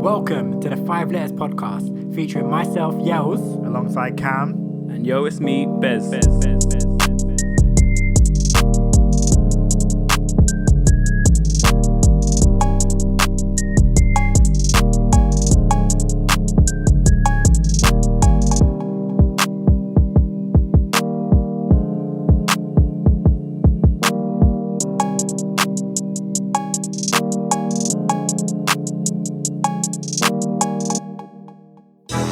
Welcome to the 5 Letters podcast, featuring myself, Yells, alongside Cam. And yo, it's me, Bez.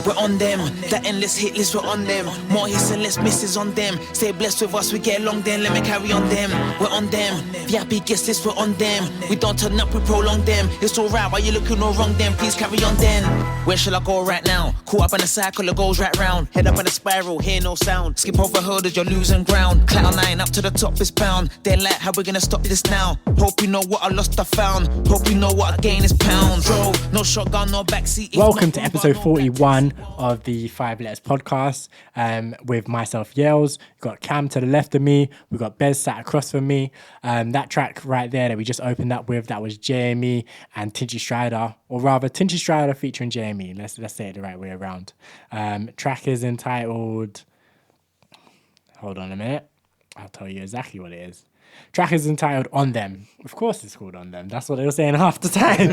We're on them, that endless hit list, we're on them. More hits and less misses on them. Stay blessed with us, we get along then, let me carry on them. We're on them, VIP guest list, we're on them. We don't turn up, we prolong them. It's alright, why you looking all wrong then? Please carry on then. Where shall I go right now? Caught up in a cycle, it goes right round. Head up in a spiral, hear no sound. Skip over hurdles, you're losing ground. Cloud 9 up to the top is bound. They're like, how we gonna stop this now? Hope you know what I lost, I found. Hope you know what I gain is pounds. Bro, no shotgun, no backseat. Welcome to episode 41 of the 5 Letters podcast with myself, Yells. We've got Cam to the left of me. We've got Bez sat across from me. That track right there that we just opened up with, that was JME and Tinchy Stryder, or rather Tinchy Stryder featuring JME. Let's say it the right way around. Track is entitled... Hold on a minute. I'll tell you exactly what it is. Track is entitled On Them. Of course it's called On Them. That's what they were saying half the time.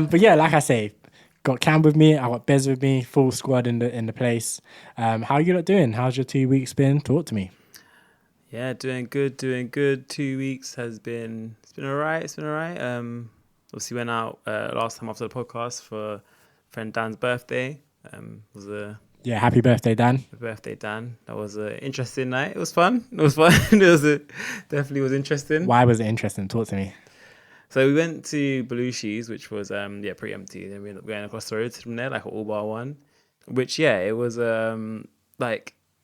But yeah, like I say, got Cam with me, I got Bez with me, full squad in the place. How are you lot doing? How's your 2 weeks been? Talk to me. Yeah, doing good. 2 weeks it's been alright. Obviously went out last time after the podcast for friend Dan's birthday. Yeah, happy birthday, Dan. Happy birthday, Dan. That was an interesting night. It was fun. Definitely was interesting. Why was it interesting? Talk to me. So we went to Belushi's, which was pretty empty. Then we ended up going across the road from there, like an all-bar one. Which it was it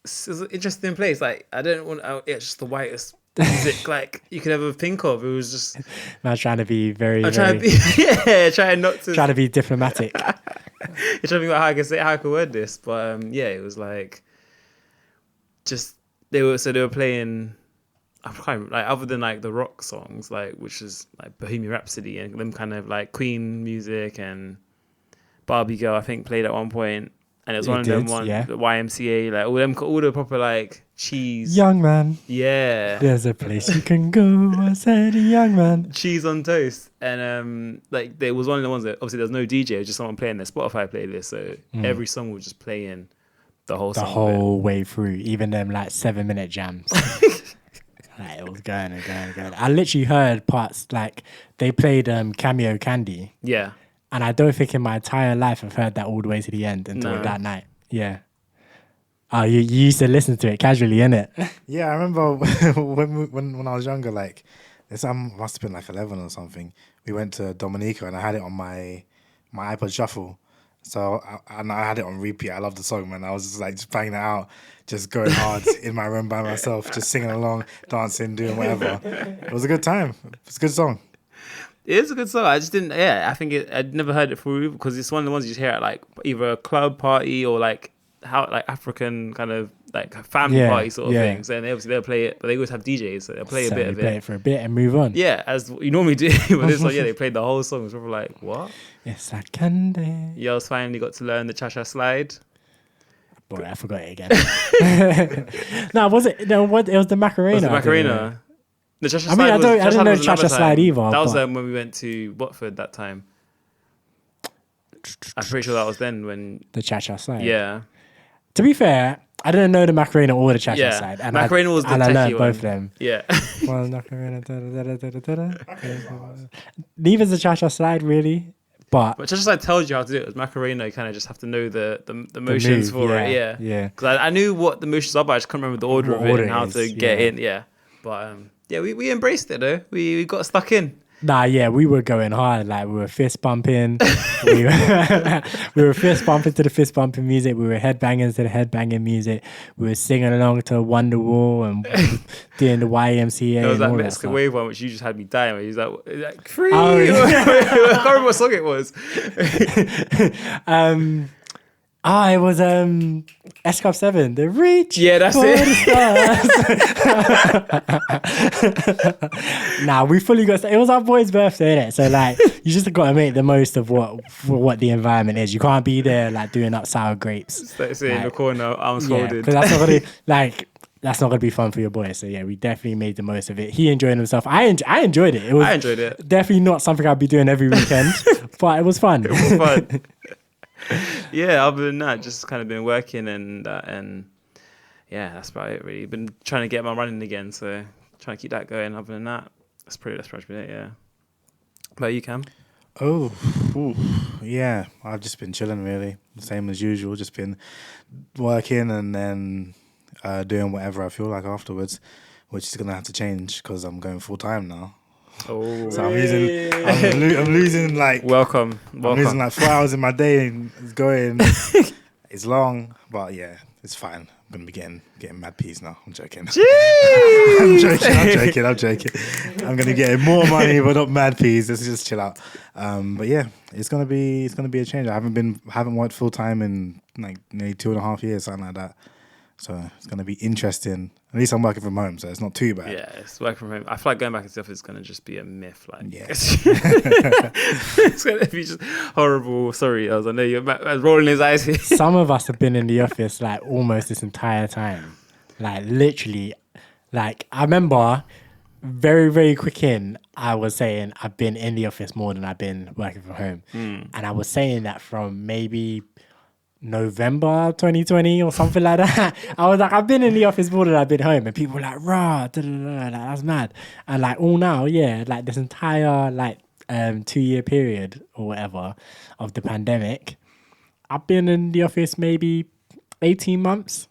was an interesting place. Like it's just the whitest music like you could ever think of. It was just I was trying to be trying to be diplomatic. You're trying to think about how I could word this, but it was like just they were playing. I can't like other than like the rock songs, like which is like Bohemian Rhapsody and them kind of like Queen music and Barbie Girl, I think played at one point, and it was one of them the YMCA, like all the proper like cheese. Young man. Yeah. There's a place you can go. I said, young man. Cheese on toast, and like there was one of the ones that obviously there's no DJ, it was just someone playing their Spotify playlist, so every song was just playing the whole way through, even them like 7-minute jams. Like, it was going. I literally heard parts like they played Cameo Candy. Yeah. And I don't think in my entire life I've heard that all the way to the end until that night. Yeah. Oh, you used to listen to it casually, innit? Yeah, I remember when I was younger, like this must have been like 11 or something. We went to Dominica and I had it on my iPod Shuffle. So I had it on repeat. I love the song, man. I was just banging it out, just going hard in my room by myself, just singing along, dancing, doing whatever. It was a good time. It's a good song. It is a good song. I just didn't. Yeah, I think I'd never heard it before because it's one of the ones you just hear at like either a club party or like African kind of like family party sort of things. And they'll play it, but they always have DJs, so they'll play a bit of it. Play it for a bit and move on. Yeah, as you normally do. But this one, they played the whole song. It was probably like, what? Yes, I can do. Yells finally got to learn the cha-cha slide. Boy, I forgot it again. No, was it? No, what? It was the Macarena. Was the Macarena? The cha-cha slide. I didn't know cha-cha slide either. That was when we went to Watford that time. I'm pretty sure that was then when the cha-cha slide. Yeah. To be fair, I didn't know the Macarena or the cha-cha slide. And Macarena was the techie one. And I learned both of them. Yeah. Well, Macarena, neither's the cha-cha slide, really. But cha-cha slide tells you how to do it. With Macarena, you kind of just have to know the motions for it. Yeah. Because I knew what the motions are, but I just couldn't remember the order of it and how to get in. Yeah. But we embraced it though. We got stuck in. Nah, yeah, we were going hard. Like we were fist bumping. we were fist bumping to the fist bumping music. We were headbanging to the headbanging music. We were singing along to Wonderwall and doing the YMCA. There was that Mexican wave one, which you just had me dying. Where he was like free. Oh, yeah. I can't remember what song it was. It was S-Cup 7, The Reach. Yeah, that's it. Nah, we fully got... It was our boy's birthday, innit? So, like, you just got to make the most of what the environment is. You can't be there like doing up sour grapes. Sit in the corner, arms Yeah, folded. because that's not gonna that's not gonna be fun for your boy. So yeah, we definitely made the most of it. He enjoyed himself. I enjoyed it. I enjoyed it. Definitely not something I'd be doing every weekend, but it was fun. It was fun. Yeah, other than that, just kind of been working and yeah, that's about it really. Been trying to get my running again, so trying to keep that going. Other than that, that's pretty much it, yeah. How about you, Cam? Oh, ooh, yeah. I've just been chilling, really. The same as usual. Just been working and then doing whatever I feel like afterwards, which is gonna have to change because I'm going full time now. Oh, So I'm losing like welcome. I'm losing like 4 hours in my day and it's going. It's long, but yeah, it's fine. I'm gonna be getting mad peas now. I'm joking. I'm joking. I'm gonna get more money, but not mad peas. Let's just chill out. But yeah, it's gonna be a change. I haven't worked full time in like nearly 2.5 years, something like that. So it's gonna be interesting. At least I'm working from home, so it's not too bad. Yeah, it's working from home. I feel like going back into the office is gonna just be a myth. Like, Yeah. it's gonna be just horrible. Sorry, I know you're rolling his eyes here. Some of us have been in the office like almost this entire time. Like literally, like I remember very, very quick in, I was saying I've been in the office more than I've been working from home. And I was saying that from maybe November 2020 or something like that. I was like, I've been in the office more than I've been home. And people were like, rah, da, da, da, like, that's mad. And like all now, yeah, like this entire like 2-year period or whatever of the pandemic, I've been in the office maybe 18 months.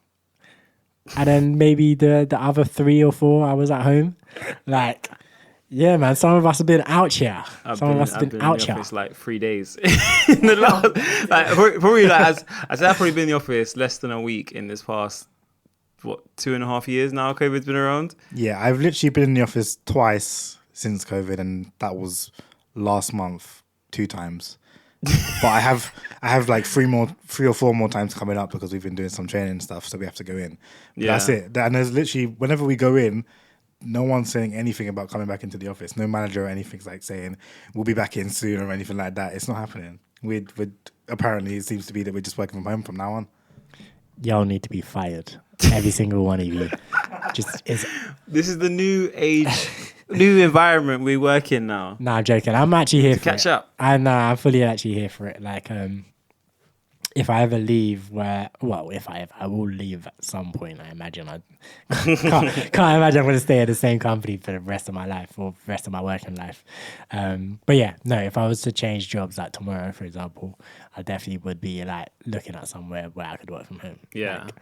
And then maybe the other 3 or 4 I was at home. Like, yeah, man, some of us have been out here. I've been in the office like 3 days in the last, like probably like I've probably been in the office less than a week in this past 2.5 years now. COVID's been around. Yeah, I've literally been in the office twice since COVID, and that was last month 2 times. But I have like 3 or 4 more times coming up because we've been doing some training stuff, so we have to go in. But Yeah, that's it. And there's literally whenever we go in, no one's saying anything about coming back into the office. No manager or anything's like saying we'll be back in soon or anything like that. It's not happening. We apparently it seems to be that we're just working from home from now on. Y'all need to be fired. Every single one of you. This is the new age, new environment we work in now. Nah, I'm joking. I'm actually here for catch it. up. I'm fully actually here for it. Like, if I ever leave I will leave at some point. I imagine I can't imagine I'm going to stay at the same company for the rest of my life or the rest of my working life. But yeah, no, if I was to change jobs like tomorrow, for example, I definitely would be like looking at somewhere where I could work from home. Yeah. Like,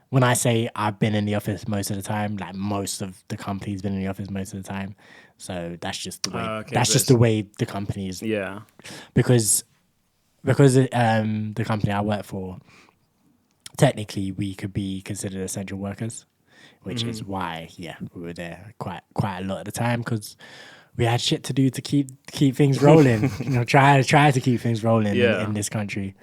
when I say I've been in the office most of the time, like most of the company's been in the office most of the time. So that's just the way. That's just the way the company is. Yeah. Because the company I work for, technically we could be considered essential workers, which is why we were there quite a lot of the time because we had shit to do to keep things rolling. Try to keep things rolling in this country.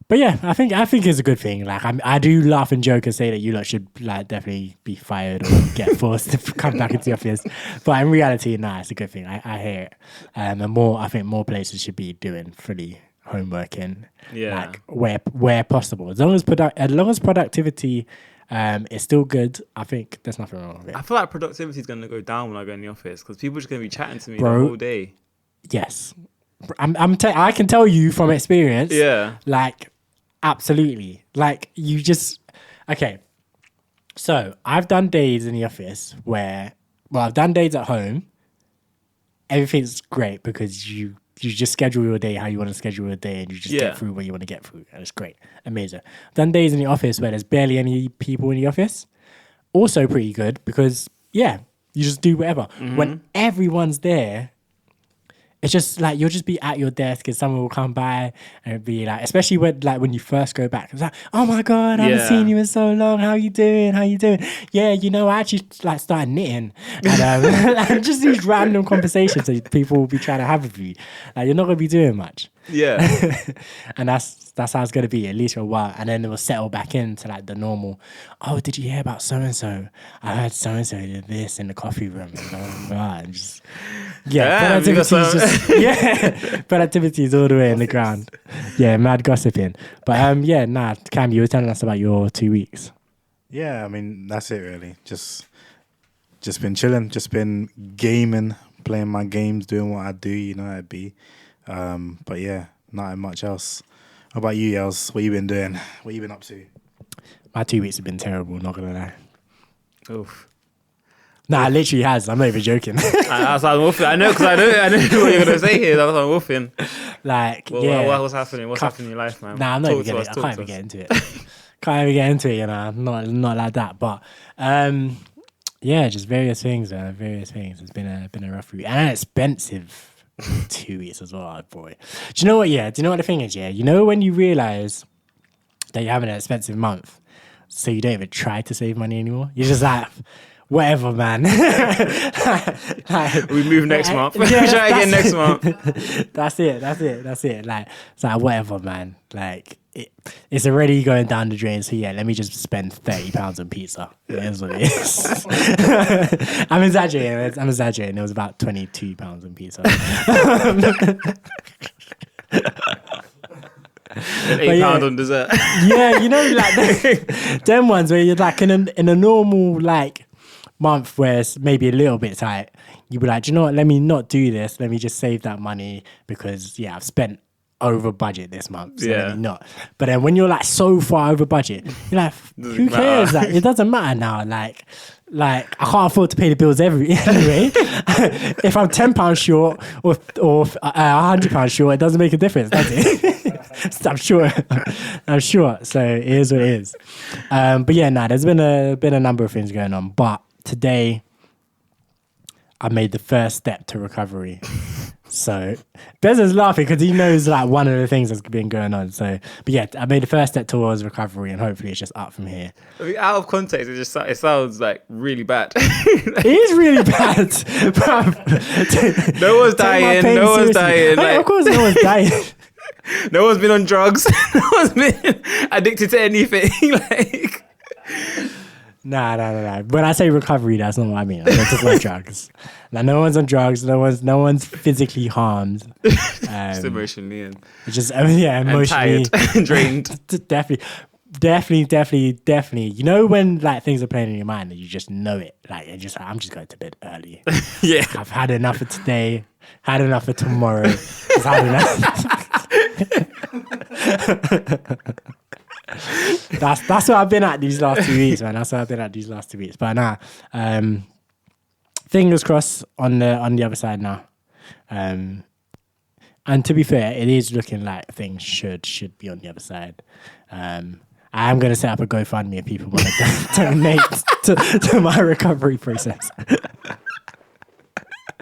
But yeah, I think it's a good thing. Like I do laugh and joke and say that you lot should like definitely be fired or get forced to come back into the office. But in reality, nah, it's a good thing. I hear it. And I think more places should be doing fully home working. Yeah. Like where possible. As long as productivity is still good, I think there's nothing wrong with it. I feel like productivity is going to go down when I go in the office because people are just going to be chatting to me Bro, the whole day. Yes. I can tell you from experience. Yeah. Like, absolutely. Like, you just... Okay. So, I've done days in the office where... Well, I've done days at home. Everything's great because you just schedule your day how you want to schedule your day and you just get through what you want to get through. And it's great. Amazing. I've done days in the office where there's barely any people in the office. Also pretty good because, you just do whatever. When everyone's there... It's just like you'll just be at your desk and someone will come by and it'll be like, especially when you first go back, it's like, oh my God, I haven't seen you in so long. How you doing? Yeah, I actually like started knitting and just these random conversations that people will be trying to have with you. Like you're not gonna be doing much. Yeah. And that's how it's gonna be at least for a while, and then it will settle back into like the normal. Oh, did you hear about so and so? I heard so and so did this in the coffee room, and blah, blah, blah, and just Yeah, productivity is just productivity is all the way in the ground. Yeah, mad gossiping. But Cam, you were telling us about your 2 weeks. Yeah, I mean that's it really. Just been chilling, just been gaming, playing my games, doing what I do. You know how it be. But yeah, not much else. How about you, Yels? What you been doing? What you been up to? My 2 weeks have been terrible. Not gonna lie. Oof. Nah, it literally has. I'm not even joking. That's what I'm woofing. I know, because I know what you're gonna say here. That's what I'm woofing. Like, What's happening? What's happening in your life, man? Nah, I'm not even getting it. I can't even get into it. Can't even get into it, you know. Not like that. But just various things, man. Various things. It's been a rough week. And an expensive 2 weeks as well, boy. Do you know what? Yeah. Do you know what the thing is? Yeah. You know when you realise that you're having an expensive month, so you don't even try to save money anymore. You're just like, whatever, man. We move next month. We try again next month. That's it. Like, it's like, whatever, man. Like, it's already going down the drain. So yeah, let me just spend £30 on pizza. It is what it is. I'm exaggerating. It was about £22 on pizza. £8 on dessert. Yeah, you know, like them ones where you're like in a normal like month where it's maybe a little bit tight, you'd be like, do you know what? Let me not do this. Let me just save that money because I've spent over budget this month. So let me not. But then when you're like so far over budget, you're like, who cares? Like, it doesn't matter now. Like I can't afford to pay the bills anyway. If I'm £10 short or £100 short, it doesn't make a difference, does it? I'm sure. So it is what it is. But yeah, there's been a number of things going on. But today, I made the first step to recovery. So Bez is laughing because he knows like one of the things that's been going on. So, but yeah, I made the first step towards recovery, and hopefully it's just up from here. I mean, out of context, it sounds like really bad. It is really bad. No one's dying. No one's dying. Of course, no one's dying. No one's been on drugs. No one's been addicted to anything. Like, Nah. When I say recovery, that's not what I mean. I don't talk about drugs. Now, no one's on drugs. No one's physically harmed. just emotionally and just emotionally and tired and drained. Definitely. You know when like things are playing in your mind and you just know it. Like you're just like, I'm just going to bed early. Yeah, I've had enough of today. Had enough of tomorrow. Just had enough. That's what I've been at these last 2 weeks, man. But nah, fingers crossed on the other side now. And to be fair, it is looking like things should be on the other side. I am going to set up a GoFundMe if people want to donate to my recovery process.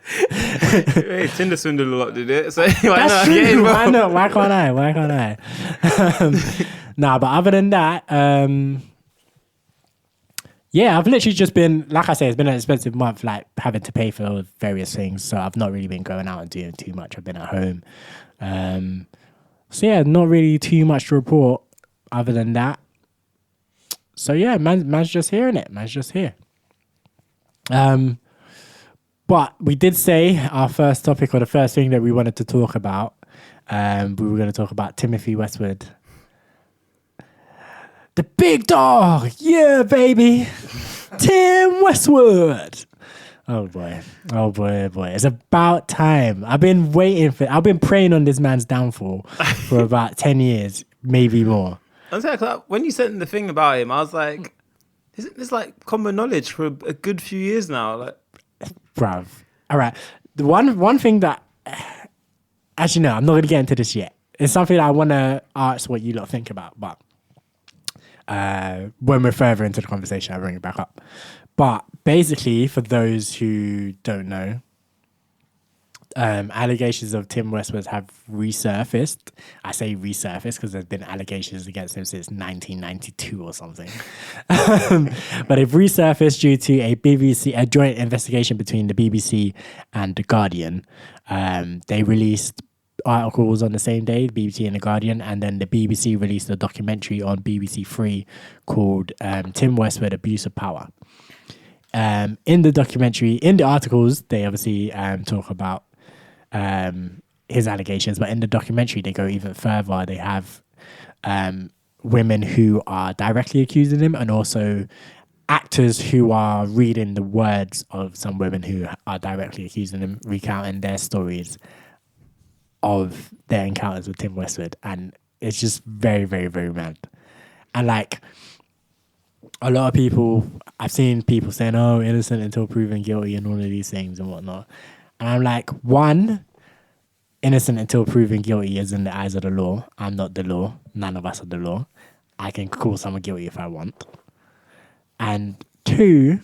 Hey, Tinder swindled a lot, did it? So why That's not? true. Why not? Why can't I? Nah, but other than that, I've literally just been, like I say, it's been an expensive month, like having to pay for various things. So I've not really been going out and doing too much. I've been at home. Not really too much to report other than that. So yeah, man's just hearing it. Man's just here. But we did say our first topic, or the first thing that we wanted to talk about, we were going to talk about Timothy Westwood. The big dog! Yeah, baby! Tim Westwood! Oh boy. It's about time. I've been praying on this man's downfall for about 10 years, maybe more. I'm saying, when you sent the thing about him, I was like, isn't this like common knowledge for a good few years now? Like, bruv. All right. The one thing that... Actually, no, I'm not going to get into this yet. It's something I want to ask what you lot think about, but when we're further into the conversation, I'll bring it back up. But basically, for those who don't know, allegations of Tim Westwood have resurfaced. I say resurfaced because there's been allegations against him since 1992 or something. But they've resurfaced due to a joint investigation between the BBC and The Guardian. They released articles on the same day, the BBC and The Guardian, and then the BBC released a documentary on BBC Three called Tim Westwood, Abuse of Power. in the documentary, in the articles, they obviously talk about his allegations, but in the documentary, they go even further. They have women who are directly accusing him, and also actors who are reading the words of some women who are directly accusing him, recounting their stories of their encounters with Tim Westwood. And it's just very, very, very mad. And like, a lot of people, I've seen people saying, oh, innocent until proven guilty and all of these things and whatnot. And I'm like, one, innocent until proven guilty is in the eyes of the law. I'm not the law. None of us are the law. I can call someone guilty if I want. And two,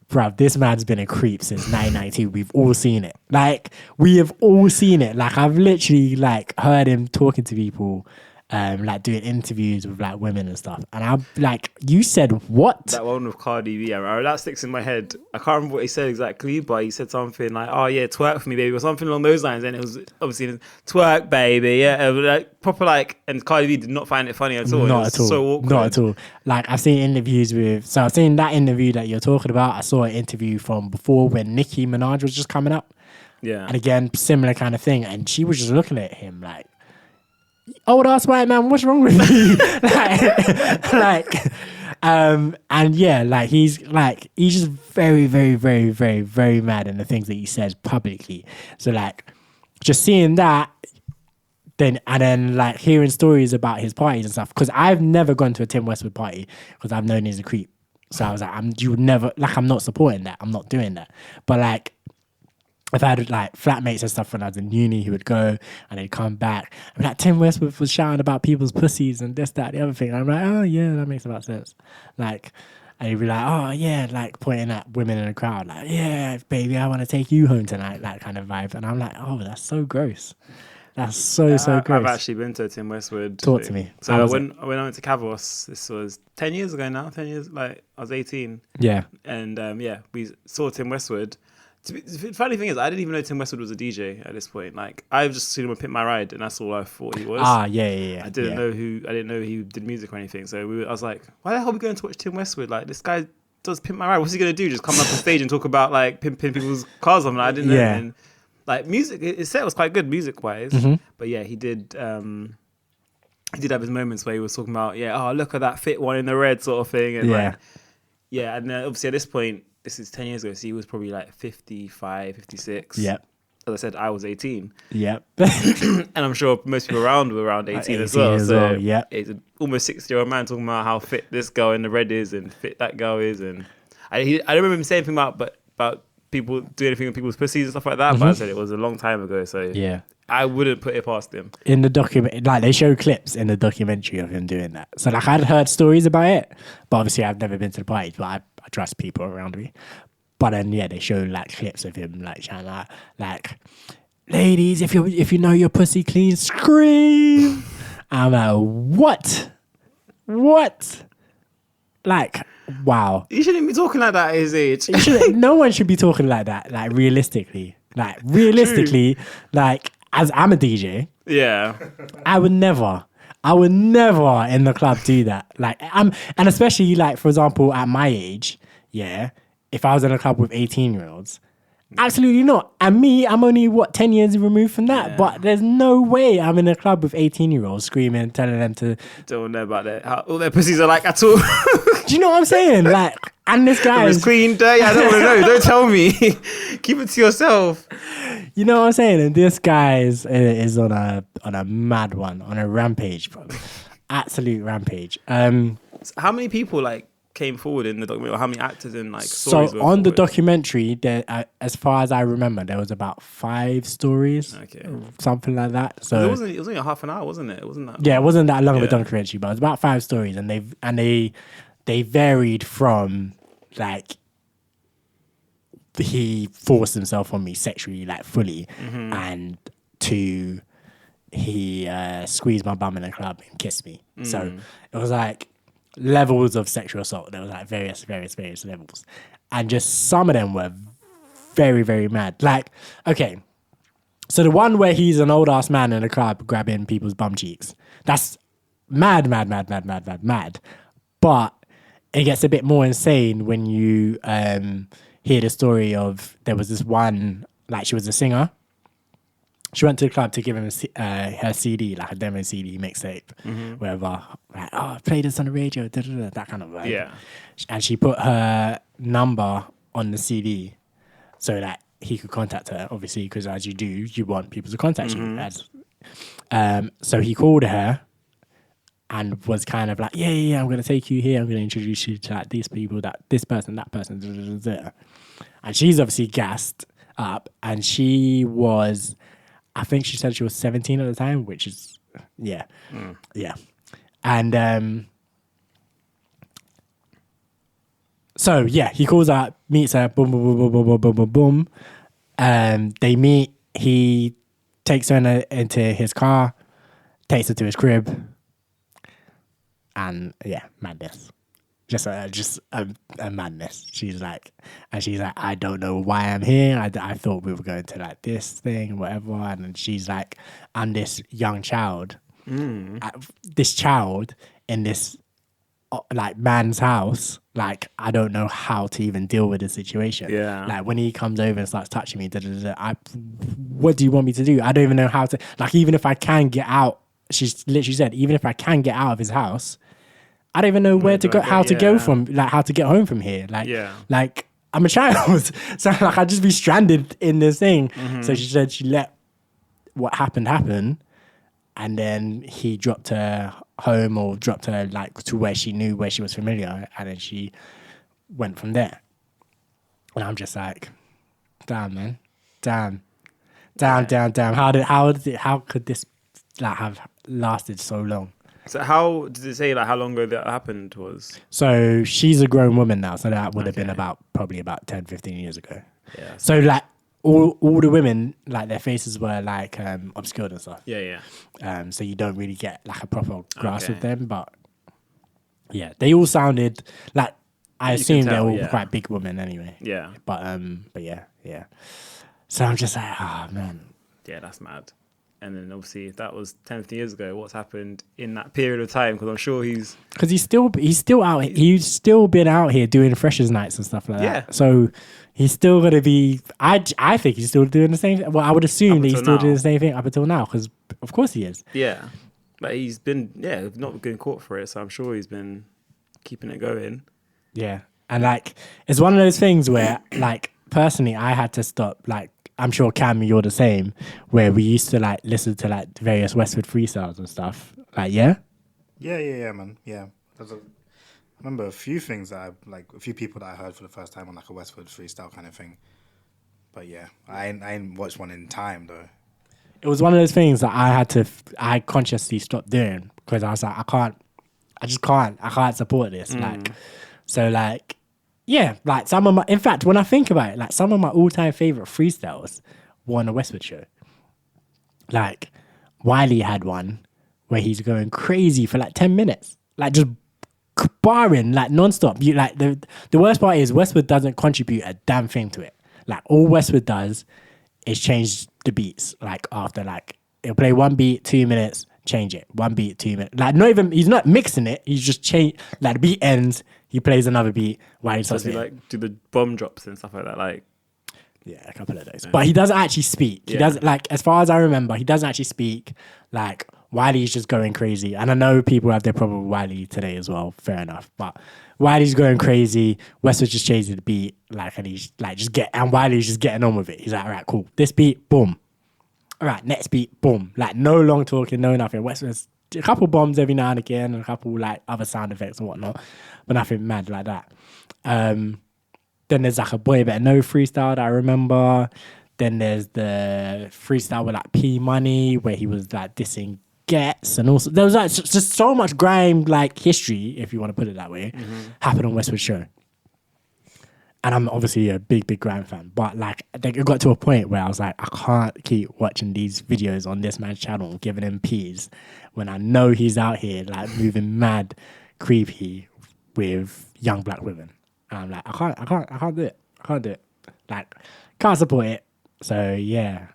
bruv, this man's been a creep since 1992. We've all seen it. Like, we have all seen it. Like, I've literally, like, heard him talking to people, like, doing interviews with, like, women and stuff. And I'm like, you said what? That one with Cardi B, that sticks in my head. I can't remember what he said exactly, but he said something like, oh, yeah, twerk for me, baby, or something along those lines. And it was obviously, twerk, baby, yeah. Like, proper, like, and Cardi B did not find it funny at all. Not at all. So awkward. Not at all. Like, I've seen interviews with, so I've seen that interview that you're talking about. I saw an interview from before when Nicki Minaj was just coming up. Yeah. And again, similar kind of thing. And she was just looking at him like, old ass white man, what's wrong with you? And yeah, like he's just very, very, very, very, very mad in the things that he says publicly. So like, just seeing that, then like hearing stories about his parties and stuff. Because I've never gone to a Tim Westwood party because I've known he's a creep. So I was like, I'm not supporting that. I'm not doing that. But like, I've had like flatmates and stuff when I was in uni who would go and they'd come back. I'm like, Tim Westwood was shouting about people's pussies and this, that, the other thing. And I'm like, oh yeah, that makes a lot of sense. Like, and he'd be like, oh yeah, like pointing at women in the crowd, like, yeah, baby, I want to take you home tonight, that kind of vibe. And I'm like, oh, that's so gross. That's so gross. I've actually been to a Tim Westwood. Talk to me. So when I went to Cavos, this was 10 years ago now, 10 years, like I was 18. Yeah. And we saw Tim Westwood. The funny thing is, I didn't even know Tim Westwood was a DJ at this point. Like, I've just seen him on Pimp My Ride, and that's all I thought he was. Yeah. I didn't know he did music or anything. So I was like, why the hell are we going to watch Tim Westwood? Like, this guy does Pimp My Ride. What's he gonna do? Just come up on stage and talk about like pimping people's cars? I'm like, I didn't know. Yeah. And, like music, his set was quite good music wise, but yeah, he did have his moments where he was talking about, oh, look at that fit one in the red sort of thing, and and then obviously at this point. This is 10 years ago, so he was probably like 55, 56. Yep. As I said, I was 18. Yep. And I'm sure most people around were around 18 as well. So yep. It's an almost 60-year-old man talking about how fit this girl in the red is and fit that girl is. And I don't remember him saying anything about people doing anything with people's pussies and stuff like that, but I said it was a long time ago, so yeah. I wouldn't put it past him. In the document, like they show clips in the documentary of him doing that. So like I'd heard stories about it, but obviously I've never been to the party, but I trust people around me. But then they show like clips of him like shouting out, like, ladies, if you know your pussy clean, scream. I'm like, what? Like, wow. You shouldn't be talking like that at his age. No one should be talking like that. Like realistically, like as I'm a DJ, I would never in the club do that. Like and especially like for example at my age, if I was in a club with 18-year-olds, absolutely not. And me, I'm only 10 years removed from that. But there's no way I'm in a club with 18-year-olds screaming, telling them to don't know about that. How all their pussies are like at all. Do you know what I'm saying? Like, and this guy is clean, dirty. I don't want to know. Don't tell me. Keep it to yourself. You know what I'm saying? And this guy is on a mad one, on a rampage, bro. Absolute rampage. So how many people like came forward in the documentary, or how many actors in like stories? So on the documentary, there, as far as I remember, there was about 5 stories, something like that. So it was only a half an hour, wasn't it? It wasn't that. Yeah, it wasn't that long of a documentary, but it was about 5 stories, and they varied from like he forced himself on me sexually, like fully, and to he squeezed my bum in a club and kissed me. So it was like levels of sexual assault. There was like various levels, and just some of them were very, very mad. Like, okay, so the one where he's an old ass man in a club grabbing people's bum cheeks, that's mad. But it gets a bit more insane when you hear the story of there was this one, like she was a singer. She went to the club to give him her CD, like a demo CD mixtape, whatever. Like, oh, play this on the radio, that kind of vibe. Yeah. And she put her number on the CD so that he could contact her, obviously, because as you do, you want people to contact you. So he called her and was kind of like, yeah, I'm going to take you here. I'm going to introduce you to like these people, this person, that person. And she's obviously gassed up. And she was, I think she said she was 17 at the time, which is, yeah. And so, yeah, he calls her, meets her, boom, boom, boom, boom, boom, boom, boom, boom. They meet, he takes her into his car, takes her to his crib. And yeah, madness. Just a madness. She's like, I don't know why I'm here. I thought we were going to like this thing, whatever. And then she's like, I'm this young child. This child in this like man's house. Like, I don't know how to even deal with the situation. Yeah. Like when he comes over and starts touching me, what do you want me to do? I don't even know how to, like, even if I can get out, she's literally said, even if I can get out of his house, I don't even know where to go, how to go from, like, how to get home from here. Like, like I'm a child. So, like, I'd just be stranded in this thing. So she said she let what happened happen. And then he dropped her home or dropped her, like, to where she knew, where she was familiar. And then she went from there. And I'm just like, damn, man. Damn. How could this, like, have lasted so long? So how did it say like how long ago that happened was? So she's a grown woman now, so that would have been probably about 10, 15 years ago. Yeah. So like all the women, like their faces were like obscured and stuff. Yeah. So you don't really get like a proper grasp of them, but yeah, they all sounded like, I assume they're all quite big women anyway. Yeah. But yeah. So I'm just like, oh man. Yeah, that's mad. And then obviously if that was 10 years ago, what's happened in that period of time? Because I'm sure because he's still out. He's still been out here doing freshers nights and stuff like that. So he's still gonna be. I think he's still doing the same. Well, I would assume that he's still doing the same thing up until now. Because of course he is. Yeah, but he's been not getting caught for it. So I'm sure he's been keeping it going. Yeah, and like it's one of those things where like personally I had to stop. Like I'm sure Cam, you're the same. Where we used to like listen to like various Westwood freestyles and stuff. Like Yeah, man. Yeah. I remember a few things that a few people that I heard for the first time on like a Westwood freestyle kind of thing. But yeah, I ain't watched one in time though. It was one of those things that I consciously stopped doing because I was like, I can't support this. Like, so like, yeah, like in fact, when I think about it, like some of my all-time favorite freestyles were on a Westwood show. Like Wiley had one where he's going crazy for like 10 minutes, like just barring like non-stop. You like the worst part is Westwood doesn't contribute a damn thing to it. Like all Westwood does is change the beats. Like after like he'll play one beat 2 minutes, change it. 1 beat 2 minutes. Like he's not mixing it. He's just like the beat ends. He plays another beat while he's like do the bomb drops and stuff like that. Like yeah, a couple of those. But he doesn't actually speak. He doesn't, like, as far as I remember, he doesn't actually speak. Like Wiley's just going crazy. And I know people have their problem with Wiley today as well. Fair enough. But Wiley's going crazy. Westwood's just changing the beat. Like, and he's like and Wiley's just getting on with it. He's like, all right, cool. This beat, boom. All right, next beat, boom. Like no long talking, no nothing. Westwood's a couple bombs every now and again and a couple like other sound effects and whatnot. But nothing mad like that. Then there's like a Boy Better Know freestyle that I remember. Then there's the freestyle with like P Money where he was like dissing Ghetts, and also there was like just so much grime like history, if you want to put it that way, happened on Westwood Show. And I'm obviously a big grime fan, but like it got to a point where I was like, I can't keep watching these videos on this man's channel, giving him peas when I know he's out here like moving mad creepy with young black women. And I'm like, I can't do it. I can't do it. Like, can't support it. So yeah.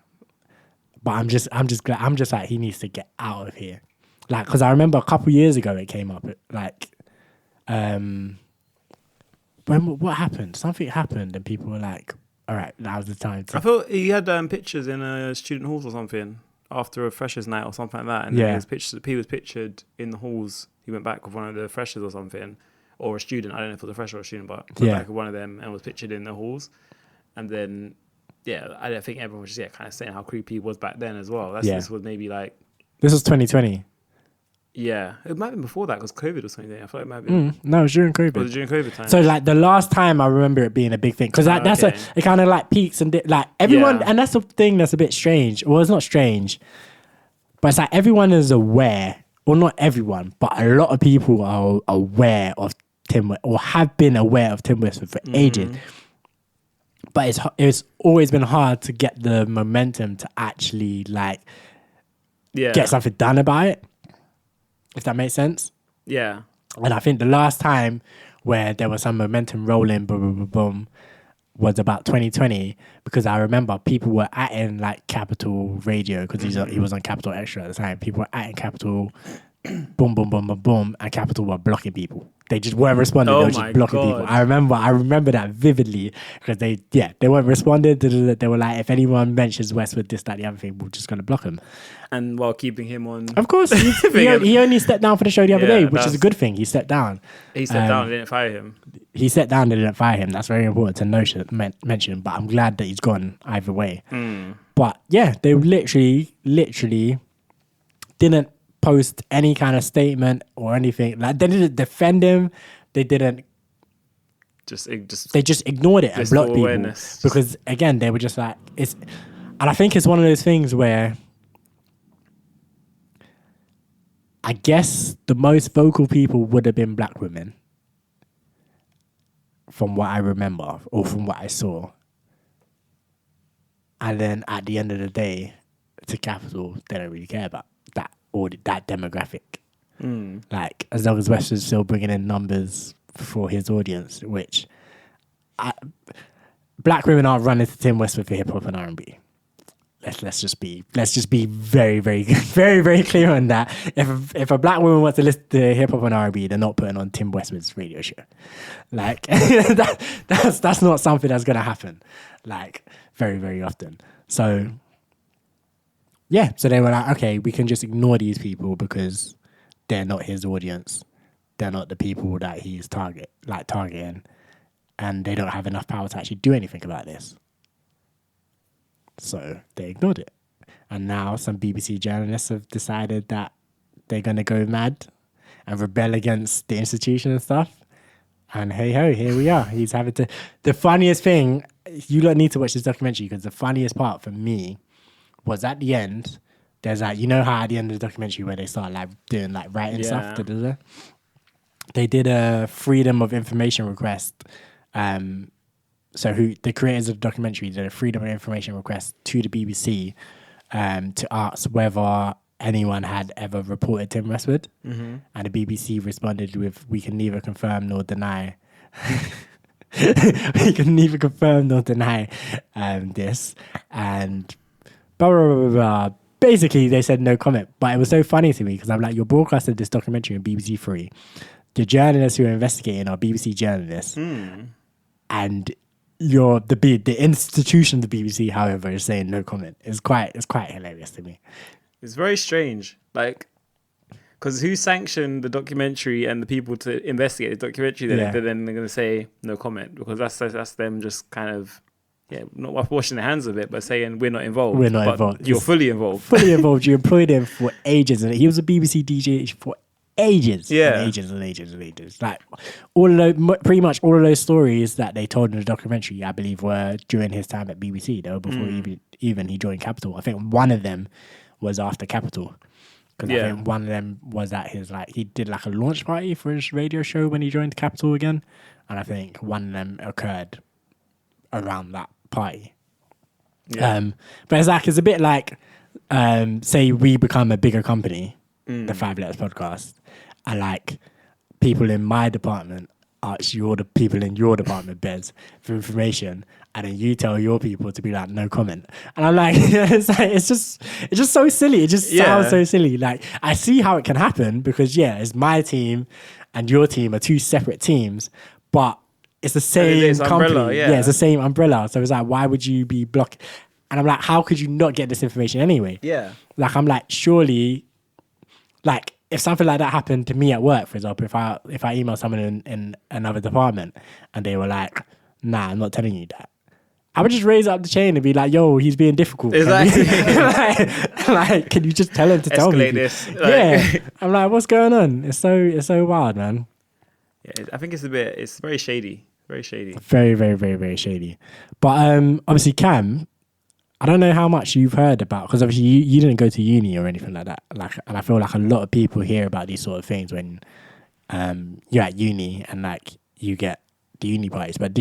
But I'm just glad. I'm just like, he needs to get out of here. Like, because I remember a couple years ago it came up. Like, what happened? Something happened, and people were like, "All right, now's the time to." I thought he had pictures in student halls or something after a freshers' night or something like that, and then he was pictured in the halls. He went back with one of the freshers or something, or a student. I don't know if it was a fresher or a student, but went back with one of them and was pictured in the halls. And then, I don't think everyone was just kind of saying how creepy he was back then as well. This was maybe like this was 2020. Yeah, it might have been before that because COVID was something. I thought it might have been. No, it was during COVID. Was it during COVID time? So like the last time I remember it being a big thing because it kind of like peaks and like everyone, and that's the thing that's a bit strange. Well, it's not strange, but it's like everyone is aware, or not everyone, but a lot of people are aware of Tim or have been aware of Tim Westwood for ages. But it's always been hard to get the momentum to actually like get something done about it. If that makes sense. Yeah. And I think the last time where there was some momentum rolling, boom, boom, boom, boom, was about 2020 because I remember people were atting like Capital Radio because he was on Capital Extra at the time. People were atting Capital, boom, boom, boom, boom, boom, and Capital were blocking people. They just weren't responding. They were just blocking people. I remember that vividly because they weren't responding. They were like, if anyone mentions Westwood, this, that, the other thing, we're just going to block him. And while keeping him on. Of course, he only stepped down for the show the other day, which is a good thing. He stepped down. He stepped down and didn't fire him. He stepped down and didn't fire him. That's very important to mention, but I'm glad that he's gone either way. But yeah, they literally didn't post any kind of statement or anything. Like they didn't defend him. They didn't. They just ignored it and blocked people because again they were just like it's. And I think it's one of those things where I guess the most vocal people would have been black women, from what I remember or from what I saw. And then at the end of the day, to Capital, they don't really care about that or that demographic. Like, as long as Westwood's still bringing in numbers for his audience, which black women aren't running to Tim Westwood for hip hop and R&B. Let's just be very, very, very, very clear on that. If a black woman wants to listen to hip hop and R&B, they're not putting on Tim Westwood's radio show. Like that's not something that's gonna happen. Like very, very often. So yeah, so they were like, okay, we can just ignore these people because they're not his audience. They're not the people that he's targeting, and they don't have enough power to actually do anything about this. So they ignored it. And now some BBC journalists have decided that they're going to go mad and rebel against the institution and stuff. And hey ho, here we are. He's having to... The funniest thing, you lot need to watch this documentary because the funniest part for me was at the end, there's like, you know how at the end of the documentary where they start like doing like writing stuff? They did a freedom of information request. So the creators of the documentary did a freedom of information request to the BBC to ask whether anyone had ever reported Tim Westwood. And the BBC responded with, we can neither confirm nor deny. We can neither confirm nor deny this. And blah, blah, blah, blah, blah. Basically, they said no comment. But it was so funny to me because I'm like, you're broadcasting this documentary on BBC Three. The journalists who are investigating are BBC journalists. And the institution of the BBC, however, is saying no comment. It's quite hilarious to me. It's very strange, like, because who sanctioned the documentary and the people to investigate the documentary? Then they're going to say no comment because that's them just kind of not washing their hands of it, but saying we're not involved. We're not involved. You're fully involved. Fully involved. You employed him for ages, and he was a BBC DJ for ages. Ages. Like pretty much all of those stories that they told in the documentary, I believe, were during his time at BBC. They were before even he joined Capital. I think one of them was after Capital, because I think one of them was at his he did like a launch party for his radio show when he joined Capital again, and I think one of them occurred around that party. But it's a bit like say we become a bigger company, the 5 Letters Podcast, and like people in my department ask you all the people in your department beds for information, and then you tell your people to be like no comment, and I'm like it's just so silly. It just sounds so silly. Like I see how it can happen because it's my team and your team are two separate teams, but it's the same it's company. umbrella, yeah. It's the same umbrella. So it's like, why would you be blocked? And I'm like, how could you not get this information anyway? Yeah. Like, I'm like, surely, like, if something like that happened to me at work, for example, if I email someone in another department and they were like, nah, I'm not telling you that, I would just raise up the chain and be like, yo, he's being difficult. Exactly. like, can you just tell him to tell me? Escalate this. Yeah. I'm like, what's going on? It's so wild, man. Yeah, I think it's very shady. Very shady. Very, very, very, very shady. But obviously, Cam, I don't know how much you've heard about, because obviously you didn't go to uni or anything like that. Like, and I feel like a lot of people hear about these sort of things when you're at uni and like you get the uni parties. But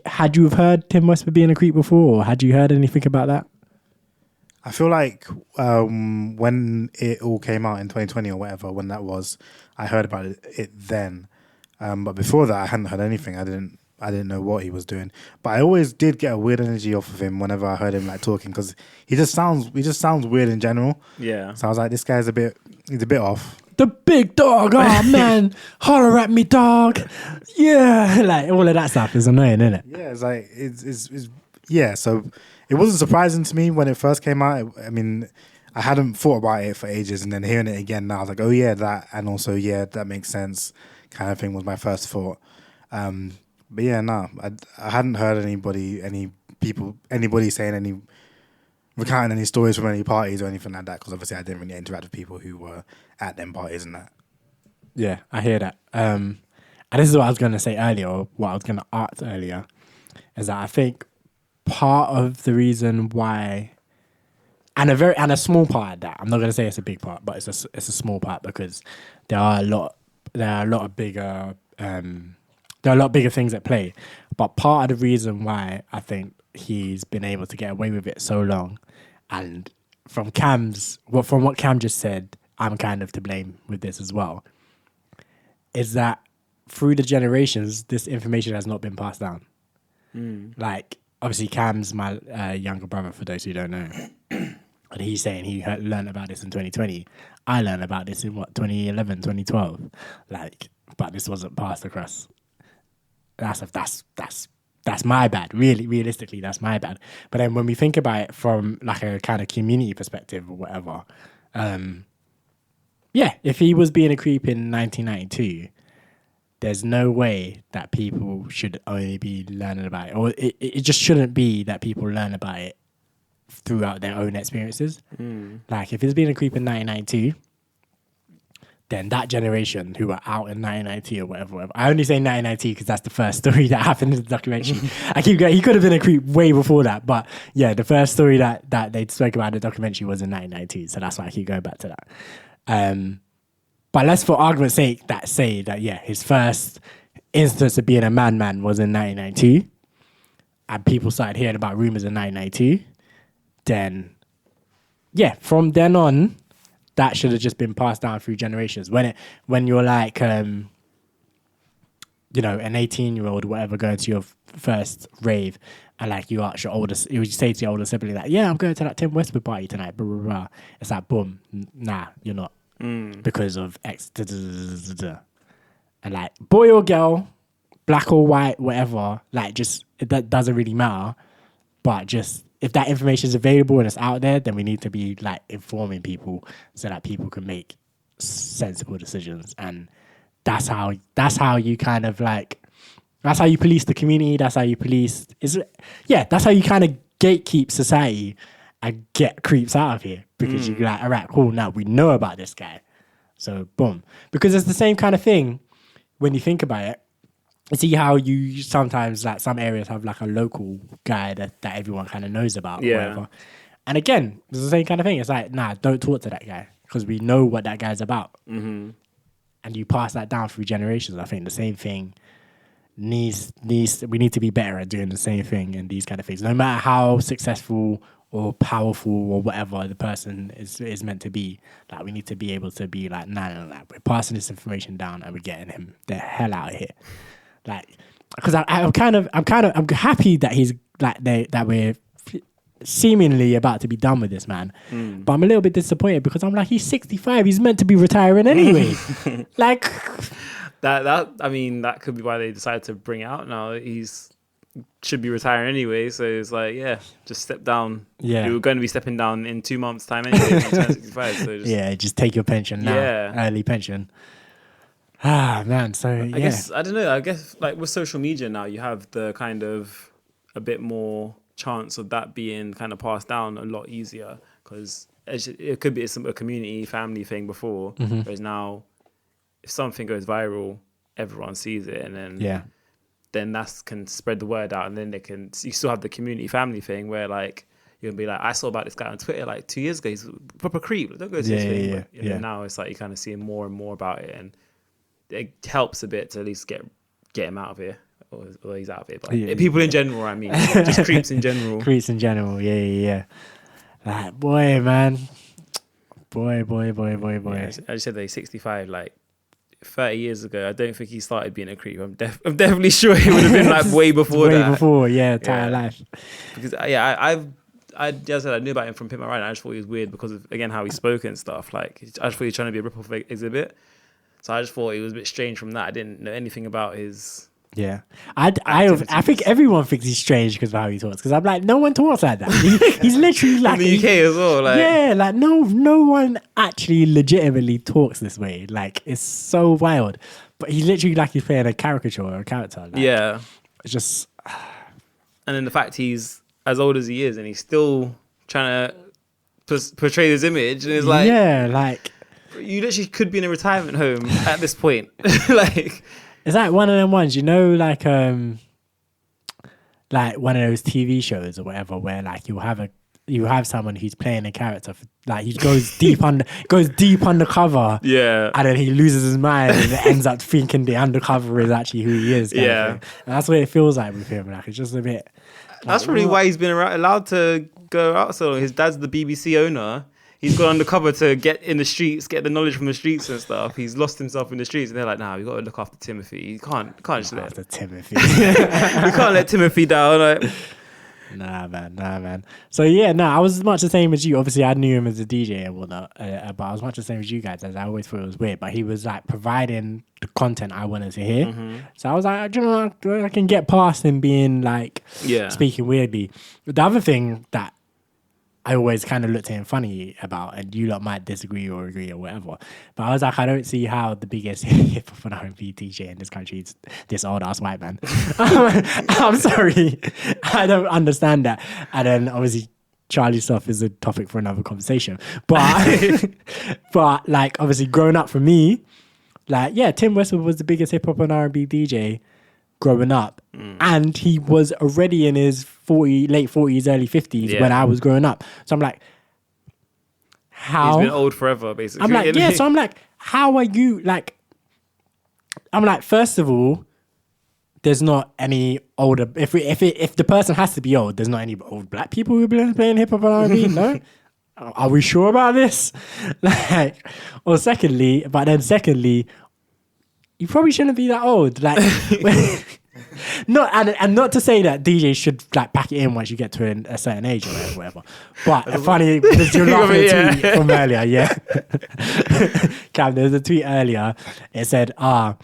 had you have heard Tim Westwood being a creep before, or had you heard anything about that? I feel like when it all came out in 2020 or whatever, when that was, I heard about it then. But before that, I hadn't heard anything. I didn't know what he was doing. But I always did get a weird energy off of him whenever I heard him like talking, because he just sounds weird in general. Yeah. So I was like, this guy's he's a bit off. The big dog, oh man, holler at me, dog. Yeah, like all of that stuff is annoying, isn't it? Yeah, it's like it's yeah. So it wasn't surprising to me when it first came out. I mean, I hadn't thought about it for ages, and then hearing it again now, I was like, oh yeah, that, and also yeah, that makes sense. Kind of thing was my first thought. But yeah, no, I hadn't heard anybody saying recounting any stories from any parties or anything like that, because obviously I didn't really interact with people who were at them parties and that. Yeah, I hear that. And this is what I was going to say earlier, or what I was going to ask earlier, is that I think part of the reason why, and a small part of that, I'm not going to say it's a big part, but it's a small part, because there are a lot of bigger things at play. But part of the reason why I think he's been able to get away with it so long, and from what Cam just said, I'm kind of to blame with this as well, is that through the generations, this information has not been passed down. Like, obviously, Cam's my younger brother, for those who don't know. And he's saying he learned about this in 2020. I learned about this in 2011, 2012. Like, but this wasn't passed across. That's my bad. Really, realistically, that's my bad. But then when we think about it from like a kind of community perspective or whatever, yeah, if he was being a creep in 1992, there's no way that people should only be learning about it, or it just shouldn't be that people learn about it throughout their own experiences. Like, if it's being a creep in 1992, then that generation who were out in 1992 or whatever. I only say 1992 because that's the first story that happened in the documentary. I keep going, he could have been a creep way before that, but yeah, the first story that they spoke about in the documentary was in 1992, so that's why I keep going back to that. But let's, for argument's sake, say that yeah, his first instance of being a madman was in 1992, and people started hearing about rumors in 1992. Then, yeah, from then on, that should have just been passed down through generations. When you're like, an 18-year-old or whatever, going to your first rave, and like you ask your oldest, you say to your older sibling like, yeah, I'm going to that Tim Westwood party tonight, blah, blah, blah. It's like, boom, nah, you're not. Because of X, and like, boy or girl, black or white, whatever, like, just, that doesn't really matter. But just, if that information is available and it's out there, then we need to be like informing people so that people can make sensible decisions. And that's how you kind of like, that's how you police the community. That's how you police, that's how you kind of gatekeep society and get creeps out of here, because you're like, all right, cool, now we know about this guy. So boom. Because it's the same kind of thing when you think about it. See how you sometimes, like, some areas have like a local guy that everyone kind of knows about, or whatever. And again, it's the same kind of thing. It's like, nah, don't talk to that guy, because we know what that guy's about. And you pass that down through generations. I think the same thing we need to be better at doing the same thing in these kind of things. No matter how successful or powerful or whatever the person is meant to be, like, we need to be able to be like, nah, we're passing this information down and we're getting him the hell out of here. Like, because I'm happy that he's like that we're seemingly about to be done with this man, but I'm a little bit disappointed because I'm like, he's 65, he's meant to be retiring anyway. Like, I mean, that could be why they decided to bring it out now. Should be retiring anyway, so it's like, yeah, just step down. Yeah. You were going to be stepping down in 2 months' time anyway. When you turn 65, so just take your pension now. Yeah. Early pension. Ah, man. So I guess I don't know. I guess like with social media now, you have the kind of a bit more chance of that being kind of passed down a lot easier, because it could be a community family thing before, whereas now if something goes viral, everyone sees it, and then then that can spread the word out, and then you still have the community family thing where like you'll be like, I saw about this guy on Twitter like 2 years ago, he's a proper creep, don't go to his thing. But now it's like you're kind of seeing more and more about it, and it helps a bit to at least get him out of here, or he's out of here. But people in general, I mean, just creeps in general. Creeps in general, yeah. Like, boy, man. Boy. Yeah, I just said that he's 65, like 30 years ago. I don't think he started being a creep. I'm definitely sure he would have been like way before that. Way before, entire life. Because I just said I knew about him from Pimp My Ride. I just thought he was weird because of, again, how he spoke and stuff. Like, I just thought he was trying to be a rip-off Exhibit. So I just thought he was a bit strange from that. I didn't know anything about his... Yeah, I think everyone thinks he's strange because of how he talks. Because I'm like, no one talks like that. He's literally like in the UK as well. Like, yeah, like no one actually legitimately talks this way. Like, it's so wild. But he's literally like he's playing a caricature or a character. Like, yeah, it's just. And then the fact he's as old as he is and he's still trying to portray this image, and it's like, yeah, like you literally could be in a retirement home at this point, like. It's like one of them ones, you know, like one of those TV shows or whatever, where like you have someone who's playing a character, like he goes deep undercover, yeah, and then he loses his mind and ends up thinking the undercover is actually who he is. Yeah, and that's what it feels like with him. Like, it's just a bit. That's probably why he's been allowed to go out so long. His dad's the BBC owner. He's gone undercover to get in the streets, get the knowledge from the streets and stuff. He's lost himself in the streets, and they're like, "Nah, we got to look after Timothy. You can't just let after Timothy. We can't let Timothy down." Like, Nah, man. So I was as much the same as you. Obviously, I knew him as a DJ and whatnot, but I was much the same as you guys. As I always thought it was weird, but he was like providing the content I wanted to hear. Mm-hmm. So I was like, you know, I can get past him being like speaking weirdly. But the other thing that I always kind of looked at him funny about, and you lot might disagree or agree or whatever, but I was like, I don't see how the biggest hip hop and R&B DJ in this country is this old ass white man. I'm sorry, I don't understand that. And then obviously Charlie stuff is a topic for another conversation. But but like obviously growing up for me, like Tim Westwood was the biggest hip hop and R&B DJ growing up, and he was already in his late 40s, early 50s when I was growing up. So I'm like, how? He's been old forever, basically. I'm like, so I'm like, how are you, like, I'm like, first of all, there's not any older, if the person has to be old, there's not any old black people who are playing hip-hop and R&B, no? Are we sure about this? Like, or secondly, you probably shouldn't be that old. Like, not to say that DJs should like pack it in once you get to a certain age or whatever. But funny, because you're laughing at a tweet from earlier, Cam, there's a tweet earlier. It said, I'm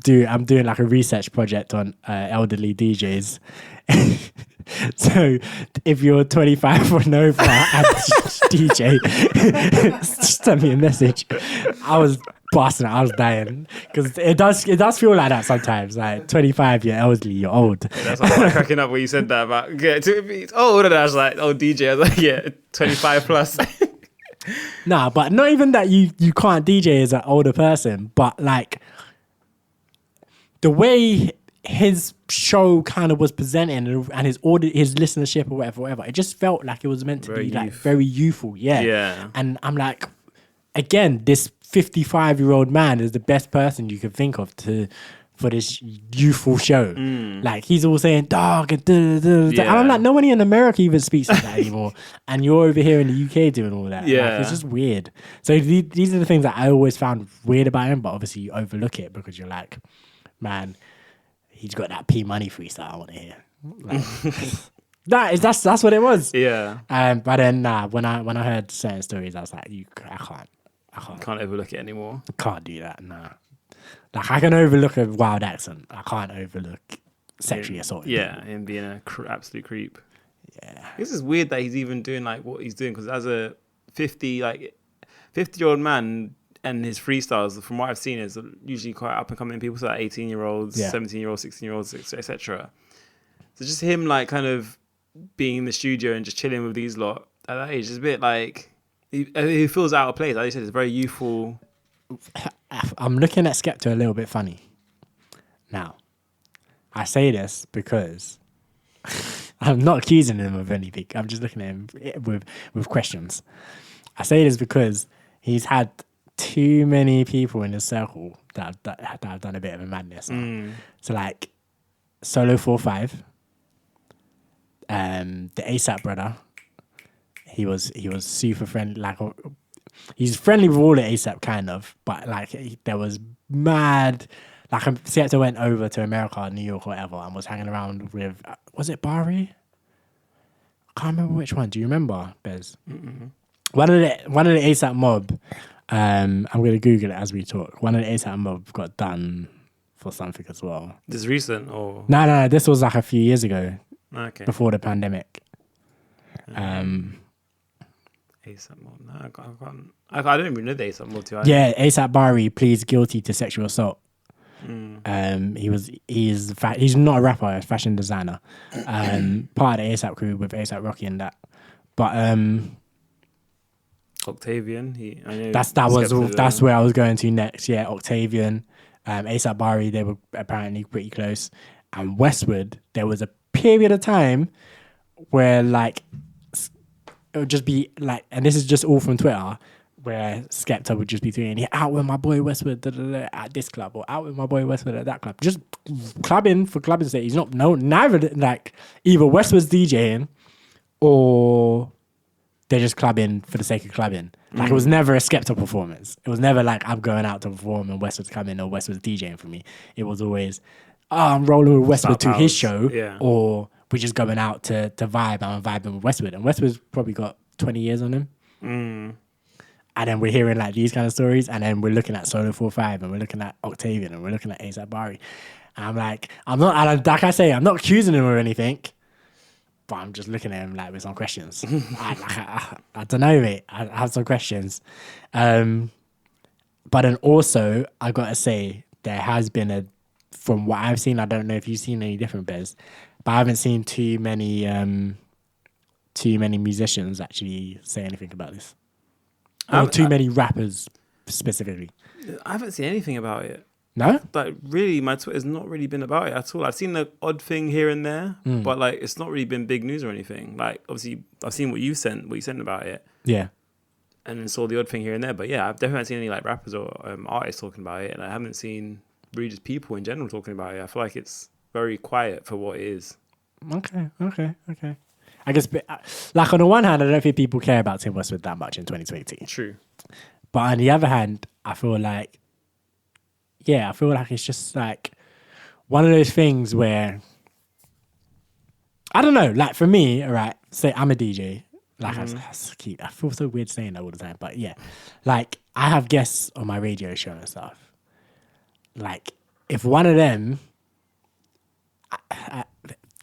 doing like a research project on elderly DJs. So if you're 25 or over and DJ, just send me a message. I was busting it. I was dying because it does feel like that sometimes. Like 25, you're elderly, you're old. Yeah, that's why I was cracking up when you said that about older. I was like, DJ. I was like, 25 plus. Nah, but not even that you can't DJ as an older person, but like the way his show kind of was presenting and his listenership or whatever, it just felt like it was meant to be like very youthful. Yeah. And I'm like, again, this 55-year-old man is the best person you could think of for this youthful show. Like, he's all saying dog and and I'm like, no one in America even speaks like that anymore, and you're over here in the UK doing all that. Like, it's just weird. So these are the things that I always found weird about him, but obviously you overlook it because you're like, man, he's got that P Money freestyle I want to hear. Like, that's what it was. Yeah. But then when I heard certain stories, I was like, I can't. Can't overlook it anymore. Can't do that. Nah. Like I can overlook a wild accent. I can't overlook sexually assaulting. Yeah, him being a absolute creep. Yeah. This is weird that he's even doing like what he's doing because as a 50-year-old man and his freestyles, from what I've seen, is usually quite up and coming people, so like 18-year-olds, 17-year-olds, 16-year-olds, etc. So just him like kind of being in the studio and just chilling with these lot at that age is a bit like he feels out of place. Like you said, it's very youthful. I'm looking at Skepta a little bit funny. Now, I say this because I'm not accusing him of anything. I'm just looking at him with questions. I say this because he's had too many people in his circle that have done a bit of a madness. So like Solo 45, the ASAP brother, he was super friendly. Like he's friendly with all the ASAP kind of, but like there was mad. Like Skepta went over to America, New York, or whatever, and was hanging around with was it Bari? I can't remember which one. Do you remember, Bez? One of the ASAP mob. I'm gonna Google it as we talk. One of the ASAP mob got done for something as well. This recent or No. This was like a few years ago, okay, before the pandemic. ASAP Mob. No, I can't. I don't even know the ASAP Mob too. Yeah, ASAP Bari pleads guilty to sexual assault. He's not a rapper, a fashion designer. Part of the ASAP crew with ASAP Rocky and that. But Octavian, that's where I was going to next. Yeah, Octavian, ASAP Bari, they were apparently pretty close. And Westwood, there was a period of time where like it would just be like, and this is just all from Twitter, where Skepta would just be doing, out with my boy Westwood at this club, or out with my boy Westwood at that club. Just clubbing for clubbing's sake. He's neither like either Westwood's DJing or they're just clubbing for the sake of clubbing. Like it was never a Skepta performance. It was never like I'm going out to perform and Westwood's coming or Westwood's DJing for me. It was always, I'm rolling with Westwood to his show, or we're just going out to vibe. I'm vibing with Westwood, and Westwood's probably got 20 years on him. And then we're hearing like these kind of stories, and then we're looking at Solo 45, and we're looking at Octavian, and we're looking at ASAP Bari. And I'm like, like I say, I'm not accusing him of anything, but I'm just looking at him like with some questions. I don't know, mate. I have some questions. But then also, I gotta say, there has been from what I've seen, I don't know if you've seen any different, Bez, but I haven't seen too many musicians actually say anything about this. Or too many rappers specifically. I haven't seen anything about it. No? Like really, my Twitter's not really been about it at all. I've seen the odd thing here and there, but like it's not really been big news or anything. Like obviously, I've seen what you sent about it. Yeah. And then saw the odd thing here and there. But yeah, I've definitely not seen any like rappers or artists talking about it, and I haven't seen really just people in general talking about it. I feel like it's very quiet for what it is. Okay. I guess, like on the one hand, I don't think people care about Tim Westwood that much in 2020. True. But on the other hand, I feel like it's just like one of those things where, I don't know, like for me, right, say I'm a DJ, like I feel so weird saying that all the time, but yeah, like I have guests on my radio show and stuff. Like if one of them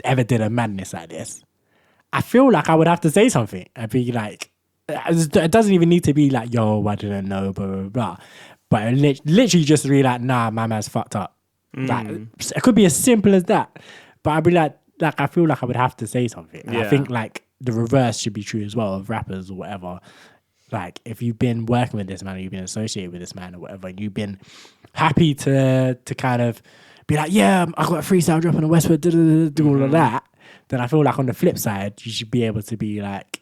ever did a madness like this, I feel like I would have to say something. I'd be like, it doesn't even need to be like, yo, I didn't know, blah, blah, blah. But literally just be like, nah, my man's fucked up. Like, it could be as simple as that. But I'd be like I feel like I would have to say something. And I think like the reverse should be true as well of rappers or whatever. Like if you've been working with this man, or you've been associated with this man or whatever, and you've been happy to kind of be like, yeah, I got a freestyle drop on the Westwood, do all of that. Then I feel like on the flip side, you should be able to be like,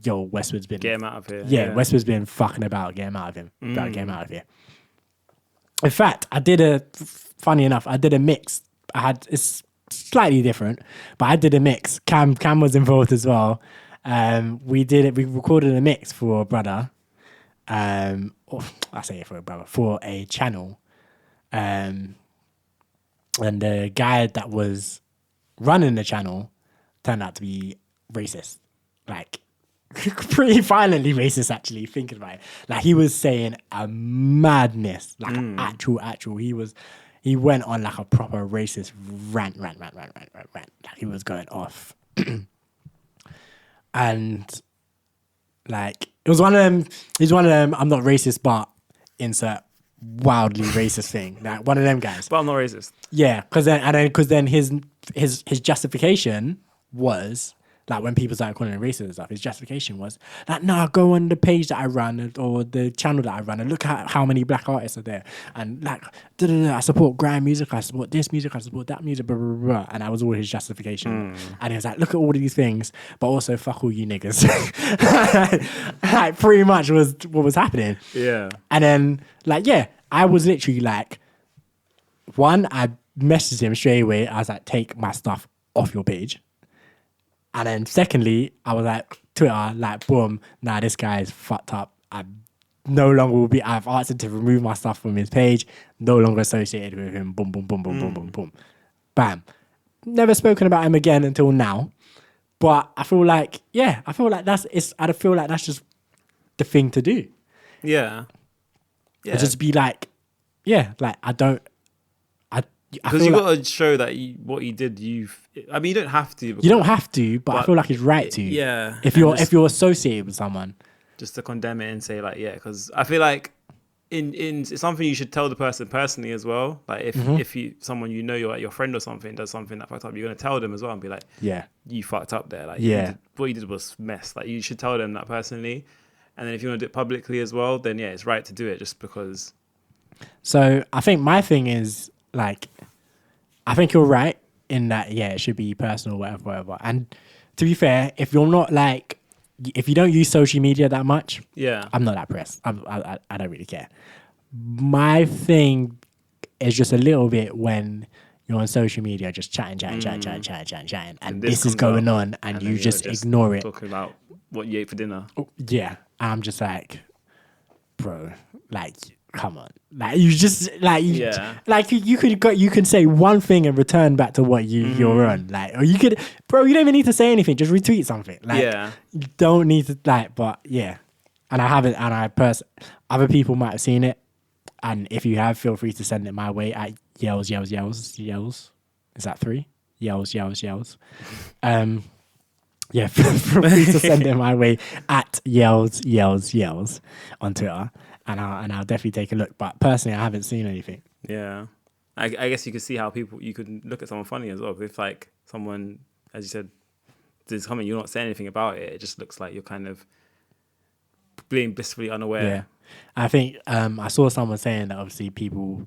yo, Westwood's been... Get him out of here. Yeah, Westwood's been fucking about. Get him out of him. Get him out of here. In fact, funny enough, I did a mix. It's slightly different, but I did a mix. Cam was involved as well. We recorded a mix for a brother. I say it for a brother, for a channel. And the guy that was running the channel turned out to be racist. Like, pretty violently racist, actually, thinking about it. Like, he was saying a madness, like actual. He went on like a proper racist rant. Like, he was going off. And like, it was one of them. He's one of them. I'm not racist, but insert wildly racist thing. Like, one of them guys. But I'm not racist. Yeah, because then his justification was like, when people started calling him racist and stuff, his justification was like, nah, go on the page that I run or the channel that I run and look at how many black artists are there, and like, I support grime music, I support this music, I support that music, blah blah blah. And that was all his justification. And he was like, look at all of these things, but also fuck all you niggas. Like, pretty much was what was happening. Yeah. And then like, yeah, I was literally like, one, I messaged him straight away. I was like, take my stuff off your page. And then secondly, I was like, Twitter, like, boom, nah, this guy is fucked up. I no longer will be, I've asked him to remove my stuff from his page, no longer associated with him, boom, boom, boom, boom, boom, boom, boom. Bam. Never spoken about him again until now. But I feel like, yeah, I feel like that's just the thing to do. Yeah. Yeah. Just be like, yeah, like, Because you got to show that what you did, you don't have to. You don't have to, but I feel like it's right to. Yeah. If you're associated with someone. Just to condemn it and say like, yeah, because I feel like it's something you should tell the person personally as well. Like, if someone your friend or something does something that fucked up, you're gonna tell them as well and be like, yeah, you fucked up there. Like, yeah, what you did was mess. Like, you should tell them that personally. And then if you want to do it publicly as well, then yeah, it's right to do it just because. So I think my thing is, like, I think you're right in that, yeah, it should be personal, whatever. And to be fair, if you're not like, if you don't use social media that much, yeah, I'm not that pressed. I don't really care. My thing is just a little bit when you're on social media, just chatting, and this is going on, and you just ignore it. Talking about what you ate for dinner. Yeah, I'm just like, bro, like, come on, like, you just like, you can say one thing and return back to what you're on, like, or you could, bro, you don't even need to say anything, just retweet something, like, you don't need to, like, but yeah, and I haven't, and other people might have seen it, and if you have, feel free to send it my way at yells. Is that 3? Yells. Yeah, feel free to send it my way at yells on Twitter, and I'll definitely take a look. But personally, I haven't seen anything. Yeah, I guess you could see how you could look at someone funny as well. If like someone, as you said, there's something you're not saying anything about it, it just looks like you're kind of being blissfully unaware. Yeah, I think I saw someone saying that obviously people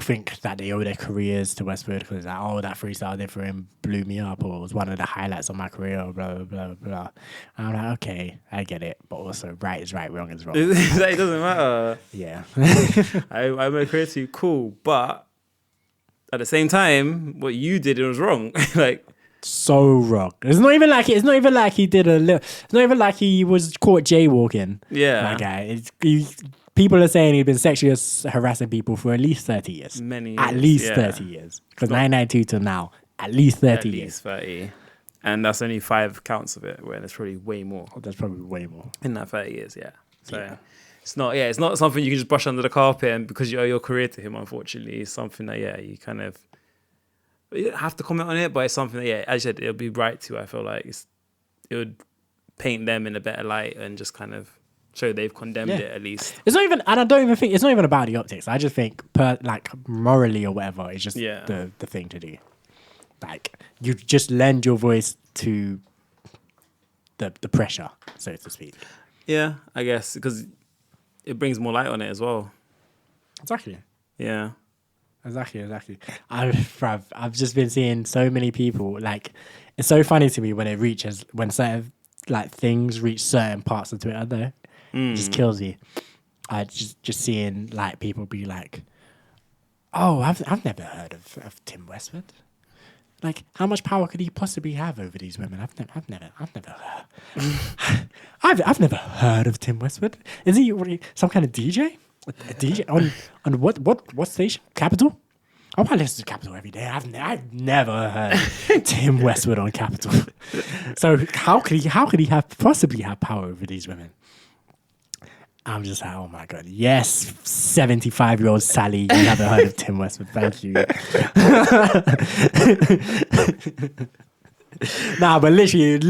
think that they owe their careers to Westwood because, like, oh, that freestyle I did for him blew me up, or was one of the highlights of my career, or blah, blah, blah, blah. And I'm like, okay, I get it. But also, right is right, wrong is wrong. It doesn't matter. Yeah. I made a career to you, cool. But at the same time, what you did, it was wrong. Like, so wrong. It's not even like he did a little, it's not even like he was caught jaywalking. Yeah. That guy. People are saying he's been sexually harassing people for at least 30 years. Many years. At least 30 years. Because 1992 to now, at least 30 years. At least 30. And that's only 5 counts of it, where there's probably way more. Oh, there's probably way more. In that 30 years, yeah. So it's not something you can just brush under the carpet, and because you owe your career to him, unfortunately. It's something that, you kind of, you don't have to comment on it, but it's something that, as you said, it'll be right to, I feel like. It would paint them in a better light and just kind of show they've condemned it at least. It's not even, and I don't even think, it's not even about the optics. I just think, like, morally or whatever, it's just the thing to do. Like, you just lend your voice to the pressure, so to speak. Yeah, I guess, because it brings more light on it as well. Exactly. Yeah. Exactly. I've just been seeing so many people, like, it's so funny to me when certain, like, things reach certain parts of Twitter, though. It just kills you. Just seeing, like, people be like, oh, I've never heard of Tim Westwood. Like, how much power could he possibly have over these women? I've never heard of Tim Westwood. Is he some kind of DJ? A DJ on what station? Capital? I might listen to Capital every day. I've never heard Tim Westwood on Capital. So how could he possibly have power over these women? I'm just like, oh my God. Yes, 75-year-old Sally, you haven't heard of Tim Westwood. Thank you. Nah, but literally, it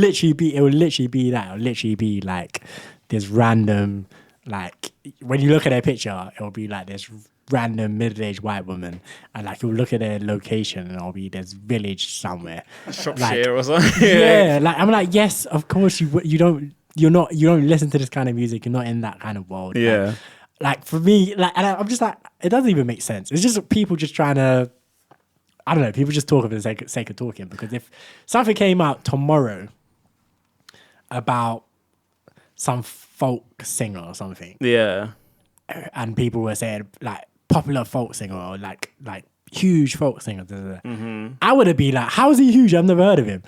will literally be that. It will literally be like this random, like, when you look at their picture, it will be like this random middle-aged white woman, and like you'll look at their location and it'll be this village somewhere. Shropshire or something. Yeah, like I'm like, yes, of course you don't listen to this kind of music. You're not in that kind of world. Yeah. Like for me, like, and I'm just like, it doesn't even make sense. It's just people just trying to, I don't know, people just talk for the sake of talking. Because if something came out tomorrow about some folk singer or something, Yeah. and people were saying like popular folk singer or like huge folk singer, I would be like, how is he huge? I've never heard of him.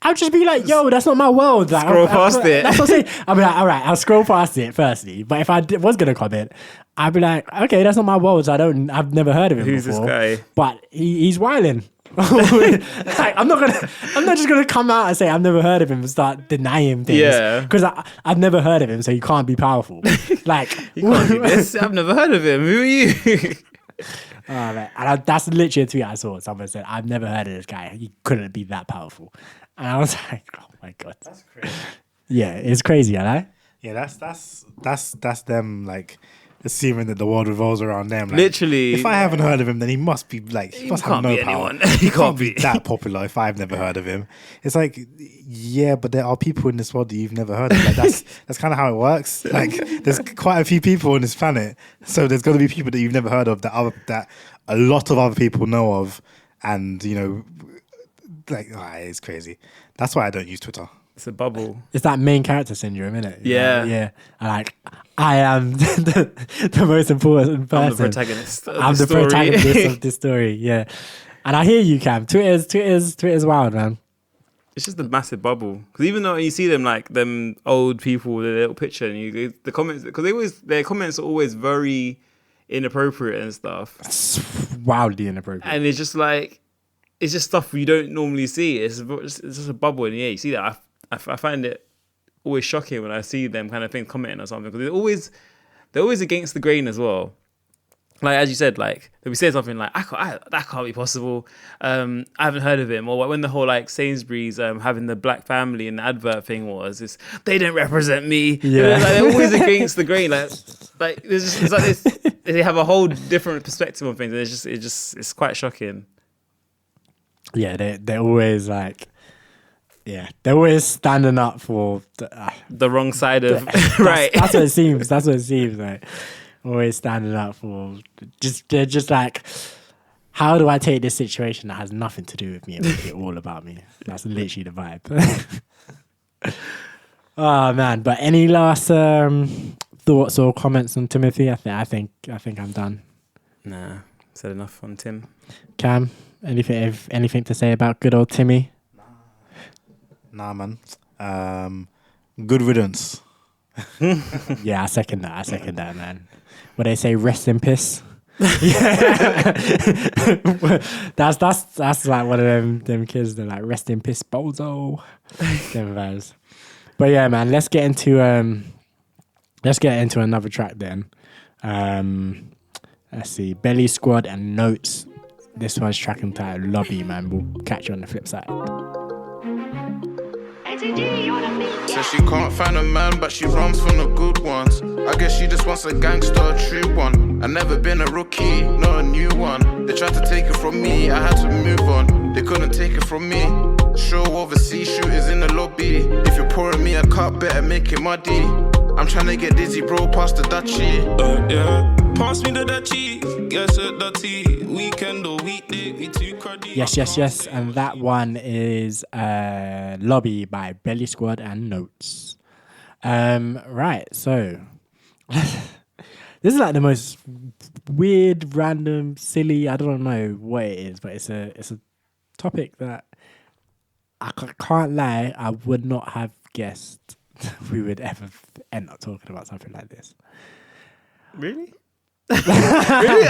I'll just be like, yo, that's not my world. Like, Scroll past it. That's what I'm saying. I'll be like, all right, I'll scroll past it firstly. But if I was gonna comment, I'd be like, okay, that's not my world. So I've never heard of him Who's before. this guy? But he's wilding. Like, I'm not just gonna come out and say I've never heard of him and start denying things. Yeah. Because I've never heard of him, so you can't be powerful. Like, You can't do this. I've never heard of him. Who are you? oh, man. And that's literally a tweet I saw. Someone said, I've never heard of this guy. He couldn't be that powerful. And I was like, oh my God. That's crazy. Yeah, it's crazy, right? Yeah, that's them like assuming that the world revolves around them. Like, Literally. if I haven't heard of him, then he must be like he must have can't no be power. anyone. He can't be that popular if I've never heard of him. It's like, yeah, but there are people in this world that you've never heard of. Like, that's kind of how it works. Like, there's quite a few people on this planet, so there's got to be people that you've never heard of that a lot of other people know of, and you know, like, it's crazy. That's why I don't use Twitter. It's a bubble. It's that main character syndrome, isn't it? Yeah. Yeah. I am the most important person. I'm the protagonist. I'm the protagonist of this story. Yeah. And I hear you, Cam. Twitter's wild, man. It's just a massive bubble. Because even though you see them like them old people with a little picture, and the comments, because their comments are always very inappropriate and stuff. It's wildly inappropriate. And it's just like, it's just stuff you don't normally see. It's just a bubble, and yeah, you see that. I find it always shocking when I see them kind of things commenting or something, because they're always against the grain as well. Like, as you said, like they'll be saying something like, that can't be possible. I haven't heard of him. Or when the whole like Sainsbury's having the black family in the advert thing was, they don't represent me. Yeah. Like, they're always against the grain. Like it's like this. They have a whole different perspective on things, and it's quite shocking. Yeah, they're always like, yeah, they're always standing up for The wrong side of right. That's what it seems. Like, always standing up for they're just like, how do I take this situation that has nothing to do with me and make it all about me? That's literally the vibe. Oh man! But any last thoughts or comments on Timothy? I think I'm done. Nah, said enough on Tim. Cam, anything to say about good old Timmy? Nah, man. Good riddance. Yeah, I second that, man. What they say, rest in piss. That's like one of them kids. They're like, rest in piss, bozo. Them vibes. But yeah, man. Let's get into another track then. Let's see, Belly Squad and Notes. This one's track entitled Lobby, man. We'll catch you on the flip side. Says she can't find a man, but she runs from the good ones. I guess she just wants a gangster, a true one. I've never been a rookie, not a new one. They tried to take it from me, I had to move on. They couldn't take it from me. Show overseas shooters in the lobby. If you're pouring me a cup, better make it muddy. I'm trying to get dizzy, bro, past the Dutchie. Yeah. Pass me the Dutchie, yes, a Dutty. Weekend or weekday, we too cruddy. Yes. And that one is Lobby by Belly Squad and Notes. Right, so this is like the most weird, random, silly, I don't know what it is, but it's a topic that I can't lie, I would not have guessed we would ever end up talking about something like this. Really? Really?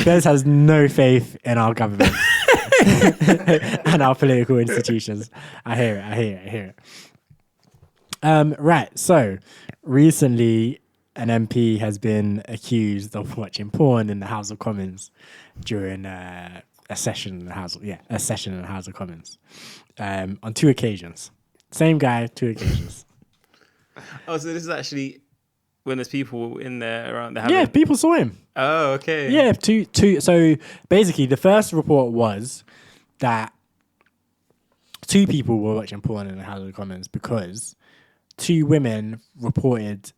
Bez has no faith in our government and our political institutions. I hear it. Right. So recently, an MP has been accused of watching porn in the House of Commons during a session in the House of Commons on 2 occasions. Same guy, 2 occasions. Oh, so this is actually when there's people in there around. Yeah, people saw him. Oh, okay. Yeah, two. So basically, the first report was that 2 people were watching porn in the House of Commons because 2 women reported.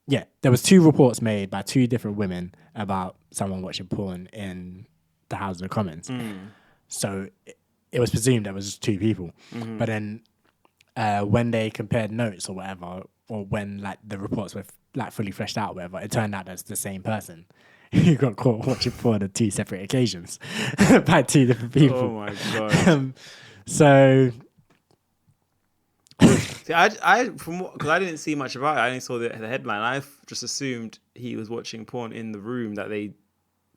Yeah, there was 2 reports made by 2 different women about someone watching porn in the House of Commons. So it was presumed there was just 2 people. But then when they compared notes or whatever, or when like the reports were like fully fleshed out or whatever, it turned out that's the same person who got caught watching porn on 2 separate occasions by 2 different people. Oh my god. So See, because I didn't see much about it. I only saw the headline. I just assumed he was watching porn in the room that they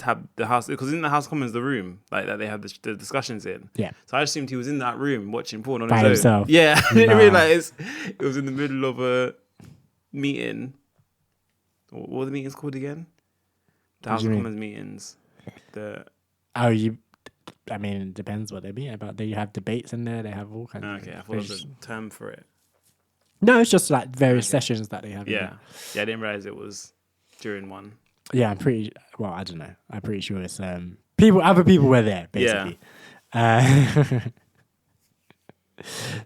have the house, because in the House of Commons, the room like that they have the discussions in. Yeah. So I assumed he was in that room watching porn on by his own. himself. Yeah, I didn't realize it was in the middle of a meeting. What were the meetings called again? The House of Commons meetings. I mean, it depends what they're meeting about. They have debates in there. They have all kinds of... Okay, I thought there was a term for it. No, it's just like various sessions that they have. Yeah. Yeah, I didn't realize it was during one. Yeah, I don't know. I'm pretty sure it's other people were there, basically. Yeah.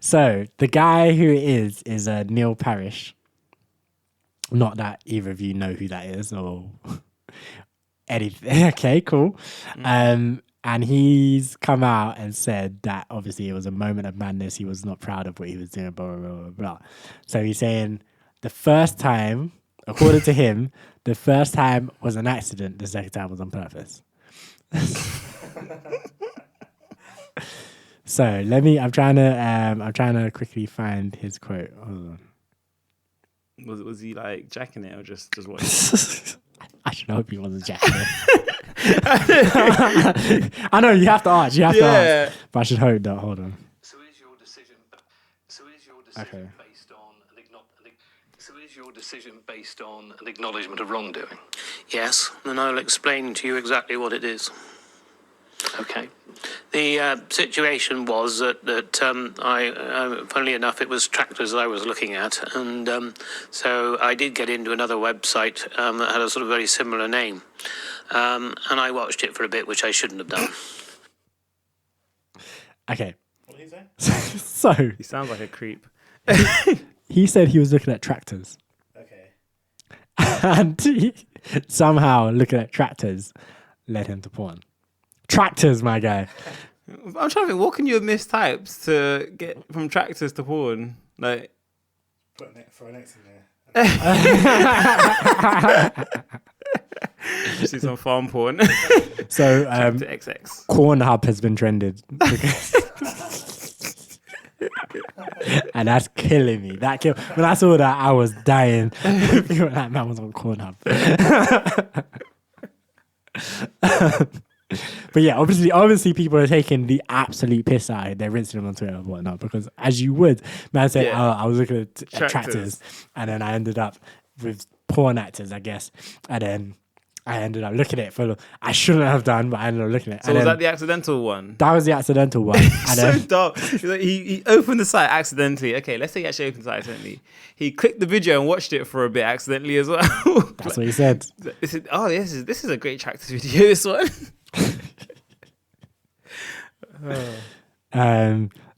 So the guy who it is Neil Parish. Not that either of you know who that is or anything. Okay, cool. And he's come out and said that obviously it was a moment of madness. He was not proud of what he was doing, blah, blah, blah, blah. So he's saying the first time, according to him, the first time was an accident. The second time was on purpose. So I'm trying to quickly find his quote. Hold on. Was he like jacking it or just watching? I should hope he wasn't jacking it. I know you have to ask. But I should hope that. Hold on. So is your decision Okay. based on an acknowledgement of wrongdoing? Yes, and I'll explain to you exactly what it is. Okay. The situation was that funnily enough, it was tractors I was looking at, and so I did get into another website that had a sort of very similar name, and I watched it for a bit, which I shouldn't have done. Okay. What did he say? So He sounds like a creep. he said he was looking at tractors. Okay. And somehow looking at tractors led him to porn. Tractors, my guy. I'm trying to think, what can you have mistyped to get from tractors to porn? Like, Throw an X in there. see some farm porn. So Tractor XX. Cornhub has been trended. And that's killing me. When I saw that, I was dying. That man was on Cornhub. But yeah, obviously people are taking the absolute piss out of it. They're rinsing them on Twitter and whatnot, because as you would, man said, I was looking at tractors, and then I ended up with porn actors, I guess, and then I ended up looking at it for. I shouldn't have done, but I ended up looking at it. So was that the accidental one? That was the accidental one. So dumb. He opened the site accidentally. Okay, let's say he actually opened the site accidentally. He clicked the video and watched it for a bit accidentally as well. That's what he said. This is a great tractors video, this one.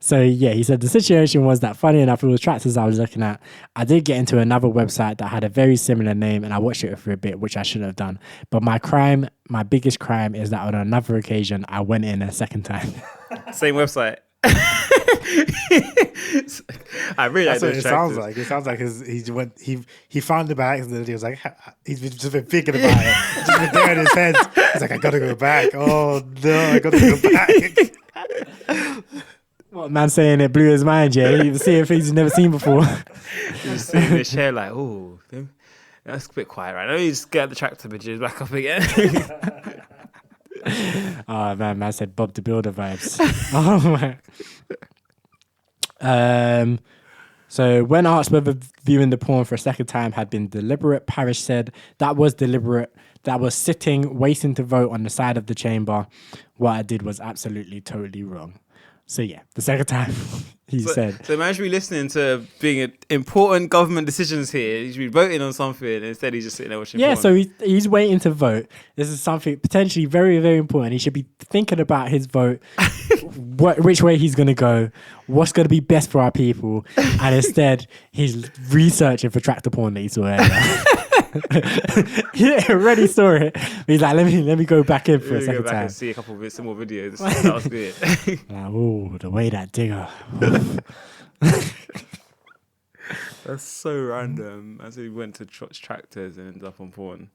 So yeah, he said the situation was that, funny enough, it was tractors I was looking at. I did get into another website that had a very similar name, and I watched it for a bit, which I shouldn't have done. But my biggest crime is that on another occasion, I went in a second time. Same website. I really like That's what those it tractors. sounds like. It sounds like he found it by accident. He was like, he's just been thinking about it. Just been there in his head. He's like, I gotta go back. Oh no, I gotta go back. What man saying it blew his mind, yeah? He was seeing things he's never seen before. He was sitting in his chair like, oh, That's a bit quiet, right? Let me just get the tractor bitches back up again. Oh man said Bob the Builder vibes. Oh my. So when asked whether viewing the porn for a second time had been deliberate, Parrish said that was deliberate. That was sitting, waiting to vote on the side of the chamber. What I did was absolutely, totally wrong. So yeah, the second time he said. So man should be listening to being important government decisions here. He should be voting on something, and instead he's just sitting there watching porn. So he's waiting to vote. This is something potentially very, very important. He should be thinking about his vote, which way he's going to go, what's going to be best for our people. And instead, he's researching for tractor porn that he saw earlier. He already saw it. He's like, let me go back in for a second go back time. and see a couple of some more videos. That was good. Like, oh, the way that digger. That's so random. As he went to tractors and ended up on porn.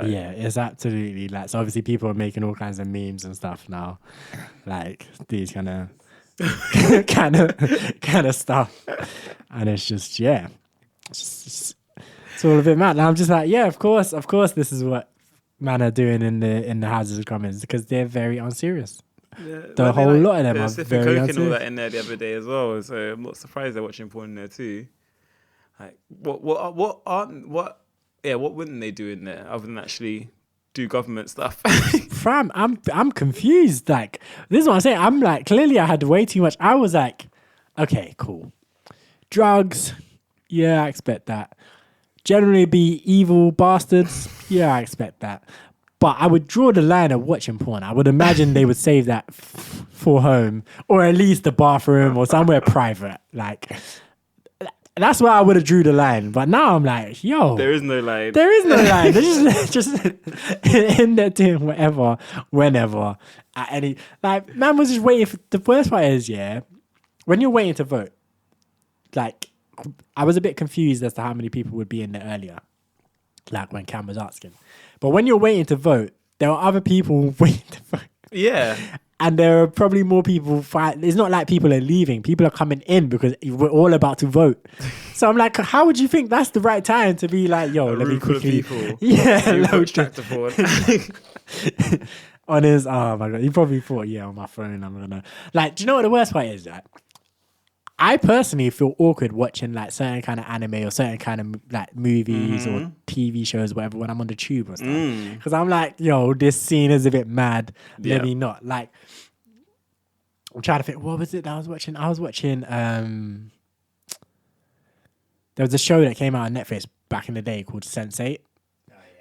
Yeah, it's absolutely like. So obviously, people are making all kinds of memes and stuff now, like these kind of stuff, and it's just it's all a bit mad. And I'm just like, yeah, of course, this is what man are doing in the Houses of Commons because they're very unserious. Yeah, the whole lot of them are sniffing very coke unserious. and all that in there the other day as well. So I'm not surprised they're watching porn in there too. Like, what wouldn't they do in there other than actually do government stuff? Fam, I'm confused. Like, this is what I'm saying. I'm like, clearly I had way too much. I was like, okay, cool. Drugs, yeah, I expect that. Generally be evil bastards, yeah, I expect that. But I would draw the line of watching porn. I would imagine they would save that for home, or at least the bathroom or somewhere private. Like, that's where I would have drew the line. But now I'm like, yo. There is no line. There is no line. They're just in there doing whatever, whenever, at any. Like, man was just waiting for. The worst part is, yeah, when you're waiting to vote, like, I was a bit confused as to how many people would be in there earlier, like when Cam was asking. But when you're waiting to vote, there are other people waiting to vote. Yeah. And there are probably more people. It's not like people are leaving. People are coming in because we're all about to vote. So I'm like, how would you think that's the right time to be like, yo, let me quickly. Load tractor porn. On his, oh my God. He probably thought, yeah, on my phone, I'm going to. Like, do you know what the worst part is? Like, I personally feel awkward watching like certain kind of anime or certain kind of like movies or TV shows, whatever, when I'm on the tube or stuff. Because I'm like, yo, this scene is a bit mad. Let me not. Like, I'm trying to think, what was it that I was watching? I was watching, there was a show that came out on Netflix back in the day called Sense8,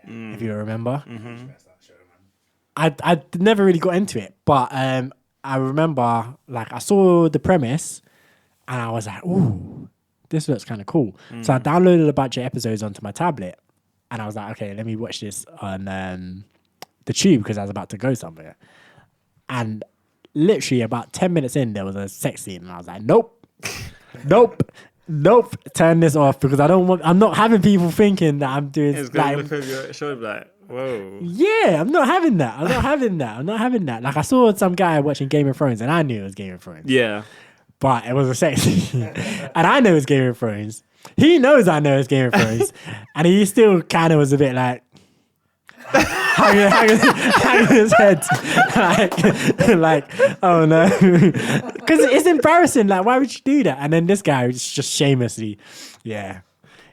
if you remember. I never really got into it, but I remember, like, I saw the premise, and I was like, ooh, this looks kind of cool. So I downloaded a bunch of episodes onto my tablet. And I was like, okay, let me watch this on the tube because I was about to go somewhere. And literally about 10 minutes in, there was a sex scene. And I was like, nope. Turn this off because I'm not having people thinking that I'm doing... It's going to look over your shoulder like, whoa. Yeah, I'm not having that. Like, I saw some guy watching Game of Thrones and I knew it was Game of Thrones. Yeah. But it was a sex scene. And I know it's Game of Thrones. He knows I know it's Game of Thrones. And he still kind of was a bit like... hanging his head. like, oh no. Because it's embarrassing. Like, why would you do that? And then this guy was just shamelessly, yeah,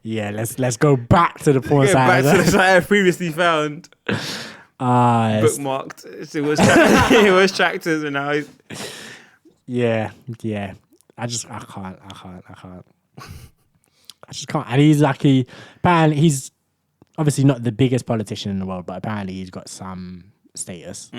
let's go back to the porn site. Back to the site I previously found. Bookmarked. It was tractors and now he's... Yeah. I can't. I just can't. And he's lucky. Apparently, he's obviously not the biggest politician in the world, but apparently he's got some status.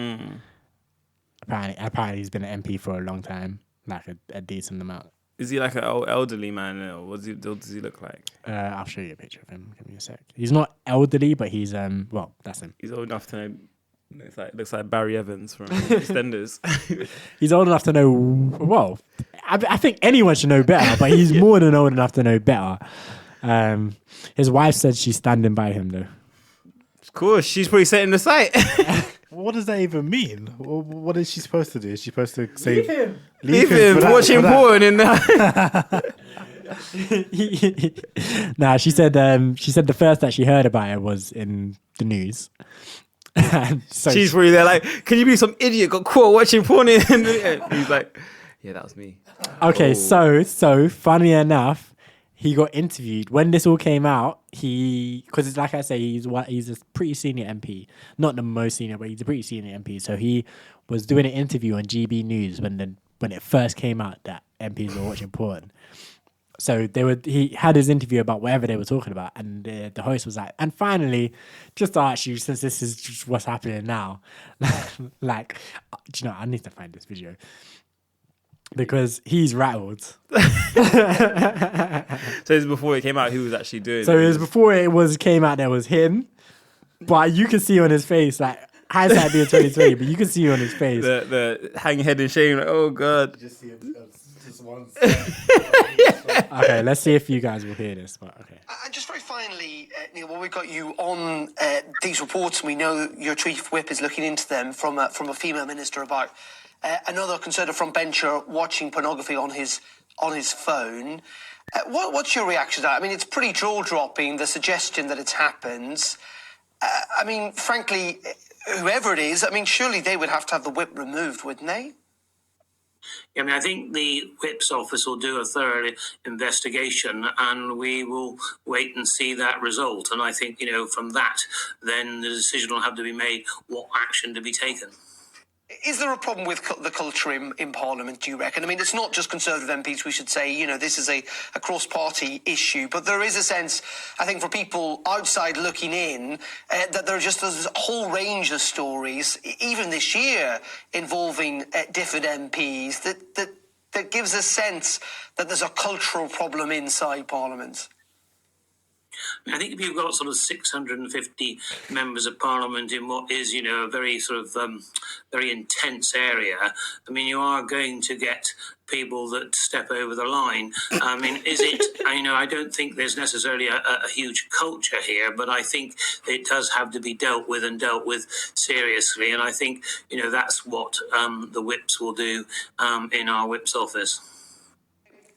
Apparently he's been an MP for a long time, like a decent amount. Is he like an old elderly man? Or what does he look like? I'll show you a picture of him. Give me a sec. He's not elderly, but he's well, that's him. He's old enough to know. Looks like Barry Evans from EastEnders. He's old enough to know. Well, I think anyone should know better, but he's more than old enough to know better. His wife said she's standing by him though. Of course, she's probably setting the site. What does that even mean? What is she supposed to do? Is she supposed to say leave him watching porn in there? Nah, she said the first that she heard about it was in the news. So She's really there like, can you be some idiot got caught watching porn? And he's like, yeah, that was me. okay, so funny enough, he got interviewed when this all came out. Because like I say, he's a pretty senior MP, not the most senior, but he's a pretty senior MP. So he was doing an interview on GB News when it first came out that MPs were watching porn. So he had his interview about whatever they were talking about, and the host was like, and finally, just to ask you, since this is just what's happening now, like, do you know, I need to find this video because he's rattled. So this is before it came out who was actually doing So it. it was before came out, there was him, but you can see on his face, like, hindsight being 2020, but you can see on his face. The hang head in shame, like, oh God. Just see him, just one. Okay, let's see if you guys will hear this. But okay. And just very finally, Neil, while we've got you on these reports, and we know your chief whip is looking into them from a female minister about another Conservative frontbencher watching pornography on his phone. What's your reaction to that? I mean, it's pretty jaw-dropping, the suggestion that it's happened. I mean, frankly, whoever it is, I mean, surely they would have to have the whip removed, wouldn't they? I mean, I think the Whip's office will do a thorough investigation and we will wait and see that result. And I think, from that, then the decision will have to be made what action to be taken. Is there a problem with the culture in Parliament, do you reckon? I mean, it's not just Conservative MPs, we should say, this is a cross-party issue, but there is a sense, I think, for people outside looking in, that there are just a whole range of stories, even this year, involving different MPs, that gives a sense that there's a cultural problem inside Parliament. I think if you've got sort of 650 members of Parliament in what is, a very sort of very intense area, I mean, you are going to get people that step over the line. I mean, is it, I don't think there's necessarily a huge culture here, but I think it does have to be dealt with seriously. And I think, that's what the whips will do in our whips office.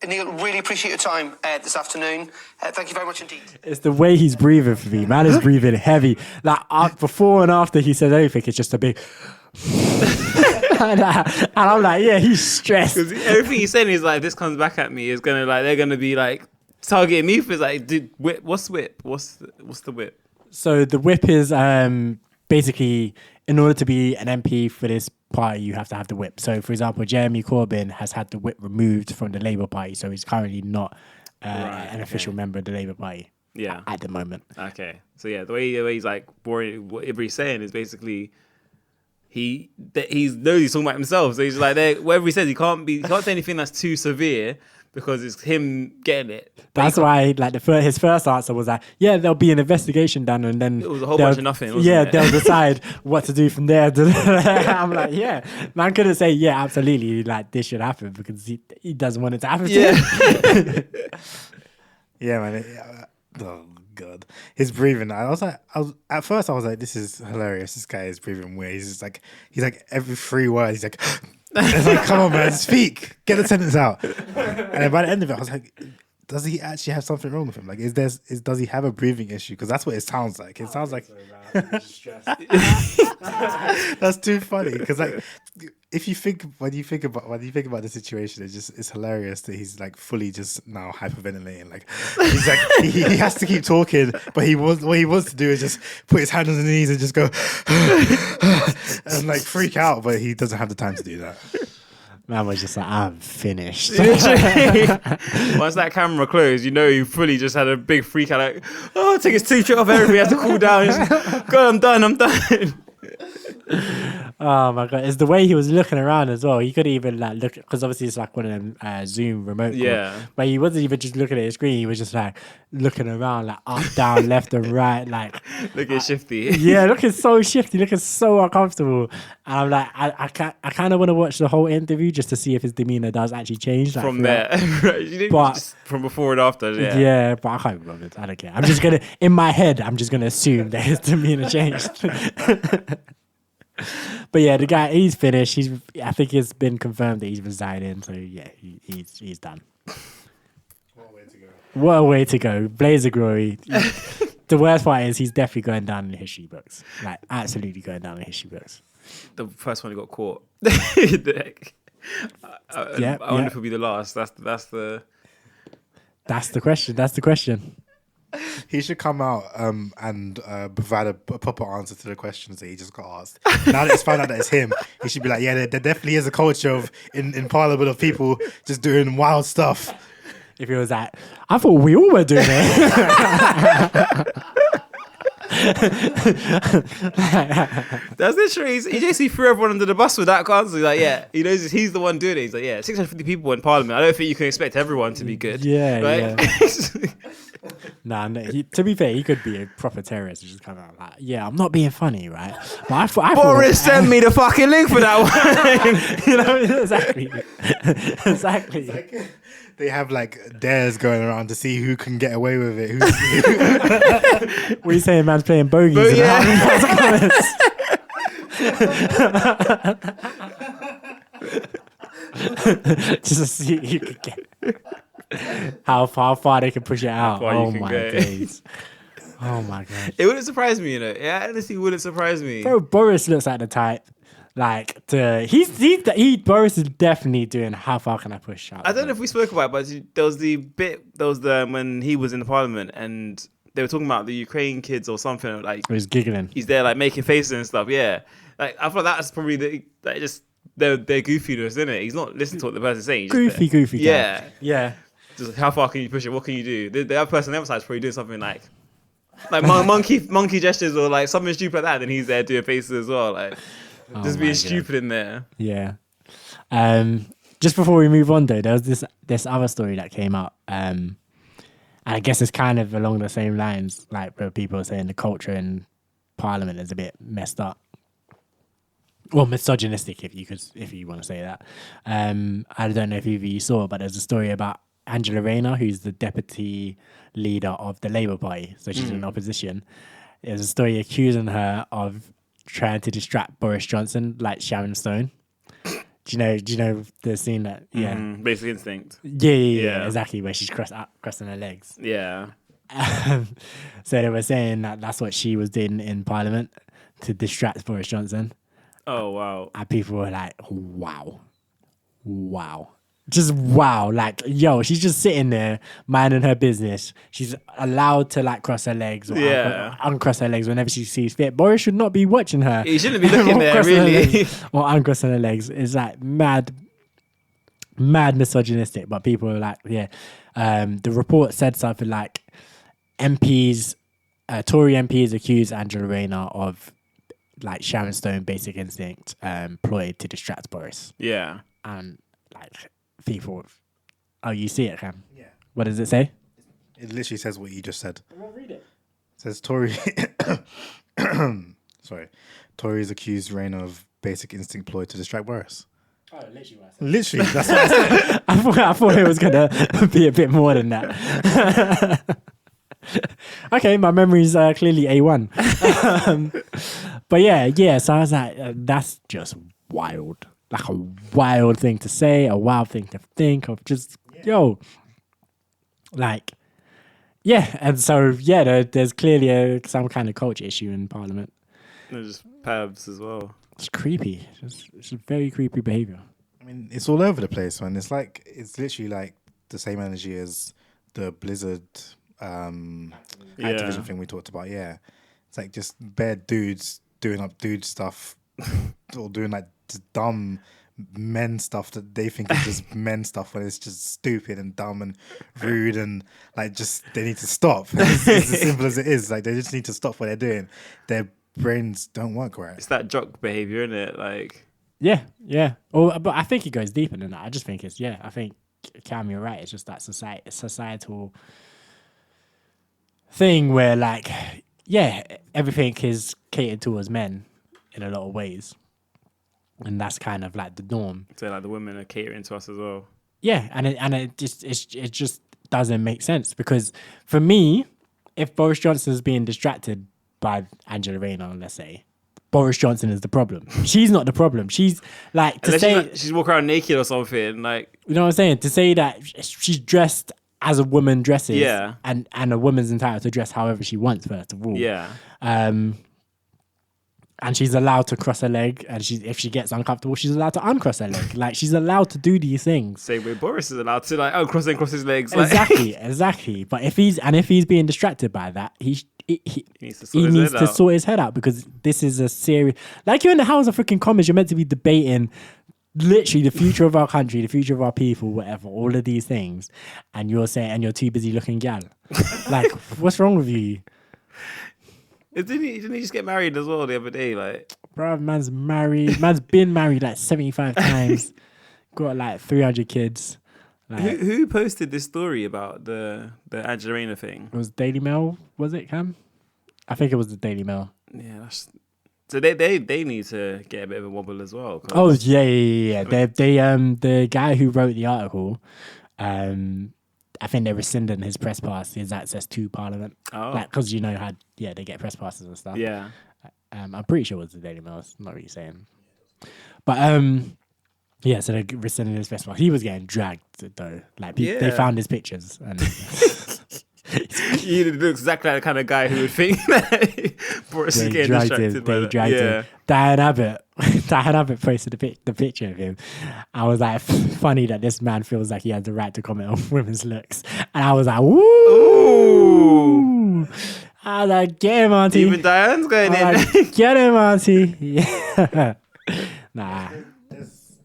Neil, really appreciate your time this afternoon. Thank you very much indeed. It's the way he's breathing for me. Man is breathing heavy. Like before and after he says anything, it's just a big. and I'm like, yeah, he's stressed. Because everything he's saying is like, if this comes back at me, is gonna like they're gonna be like targeting me for like, dude, whip, what's whip? What's the whip? So the whip is basically, in order to be an MP for this party, you have to have the whip. So, for example, Jeremy Corbyn has had the whip removed from the Labour Party, so he's currently not an official member of the Labour Party. Yeah, at the moment. Okay, so yeah, the way he's like boring. Whatever he's saying is basically he knows he's talking about himself. So he's like, whatever he says, he can't say anything that's too severe. Because it's him getting it. That's why, like, his first answer was like, yeah, there'll be an investigation done, and then it was a whole bunch of nothing. Wasn't it? They'll decide what to do from there. I'm like, yeah, man couldn't say, yeah, absolutely, like this should happen because he doesn't want it to happen. Yeah, yeah, man. Oh God, his breathing. At first I was like, this is hilarious. This guy is breathing weird. He's like every 3 words, he's like. It's like, come on, man, speak, get the sentence out. And then by the end of it, I was like, does he actually have something wrong with him? Like, does he have a breathing issue? Because that's what it sounds like. It sounds like that's too funny. Because like, when you think about the situation, it's hilarious that he's like fully just now hyperventilating. Like he's like he has to keep talking, but what he wants to do is just put his hands on his knees and just go and like freak out, but he doesn't have the time to do that. Man was just like, I'm finished. Once that camera closed, he fully just had a big freak out. Like, take his t-shirt off, everything. He had to cool down. He's like, God, I'm done. Oh my God, it's the way he was looking around as well. He could even like look, because obviously it's like one of them Zoom remote calls. Yeah, but he wasn't even just looking at his screen. He was just like looking around, like up, down, left and right, like looking shifty. Yeah, looking so shifty, looking so uncomfortable. And I'm like, I kind of want to watch the whole interview just to see if his demeanor does actually change like, from there. But just from before and after. Yeah, but I can't remember. I don't care. I'm just gonna in my head, I'm just gonna assume that his demeanor changed. But yeah, the guy, he's finished. I think it's been confirmed that he's resigning. So yeah, he's done. What a way to go. Blaze of glory. The worst part is he's definitely going down in the history books. Like, absolutely going down in the history books. The first one he got caught. I wonder if it'll be the last. That's the question. That's the question. He should come out and provide a proper answer to the questions that he just got asked. Now that it's found out that it's him, he should be like, yeah, there definitely is a culture of in Parliament of people just doing wild stuff. If he was like, I thought we all were doing it. That's literally he basically threw everyone under the bus with that answer. He's like, yeah, he knows he's the one doing it. He's like, yeah, 650 people in Parliament. I don't think you can expect everyone to be good. Yeah, right? No, to be fair, he could be a proper terrorist and just come out like, yeah, I'm not being funny, right? But I thought Boris sent me the fucking link for that one. You know, exactly. They have like dares going around to see who can get away with it. What are you saying, man's playing bogeys? Just to see if you could get how far they can push it out. Oh my days. Oh my god. It wouldn't surprise me, you know. Yeah, honestly, wouldn't surprise me. Bro, Boris looks like the type. Like Boris is definitely doing how far can I push out. I don't know if we spoke about it, but there was the when he was in the Parliament and they were talking about the Ukraine kids or something, like he was giggling. He's there like making faces and stuff. Yeah, like I feel like that's probably their goofiness, isn't it? He's not listening to what the person's saying. Goofy. Yeah, yeah. Just how far can you push it? What can you do? The other person on the other side is probably doing something like monkey gestures or like something stupid like that. Then he's there doing faces as well, like just being stupid in there. Yeah. Just before we move on though, there was this other story that came out. And I guess it's kind of along the same lines, like where people are saying the culture in Parliament is a bit messed up. Well, misogynistic, if you want to say that. I don't know if either you saw, but there's a story about Angela Rayner, who's the deputy leader of the Labour Party, so she's in opposition. There's a story accusing her of trying to distract Boris Johnson, like Sharon Stone. Do you know the scene that? Yeah, Basic Instinct. Yeah, exactly, where she's crossing her legs. Yeah. So they were saying that that's what she was doing in Parliament to distract Boris Johnson. Oh wow! And people were like, "Wow, just wow!" Like, yo, she's just sitting there minding her business. She's allowed to like cross her legs or uncross her legs whenever she sees fit. Boris should not be watching her. He shouldn't be looking there, really. Or uncrossing her legs. It's like mad misogynistic. But people are like, yeah. The report said something like, Tory MPs accused Angela Rayner of like Sharon Stone Basic Instinct ploy to distract Boris. Yeah. And like people, you see it, Cam? Yeah. What does it say? It literally says what you just said. Well, read it. It says Tory. Sorry. Tories accused Rayner of Basic Instinct ploy to distract Boris. Oh, literally what I said. Literally, that's what I said. I thought it was going to be a bit more than that. Okay, my memory's clearly A1. But yeah, so I was like, that's just wild. Like a wild thing to say, a wild thing to think of, just, like, yeah. And so, yeah, there's clearly some kind of culture issue in Parliament. There's just pubs as well. It's creepy. It's very creepy behaviour. I mean, it's all over the place, man. It's literally like the same energy as the Blizzard Activision thing we talked about. Yeah, it's like just bare dudes doing up dude stuff or doing like just dumb men stuff that they think is just men stuff when it's just stupid and dumb and rude and like just they need to stop. It's as simple as it is. Like they just need to stop what they're doing. Their brains don't work right. It's that jock behavior, isn't it? Like yeah. But I think it goes deeper than that. I just think I think Cam, you're right. It's just that societal thing where like, yeah, everything is catered towards men in a lot of ways. And that's kind of like the norm. So like the women are catering to us as well. Yeah, and it just doesn't make sense because for me, if Boris Johnson is being distracted by Angela Rayner, let's say, Boris Johnson is the problem. She's not the problem. She's like she's walking around naked or something. Like, you know what I'm saying? To say that she's dressed as a woman dresses. Yeah. And a woman's entitled to dress however she wants, first of all. Yeah. And she's allowed to cross her leg, and if she gets uncomfortable, she's allowed to uncross her leg. Like, she's allowed to do these things. Same way Boris is allowed to like uncross and cross his legs. Like. Exactly. But if he's being distracted by that, he needs to sort his head out, because this is a serious. Like, you're in the House of freaking Commons, you're meant to be debating literally the future of our country, the future of our people, whatever, all of these things, and you're too busy looking gal. Like, what's wrong with you? Didn't he just get married as well the other day? Like, bro, man's married. Man's been married like 75 times. Got like 300 kids. Like, who posted this story about the Angelina thing? It was Daily Mail, was it, Cam? I think it was the Daily Mail. Yeah, so they need to get a bit of a wobble as well. Oh yeah. The guy who wrote the article, I think they're rescinding his press pass, his access to Parliament. Oh. Like, because you know how, they get press passes and stuff. Yeah. I'm pretty sure it was the Daily Mail. It's not really saying. But, yeah, so they're rescinding his press pass. He was getting dragged, though. Like, they found his pictures. And he looks exactly like the kind of guy who would think that Boris is getting distracted by that. Dragged him. Diane Abbott posted the picture of him. I was like, funny that this man feels like he has the right to comment on women's looks. And I was like, woo! Ooh. I was like, get him, auntie. Even Diane's going in. Like, get him, auntie. Yeah. Nah.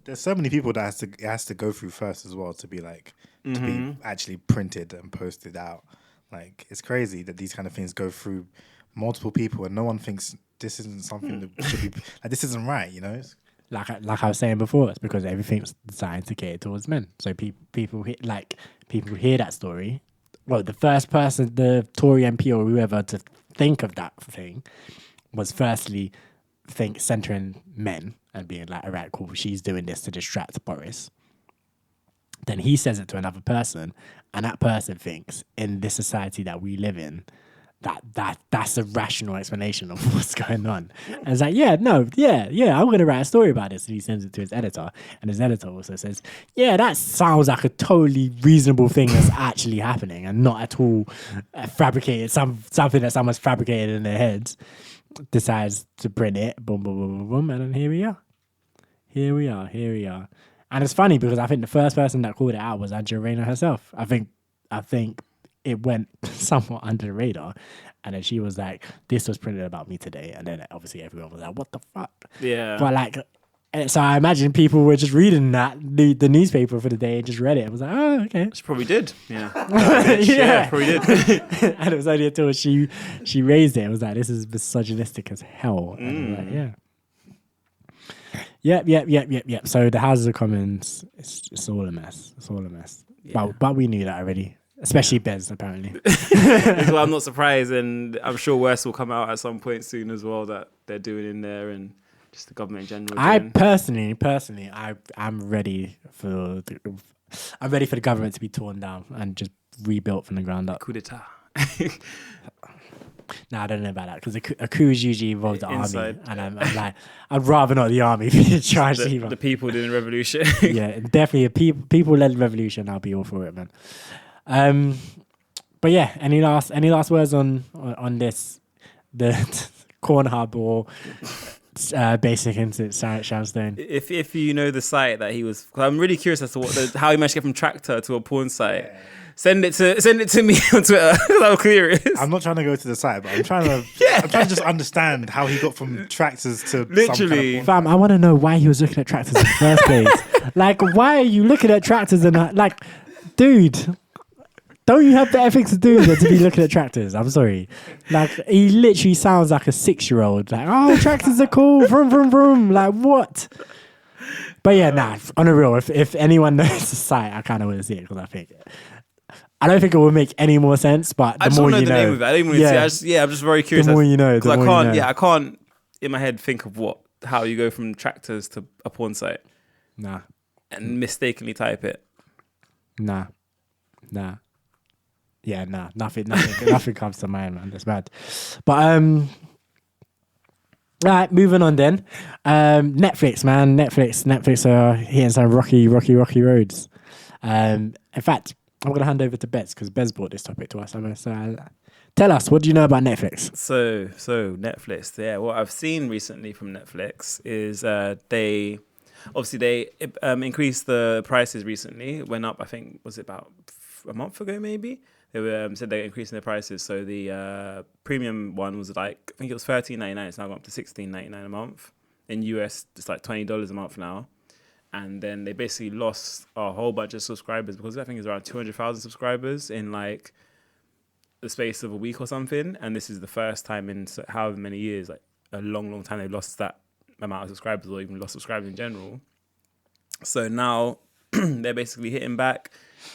There's so many people that it has to go through first as well to be like, to be actually printed and posted out. Like, it's crazy that these kind of things go through multiple people and no one thinks this isn't something that should be, like, this isn't right, you know? Like I was saying before, it's because everything's designed to cater towards men. So people hear that story. Well, the first person, the Tory MP or whoever, to think of that thing was firstly centering men and being like, all right, cool, she's doing this to distract Boris. Then he says it to another person, and that person thinks, in this society that we live in, that's a rational explanation of what's going on. And it's like, I'm going to write a story about this. And he sends it to his editor, and his editor also says, yeah, that sounds like a totally reasonable thing that's actually happening and not at all fabricated, something that someone's fabricated in their heads. Decides to print it, boom, boom, boom, boom, boom, and then here we are. And it's funny because I think the first person that called it out was Angelina herself. I think it went somewhat under the radar, and then she was like, "This was printed about me today," and then obviously everyone was like, "What the fuck?" Yeah. But like, so I imagine people were just reading the newspaper for the day and just read it. It was like, "Oh, okay." She probably did. Yeah. Yeah, probably did. And it was only until she raised it. It was like, "This is misogynistic as hell." And I was like, yeah. Yep. So the Houses of Commons, it's all a mess. Yeah. But we knew that already, especially Bez, apparently. Well, I'm not surprised, and I'm sure West will come out at some point soon as well that they're doing in there, and just the government in general. I personally, I'm ready for the government to be torn down and just rebuilt from the ground up. Coup d'etat. No, I don't know about that, because a coup is usually involved the Inside. army, and I'm like, I'd rather not the army be in charge either. The people doing the revolution. Yeah, definitely a people-led revolution. I'll be all for it, man. But yeah, any last words on this, the Corn Hub or Basic Instinct Shamstone? If you know the site that he was, I'm really curious as to how he managed to get from tractor to a porn site. Yeah. Send it to me on Twitter. How clear it is. I'm not trying to go to the site, but I'm trying to just understand how he got from tractors to literally. Fam, I want to know why he was looking at tractors in the first place. Like, why are you looking at tractors and like, dude? Don't you have better things to do than to be looking at tractors? I'm sorry. Like, he literally sounds like a 6-year-old. Like, oh, tractors are cool. Vroom, vroom, vroom. Like, what? But yeah, on a real, if anyone knows the site, I kind of want to see it, because I don't think it will make any more sense, but the more you know. I name of it. I didn't even see. I'm just very curious. The more you know. Because I can't in my head think of how you go from tractors to a porn site. Nah. And mistakenly type it. Nah. Yeah, nah. Nothing comes to mind, man. That's bad. But right, moving on then. Netflix, man. Netflix are hitting some rocky roads. In fact, I'm going to hand over to Bez because Bez brought this topic to us. Tell us, what do you know about Netflix? So Netflix. Yeah, what I've seen recently from Netflix is they increased the prices recently. It went up, I think, was it about a month ago maybe? They said they're increasing their prices. So the premium one was like, I think it was $13.99. It's now gone up to $16.99 a month. In US, it's like $20 a month now. And then they basically lost a whole bunch of subscribers because I think it's around 200,000 subscribers in like the space of a week or something. And this is the first time in however many years, like a long time, they've lost that amount of subscribers or even lost subscribers in general. So now they're basically hitting back.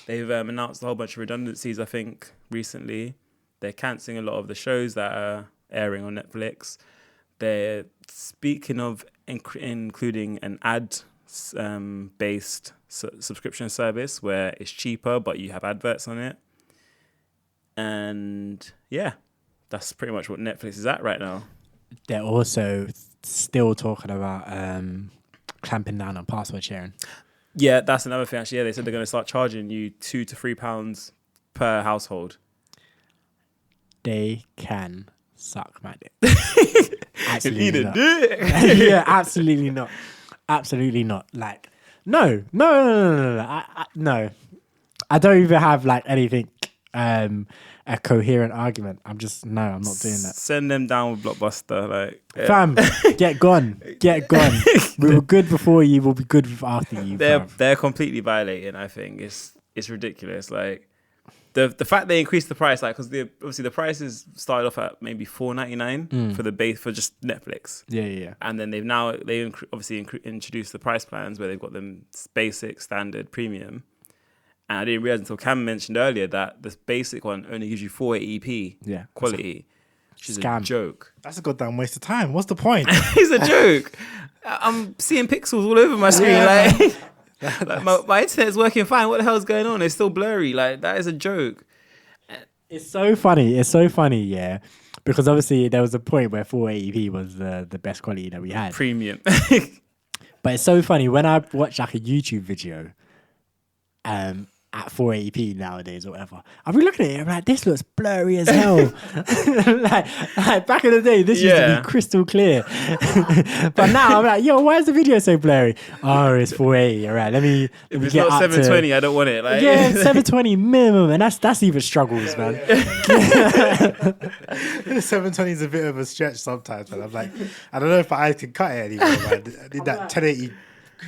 They've announced a whole bunch of redundancies, I think, recently. They're cancelling a lot of the shows that are airing on Netflix. They're speaking of including an ad-based subscription service where it's cheaper, but you have adverts on it. And yeah, that's pretty much what Netflix is at right now. They're also still talking about clamping down on password sharing. Yeah, that's another thing. Actually, yeah, they said they're going to start charging you £2 to £3 per household. They can suck my dick. Absolutely not. Yeah, absolutely not. Absolutely not. Like, no. No. I don't even have like anything, a coherent argument. I'm not doing that. Send them down with Blockbuster. Like, yeah. Fam, get gone. We were good before you. We'll be good after you. They're completely violating. I think it's ridiculous. Like the fact they increased the price, like because obviously the prices started off at maybe $4.99 for the base for just Netflix. Yeah. And then they've obviously introduced the price plans where they've got them basic, standard, premium. And I didn't realize until Cam mentioned earlier that the basic one only gives you 480p quality, which is a joke. That's a goddamn waste of time. What's the point? It's a joke. I'm seeing pixels all over my screen. Yeah. Like my internet's working fine. What the hell's going on? It's still blurry. Like, that is a joke. It's so funny, yeah. Because obviously there was a point where 480p was the best quality that we had. Premium. But it's so funny when I watch like a YouTube video at 480p nowadays or whatever, I'll be looking at it, I'm like, this looks blurry as hell. like back in the day, this used to be crystal clear. But now I'm like, yo, why is the video so blurry? Oh, it's 480. All right, let me If it's get not up 720, I don't want it. Like, yeah, 720 minimum, and that's even struggles, man. 720 is a bit of a stretch sometimes, but I'm like, I don't know if I can cut it anymore, man. I need that 1080.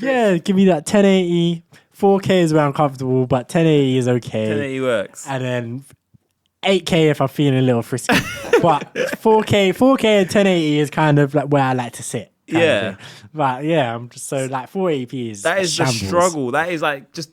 Yeah, give me that 1080. 4K is where I'm comfortable, but 1080 is okay. 1080 works. And then 8K if I'm feeling a little frisky. But 4K and 1080 is kind of like where I like to sit. Yeah. But yeah, I'm just so like 480p is that is the shambles. struggle. That is like just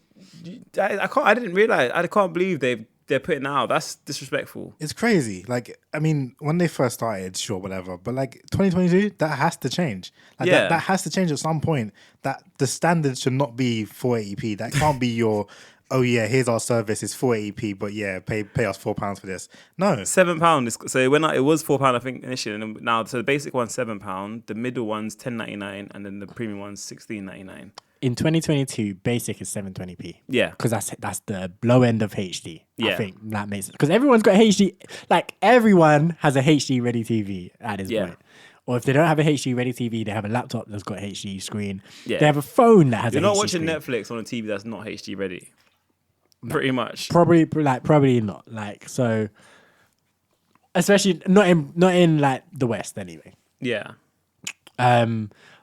I didn't realize. I can't believe they're putting it out. That's disrespectful. It's crazy. Like, I mean, when they first started, sure, whatever. But like 2022, that has to change. Like that has to change at some point. That the standard should not be 480p. That can't be your, oh yeah, here's our service, it's 480p, but yeah, pay us £4 for this. No. £7. So it was £4, I think, initially, and now so the basic one's £7, the middle one's $10.99, and then the premium one's $16.99. In 2022, basic is 720p. Yeah, because that's the low end of HD. Yeah, I think that makes it because everyone's got HD. Like everyone has a HD ready TV at this point. Or if they don't have a HD ready TV, they have a laptop that's got a HD screen. Yeah, they have a phone that has. You're a not HD watching screen. Netflix on a TV that's not HD ready. Pretty much. Probably not. Like so, especially not in like the West anyway. Yeah.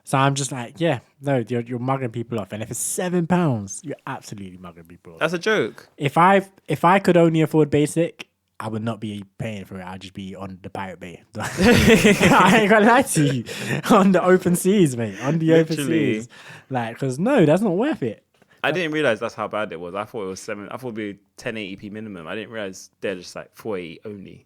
So I'm just like, yeah, no, you're mugging people off, and if it's £7, you're absolutely mugging people off. That's a joke. If I could only afford basic, I would not be paying for it. I'd just be on the Pirate Bay. I ain't gonna lie to you, on the open seas, mate, on the open seas. Like, because no, that's not worth it. I didn't realize that's how bad it was. I thought it was 7. I thought it'd be 1080p minimum. I didn't realize they're just like 480 only.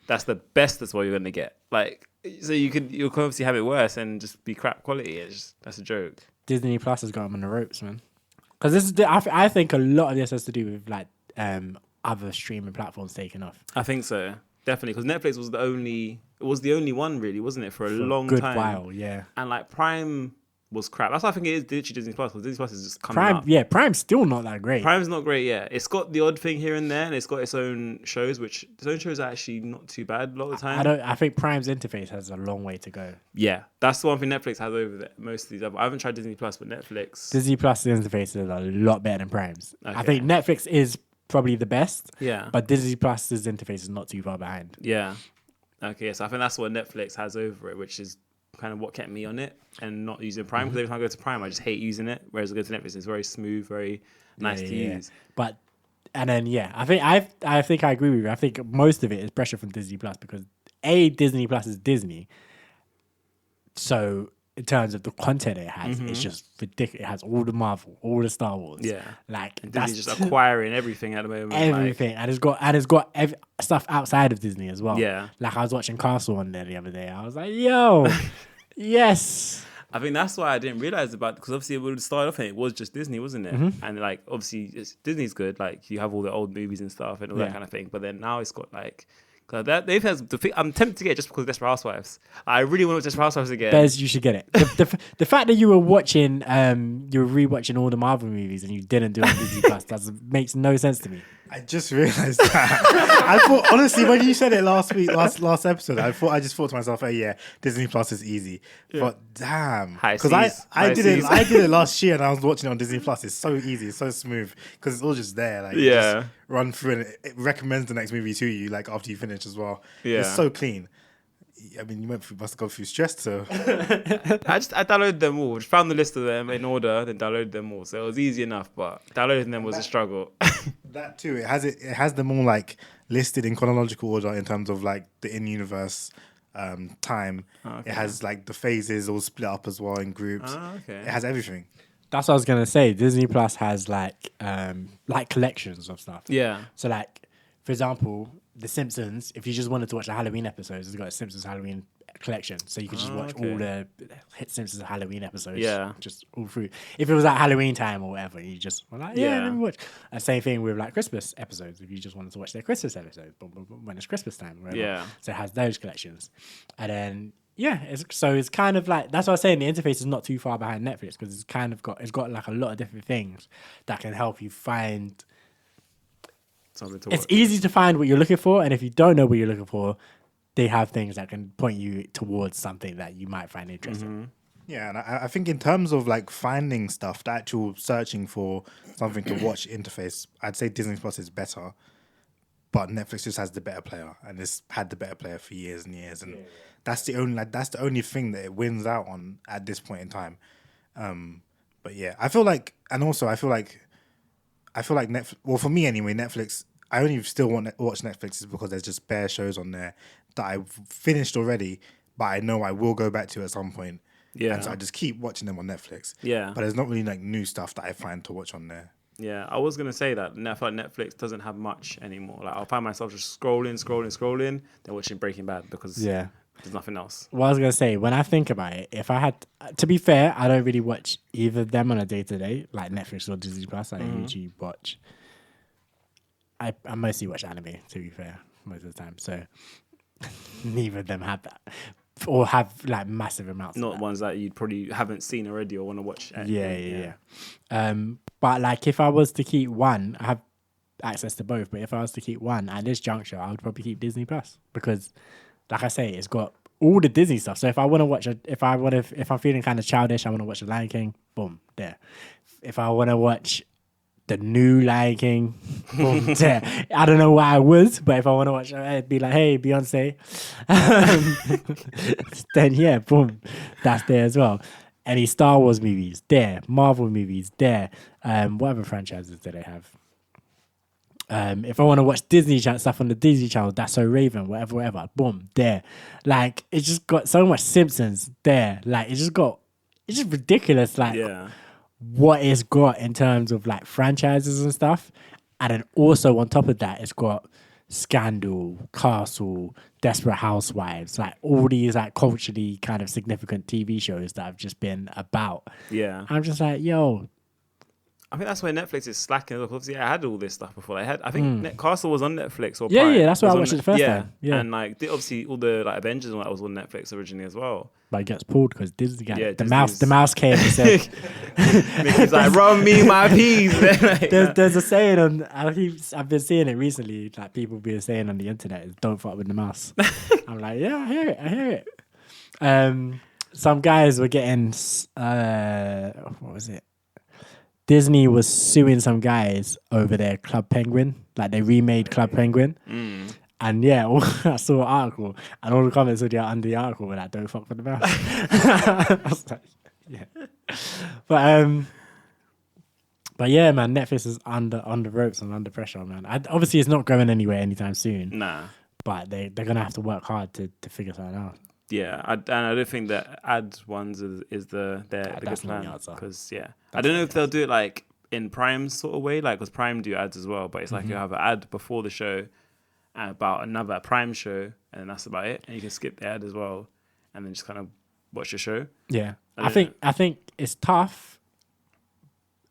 That's the best. That's what you're gonna get. Like, so you'll obviously have it worse and just be crap quality. That's a joke. Disney Plus has got them on the ropes, man. Because this is I think a lot of this has to do with like other streaming platforms taking off. I think so, definitely. Because Netflix was the only one, really, wasn't it, for a long good time? While, yeah. And like Prime was crap. That's why I think it is literally Disney Plus, because Disney Plus is just coming Prime, up. yeah, Prime's still not that great. Prime's not great, yeah. It's got the odd thing here and there, and it's got its own shows, which its own shows are actually not too bad a lot of the time. I think Prime's interface has a long way to go. Yeah, that's the one thing Netflix has over there. Most of these, I haven't tried Disney Plus, but Netflix. Disney Plus interface is a lot better than Prime's. I Okay. think Netflix is probably the best. Yeah. But Disney Plus's interface is not too far behind. Yeah. Okay, so I think that's what Netflix has over it, which is kind of what kept me on it and not using Prime. Because every time I go to Prime, I just hate using it. Whereas I go to Netflix, it's very smooth, very nice to use. But and then I think I agree with you. I think most of it is pressure from Disney Plus because Disney Plus is Disney. So in terms of the content it has, it's just ridiculous. It has all the Marvel, all the Star Wars. Yeah, like and that's Disney's just acquiring everything at the moment. everything, and it's got stuff outside of Disney as well. Yeah, like I was watching Castle on there the other day. I was like, yo, yes. I think that's why I didn't realize about, because obviously it would start off and it was just Disney, wasn't it? And like obviously Disney's good, like you have all the old movies and stuff and all that kind of thing. But then now it's got like. They've had I'm tempted to get it just because of Desperate Housewives. I really want to watch Desperate Housewives again. Bez, you should get it. The fact that you were watching, you were rewatching all the Marvel movies and you didn't do it on Disney Plus makes no sense to me. I just realized that. I thought, honestly, when you said it last episode, I just thought to myself, oh yeah, Disney Plus is easy. Yeah. But damn, because I did it last year and I was watching it on Disney Plus. It's so easy, it's so smooth because it's all just there. Like, you just run through and it recommends the next movie to you, like after you finish as well. Yeah, it's so clean. I mean, you must go through stress to. I downloaded them all. Just found the list of them in order, then downloaded them all. So it was easy enough, but downloading them was a struggle. That too. It has them all like listed in chronological order in terms of like the in-universe time. Okay. It has like the phases all split up as well in groups. It has everything. That's what I was gonna say. Disney Plus has like collections of stuff. Yeah. So like, for example, The Simpsons. If you just wanted to watch the Halloween episodes, it's got a Simpsons Halloween collection, so you could just watch all the Simpsons Halloween episodes. Yeah, just all through. If it was at Halloween time or whatever, you just were like, let me watch. And same thing with like Christmas episodes. If you just wanted to watch their Christmas episodes, when it's Christmas time, whatever. Yeah. So it has those collections, and then. Yeah, it's kind of like, that's what I was saying, the interface is not too far behind Netflix because it's got like a lot of different things that can help you find something to watch. It's easy to find what you're looking for, and if you don't know what you're looking for, they have things that can point you towards something that you might find interesting. Yeah, and I think in terms of like finding stuff, the actual searching for something to watch interface, I'd say Disney Plus is better. But Netflix just has the better player, and it's had the better player for years and years, and that's the only thing that it wins out on at this point in time. But yeah, I feel like Netflix. Well, for me anyway, Netflix. I only still want to watch Netflix is because there's just bare shows on there that I've finished already, but I know I will go back to at some point. Yeah, and so I just keep watching them on Netflix. Yeah, but there's not really like new stuff that I find to watch on there. Yeah, I was gonna say that. I feel like Netflix doesn't have much anymore. Like I'll find myself just scrolling, then watching Breaking Bad because there's nothing else. Well, I was gonna say, when I think about it, if I had to be fair, I don't really watch either of them on a day to day, like Netflix or Disney Plus. I usually watch. I mostly watch anime, to be fair, most of the time. So neither of them have that. Or have like massive amounts. Not ones that you probably haven't seen already or want to watch. Yeah. But like if I was to keep one, I have access to both. But if I was to keep one at this juncture, I would probably keep Disney Plus because, like I say, it's got all the Disney stuff. So if I want to watch if I'm feeling kind of childish, I want to watch The Lion King. Boom, there. If I want to watch the new Lion King, boom, there. I don't know why I would, but if I want to watch, I'd be like, hey, Beyonce. Then yeah, boom, that's there as well. Any Star Wars movies, there. Marvel movies, there. What other franchises do they have? If I want to watch Disney stuff on the Disney Channel, That's So Raven, whatever, boom, there. Like, it's just got so much Simpsons there. Like, it's just ridiculous. Like, what it's got in terms of like franchises and stuff. And then also on top of that, it's got Scandal, Castle, Desperate Housewives, like all these like culturally kind of significant TV shows that have just been about. Yeah. I'm just like, yo, I think that's why Netflix is slacking. Look, obviously, I had all this stuff before. I think Castle was on Netflix or Yeah, Prime. yeah, that's why I It was watched on it the first time. Yeah. and like obviously all the like Avengers and all that was on Netflix originally as well. But it gets pulled because Disney got Yeah, the mouse came and said, Mickey's like, run me my peas. there's a saying on, I've been seeing it recently, like people been saying on the internet, is don't fuck with the mouse. I'm like, yeah, I hear it. Some guys were getting, what was it? Disney was suing some guys over their Club Penguin. Like they remade Club Penguin. And yeah, I saw an article and all the comments under the article were like, don't fuck with the mouse. I was like, yeah. But yeah, man, Netflix is on the ropes and under pressure, man. Obviously, it's not going anywhere anytime soon. Nah. But they're going to have to work hard to figure something out. Yeah, and I don't think that ad ones is the good plan because I don't know if they'll do it like in Prime sort of way, like because Prime do ads as well, but it's like you have an ad before the show about another Prime show, and that's about it, and you can skip the ad as well, and then just kind of watch the show. Yeah, I think it's tough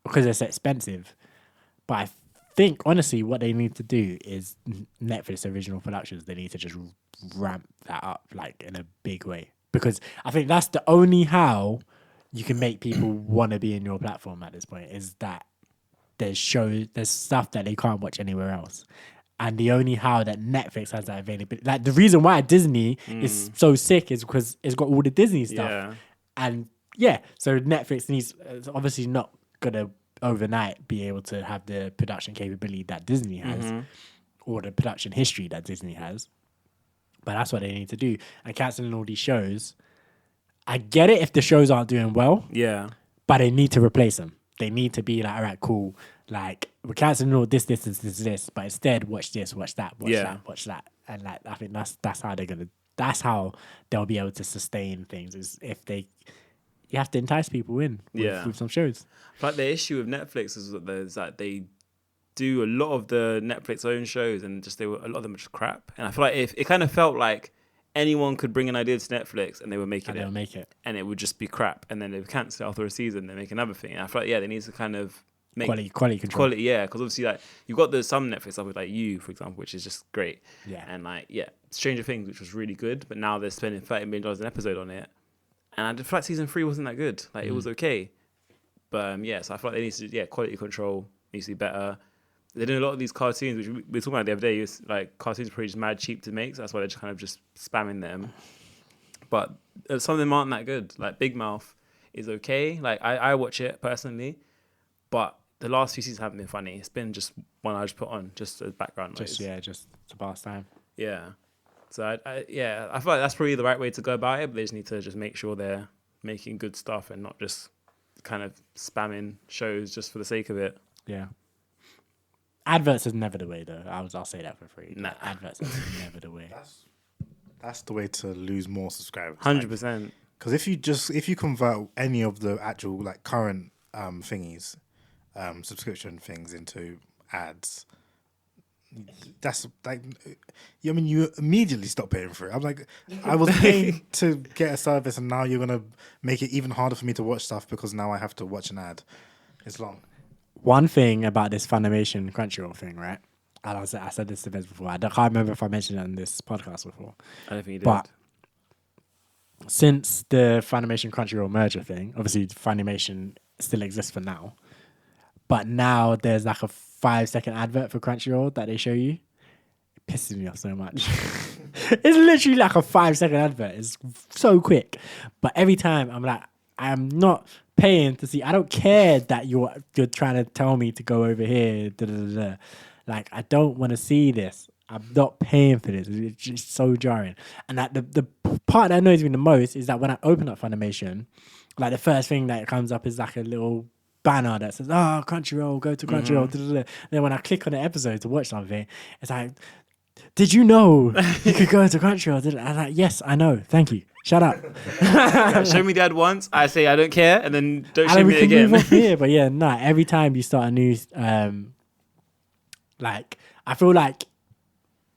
because it's expensive, but I think honestly what they need to do is Netflix original productions. They need to just ramp that up like in a big way, because I think that's the only how you can make people want to be in your platform at this point, is that there's stuff that they can't watch anywhere else, and the only how that Netflix has that availability, like the reason why Disney is so sick is because it's got all the Disney stuff, and so Netflix needs, obviously not gonna overnight be able to have the production capability that Disney has or the production history that Disney has. But that's what they need to do. And cancelling all these shows, I get it if the shows aren't doing well. Yeah. But they need to replace them. They need to be like, all right, cool. Like, we're cancelling all this, but instead watch this, watch that, watch that. And like, I think that's how they'll be able to sustain things, is if you have to entice people in with some shows. Like the issue with Netflix is that they do a lot of the Netflix own shows, and a lot of them are just crap. And I feel like it kind of felt like anyone could bring an idea to Netflix and they would make it, and it would just be crap, and then they would cancel it after a season, they make another thing. And I feel like they need to kind of make quality control. Because obviously like you've got some Netflix stuff with like You, for example, which is just great. And like Stranger Things, which was really good, but now they're spending $30 million an episode on it, and I feel like season 3 wasn't that good. Like it was okay, but so I feel like they need to quality control needs to be better. They're doing a lot of these cartoons, which we were talking about the other day. It's like cartoons are pretty just mad cheap to make, so that's why they're just kind of just spamming them. But some of them aren't that good. Like Big Mouth is okay. Like I watch it personally, but the last few seasons haven't been funny. It's been just one I just put on just as background noise. Just to pass time. Yeah. So I feel like that's probably the right way to go about it. But they just need to just make sure they're making good stuff and not just kind of spamming shows just for the sake of it. Yeah. Adverts is never the way, though. I'll say that for free. Nah. Adverts is never the way. That's the way to lose more subscribers. 100%. Because if you convert any of the actual like current thingies, subscription things into ads, that's like, I mean, you immediately stop paying for it. I'm like, I was paying to get a service, and now you're gonna make it even harder for me to watch stuff because now I have to watch an ad. It's long. One thing about this Funimation Crunchyroll thing, right? And I said this to Bez before. I can't remember if I mentioned it on this podcast before. I don't think you did. But since the Funimation Crunchyroll merger thing, obviously Funimation still exists for now. But now there's like a 5-second advert for Crunchyroll that they show you. It pisses me off so much. It's literally like a 5-second advert. It's so quick. But every time I'm like, I'm not paying to see. I don't care that you're trying to tell me to go over here. Like, I don't want to see this. I'm not paying for this. It's just so jarring. And that the part that annoys me the most is that when I open up Funimation, like the first thing that comes up is like a little banner that says, "Oh, Crunchyroll, go to Crunchyroll." Then when I click on the episode to watch something, it's like, "Did you know you could go to Crunchyroll?" I'm like, "Yes, I know. Thank you. Shut up." Show me the ad once. I say I don't care, and then don't show me it again. Move off here, but every time you start a new, like I feel like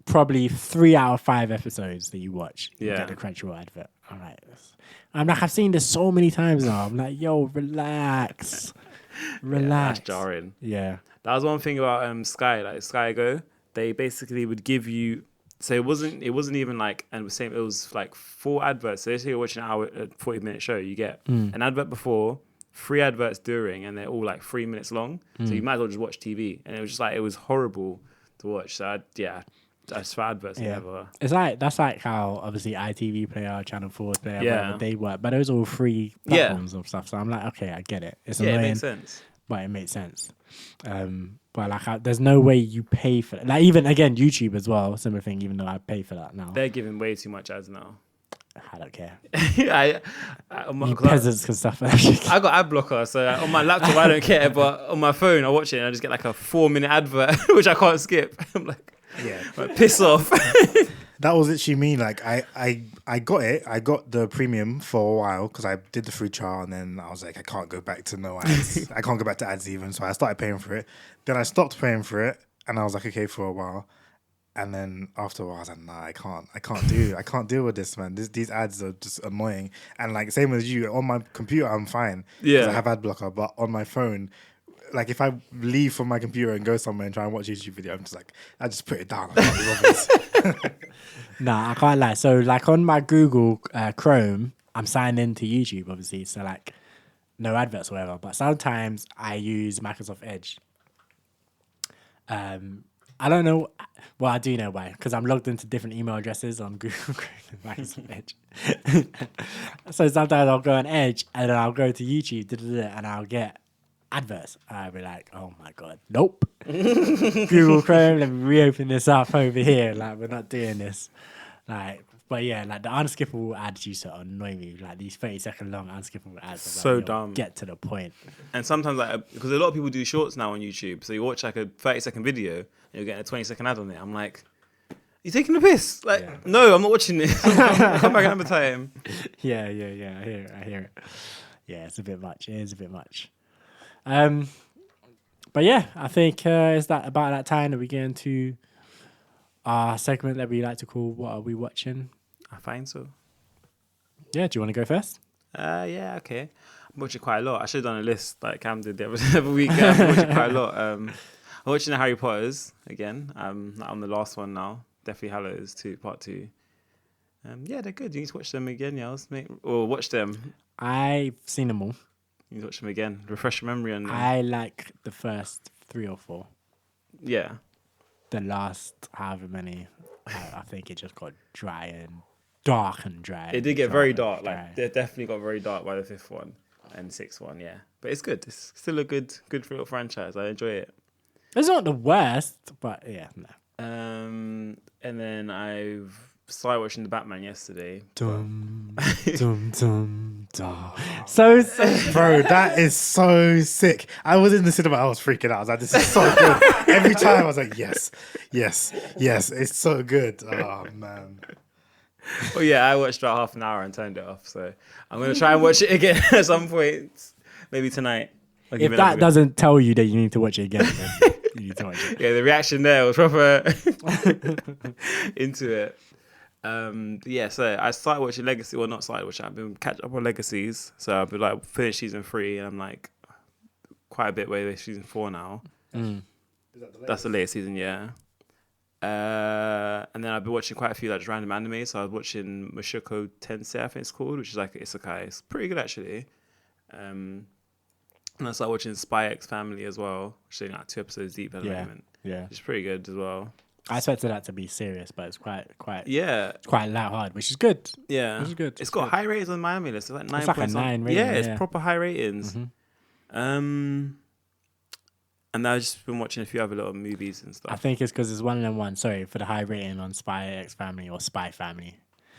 probably 3 out of 5 episodes that you watch, you get the Crunchyroll advert. I'm like, I've seen this so many times now. I'm like, yo, relax. Relax. That's jarring. Yeah. That was one thing about Sky, like Sky Go. They basically would give you. So it wasn't even like, and it was like 4 adverts. So if you're watching an hour, 40-minute show, you get an advert before, 3 adverts during, and they're all like 3 minutes long. So you might as well just watch TV. And it was just like, it was horrible to watch. So that's for adverts. Never. It's like, that's like how obviously ITV Player, Channel 4 Player, whatever, they work. But those are all free platforms and stuff. So I'm like, okay, I get it. It's annoying, it makes sense. but it makes sense. But like, there's no way you pay for it. Like, even again, YouTube as well, similar thing. Even though I pay for that now, They're giving way too much ads now. I don't care. You peasants can stuff. I got ad blocker, so on my laptop I don't care, but on my phone I watch it and I just get like a 4-minute advert which I can't skip. I'm like, like, piss off. That was literally me. Like I got it. I got the premium for a while because I did the free trial, and then I was like, I can't go back to no ads. I can't go back to ads even. So I started paying for it. Then I stopped paying for it, and I was like, okay, for a while. And then after a while, I was like, nah, I can't deal with this, man. These ads are just annoying. And like same as you, on my computer, I'm fine. Yeah, I have ad blocker, but on my phone, like if I leave from my computer and go somewhere and try and watch a YouTube video, I'm just like, I just put it down. I can't be bothered. Nah, I can't lie. So like on my Google Chrome, I'm signed into YouTube, obviously. So like no adverts or whatever. But sometimes I use Microsoft Edge. I don't know. Well, I do know why, because I'm logged into different email addresses on Google Chrome and Microsoft Edge. So sometimes I'll go on Edge and then I'll go to YouTube and I'll get adverts. I'll be like, oh my God, nope. Google Chrome, let me reopen this up over here. Like, we're not doing this. Like, but yeah, like the unskippable ads used to annoy me. Like these 30-second long unskippable ads. So like, dumb. Get to the point. And sometimes, like, because a lot of people do shorts now on YouTube, so you watch like a 30-second video and you're getting a 20-second ad on it. I'm like, you taking the piss? Like, no, I'm not watching this. Come back another time. Yeah. I hear it. Yeah, it's a bit much. It is a bit much. But yeah, I think it's about that time that we get into our segment that we like to call "What Are We Watching?" I find so. Yeah, do you want to go first? Yeah, okay. I'm watching quite a lot. I should have done a list like Cam did the other week. I'm watching quite a lot. I'm watching the Harry Potters again. I'm on the last one now. Deathly Hallows 2, Part 2. Yeah, they're good. You need to watch them again, Yels. Or watch them. I've seen them all. You need to watch them again. Refresh your memory on them. I like the first 3 or 4. Yeah. The last however many, I think it just got dry and dark and dry. It did get very dark. Like, they definitely got very dark by the 5th one and 6th one, yeah. But it's good. It's still a good little franchise. I enjoy it. It's not the worst, but yeah, no. And then I've started watching The Batman yesterday. Dum, dum, dum, dum. So Bro, that is so sick. I was in the cinema, I was freaking out. I was like, this is so good. Every time I was like, yes. It's so good. Oh, man. Well, yeah, I watched about half an hour and turned it off. So I'm going to try and watch it again at some point. Maybe tonight. If that doesn't tell you that you need to watch it again, then you need to watch it. Yeah, the reaction there was proper into it. Yeah, so I started watching Legacy. Well, not started watching. I've been catch up on Legacies. So I've been like finished season 3, and I'm like quite a bit way with season 4 now. That's the latest season, yeah. And then I've been watching quite a few like just random anime. So I was watching Mushoku Tensei, I think it's called, which is like an isekai. It's pretty good actually. And I started watching Spy X Family as well, which is like 2 episodes deep at the moment. Yeah, it's pretty good as well. I expected that to be serious, but it's quite it's quite light-hearted, which is good. Yeah, which is good. It's got high ratings on Miami list. It's like 9. It's like a 9 rating. Yeah, it's proper high ratings. And I've just been watching a few other little movies and stuff. I think it's because it's one of them ones. Sorry for the high rating on Spy X Family or Spy Family.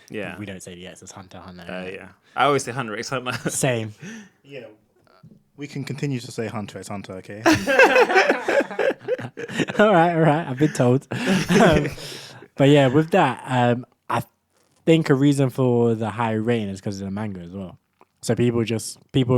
Yeah, we don't say the X. It's Hunter Hunter. Yeah, I always say Hunter X Hunter. Same. Yeah. We can continue to say Hunter X Hunter, okay? All right. I've been told. But yeah, with that, I think a reason for the high rating is because of the manga as well. So people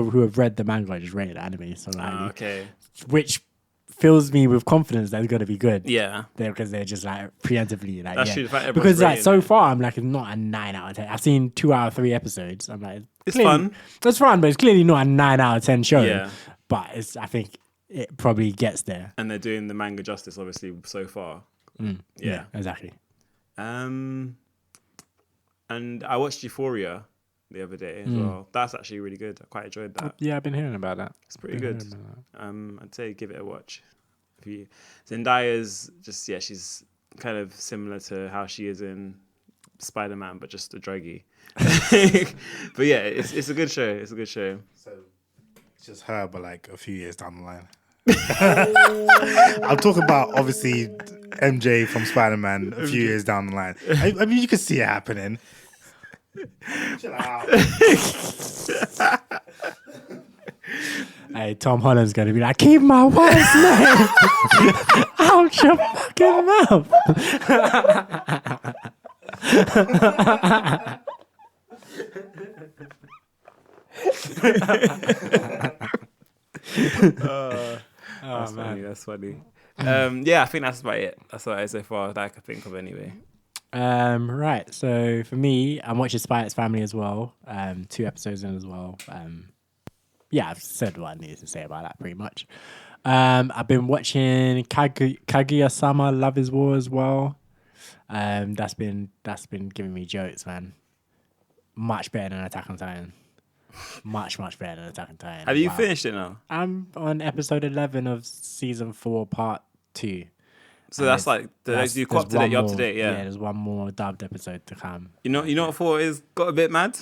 who have read the manga just rated the anime so lightly. Okay. Which fills me with confidence that it's going to be good. Yeah. Because they're just like preemptively like, that's true. Because like so far I'm like, it's not a 9 out of 10. I've seen 2 out of 3 episodes. I'm like, it's fun. It's fun, but it's clearly not a 9 out of 10 show. Yeah. but I think it probably gets there. And they're doing the manga justice, obviously, so far. Yeah, exactly. And I watched Euphoria the other day as well. That's actually really good. I quite enjoyed that. Yeah, I've been hearing about that. It's pretty good. I'd say give it a watch. Zendaya's just she's kind of similar to how she is in Spider-Man, but just a druggie. But yeah, it's a good show. It's a good show. So it's just her, but like a few years down the line. I'm talking about obviously MJ from Spider-Man a few years down the line. I mean, you can see it happening. Chill out. Hey, Tom Holland's gonna be like, keep my wife's name out your fucking mouth. That's funny. Yeah, I think that's about it. That's what I so far that I could think of anyway. Right. So for me, I'm watching Spy X Family as well. 2 episodes in as well. Yeah, I've said what I needed to say about that pretty much. I've been watching Kaguya-sama Love is War as well. That's been giving me jokes, man. Much better than Attack on Titan. Much better than Attack on Titan. Have you finished it now? I'm on episode 11 of season 4, part 2. So that's like you caught up to date. You're up to date, yeah. Yeah, there's one more dubbed episode to come. You know what I thought is got a bit mad?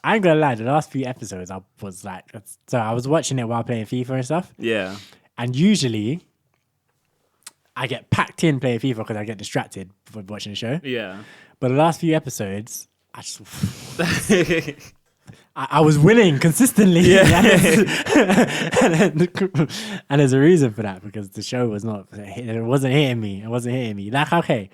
I ain't gonna lie, the last few episodes I was like, so I was watching it while playing FIFA and stuff. Yeah. And usually I get packed in playing FIFA because I get distracted from watching the show. Yeah. But the last few episodes, I just I was winning consistently. Yeah. And there's a reason for that, because the show wasn't hitting me. Like, okay.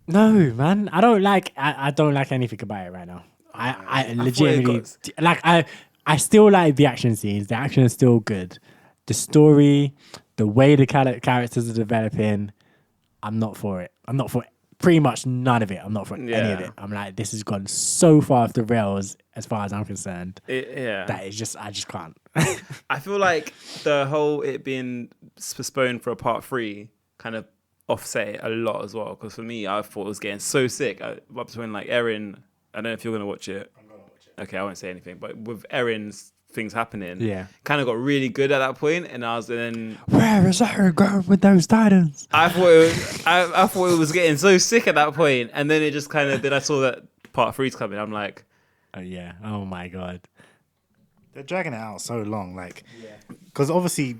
No, man. I don't like anything about it right now. I legitimately like I still like the action scenes. The action is still good. The story, the way the characters are developing, I'm not for it. I'm not for pretty much none of it. I'm not for any of it. I'm like, this has gone so far off the rails as far as I'm concerned. That is just, I just can't. I feel like the whole it being postponed for a part 3 kind of offset it a lot as well. Because for me, I thought it was getting so sick. Up to when like Erin, I don't know if you're going to watch it. I'm going to watch it. Okay, I won't say anything. But with Erin's things happening, kind of got really good at that point, and I was then where is Erin going with those Titans? I thought it was getting so sick at that point, and then it just kind of then I saw that part 3's coming. I'm like, oh my god, they're dragging it out so long, like, because obviously,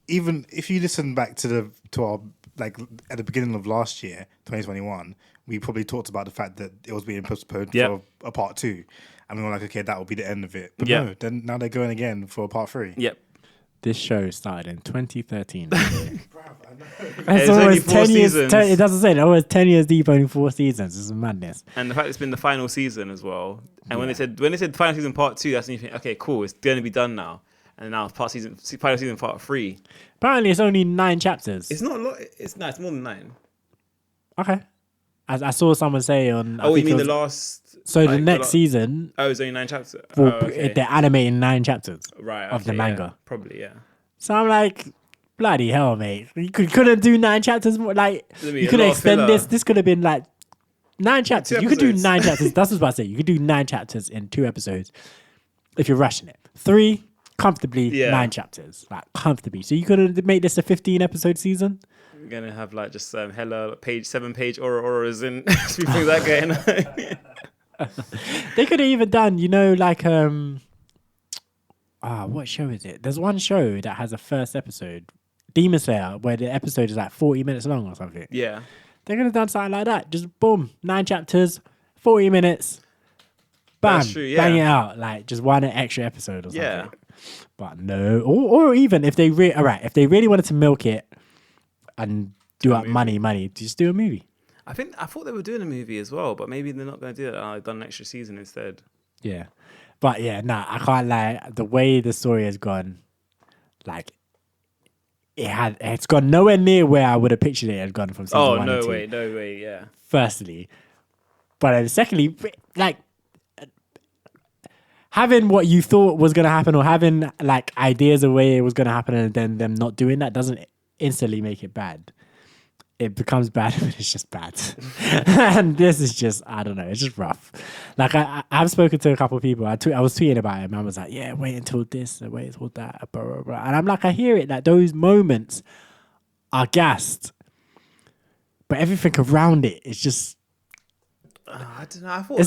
even if you listen back to our like at the beginning of last year, 2021, we probably talked about the fact that it was being postponed for a part 2. And we were like, okay, that will be the end of it. But no, then now they're going again for part 3. Yep. This show started in 2013. It's only 4 seasons. It doesn't say it. Almost 10 years deep, only 4 seasons. This is madness. And the fact it's been the final season as well. And when they said final season part 2, that's when you think, okay, cool, it's going to be done now. And now final season part 3. Apparently, it's only 9 chapters. It's not a lot. It's more than 9. Okay. I saw someone say on. Oh, you mean the last? So the next season. Oh, it's only 9 chapters. They're animating 9 chapters. Right. Of the manga. Yeah, probably, yeah. So I'm like, bloody hell, mate! You couldn't do 9 chapters more. Like, you could extend this. This could have been like 9 chapters. You could do 9 chapters. That's what I say. You could do 9 chapters in 2 episodes if you're rushing it. 3 comfortably 9 chapters, like comfortably. So you could have made this a 15-episode season. We're gonna have like just hella 7-page auras and things like that. They could have even done, like what show is it? There's one show that has a first episode, Demon Slayer, where the episode is like 40 minutes long or something. Yeah. They could have done something like that. Just boom, 9 chapters, 40 minutes. Bam, that's true, bang it out. Like just one extra episode or something. Yeah. But no, or even if they really wanted to milk it and do up money, just do a movie. I thought they were doing a movie as well, but maybe they're not going to do that. They've done an extra season instead. Yeah. But I can't lie. The way the story has gone, like, it's gone nowhere near where I would have pictured it had gone from season 1 and 2. No way, yeah. Firstly. But then secondly, like, having what you thought was gonna happen, or having like ideas of where it was gonna happen, and then them not doing that doesn't instantly make it bad. It becomes bad when it's just bad. And this is just, I don't know, it's just rough. Like I've spoken to a couple of people. I was tweeting about it. Man was like, yeah, wait until this, wait until that, blah, blah, blah. And I'm like, I hear it. Like those moments are gassed, but everything around it is just. I don't know. I thought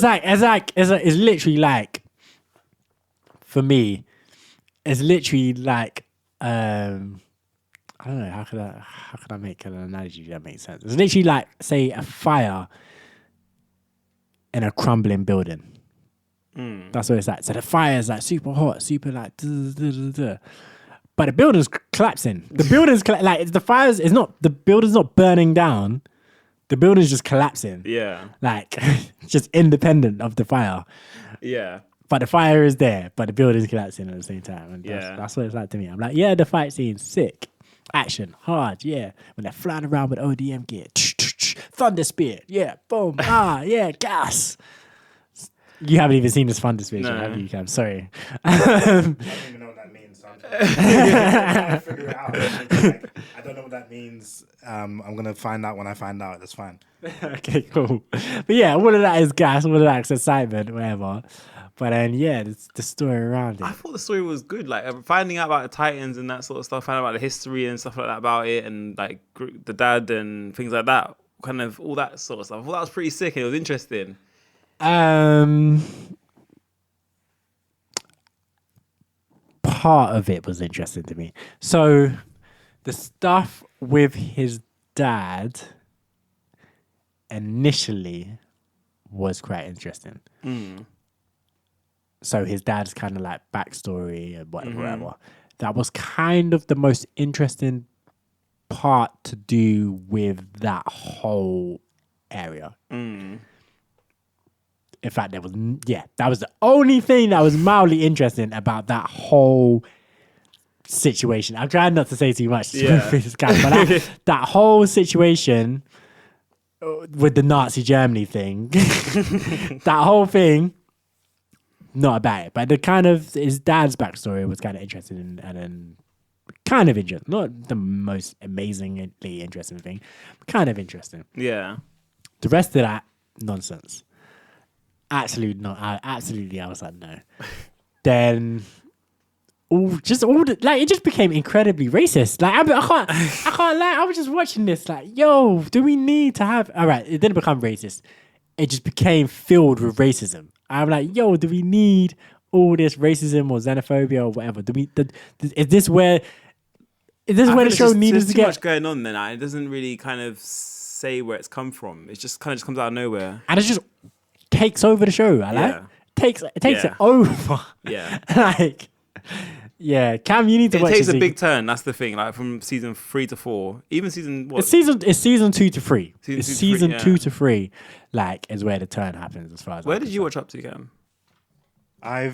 It's literally like, for me, it's literally like. I don't know, how could I make an analogy that makes sense? It's literally like, say, a fire in a crumbling building. That's what it's like. So the fire is like super hot, super like, but the building's collapsing. The building's like, the fire's is not, the building's not burning down. The building's just collapsing. Yeah. Like, just independent of the fire. Yeah. But the fire is there, but the building's collapsing at the same time. And that's what it's like to me. I'm like, yeah, the fight scene's sick. Action, hard, yeah. When they're flying around with ODM gear. Thunder Spear, yeah, boom, yeah, gas. You haven't even seen this Thunder Spear, have you, Cam? Sorry. I don't even know what that means. So I'm trying to figure it out. I don't know what that means. I'm going to find out when I find out. That's fine. Okay, cool. But yeah, all of that is gas, all of that is excitement, whatever. But then, yeah, the story around it. I thought the story was good. Like finding out about the Titans and that sort of stuff, finding out about the history and stuff like that about it, and like the dad and things like that, kind of all that sort of stuff. I thought that was pretty sick and it was interesting. Part of it was interesting to me. So the stuff with his dad initially was quite interesting. So his dad's kind of like backstory and whatever. That was kind of the most interesting part to do with that whole area. In fact, that was the only thing that was mildly interesting about that whole situation. I'm trying not to say too much for this guy, but that whole situation with the Nazi Germany thing, that whole thing, not about it, but the kind of his dad's backstory was kind of interesting and kind of interesting. Not the most amazingly interesting thing, but kind of interesting. Yeah. The rest of that nonsense. Absolutely not. I was like, no. Then it just became incredibly racist. Like I can't lie. I was just watching this. Like, yo, do we need to have? All right, it didn't become racist. It just became filled with racism. I'm like, yo, do we need all this racism or xenophobia or whatever? Is this where the show needed to get? There's too much going on. Then it doesn't really kind of say where it's come from. It just kind of comes out of nowhere, and it just takes over the show. Takes it over. Yeah. Like, yeah, Cam, you need to watch it. It takes a big turn. That's the thing. Like from season 3 to 4, even season what? It's season 2 to 3. Season 2 to 3. Like, is where the turn happens as far as. Where did you watch up to, Cam? I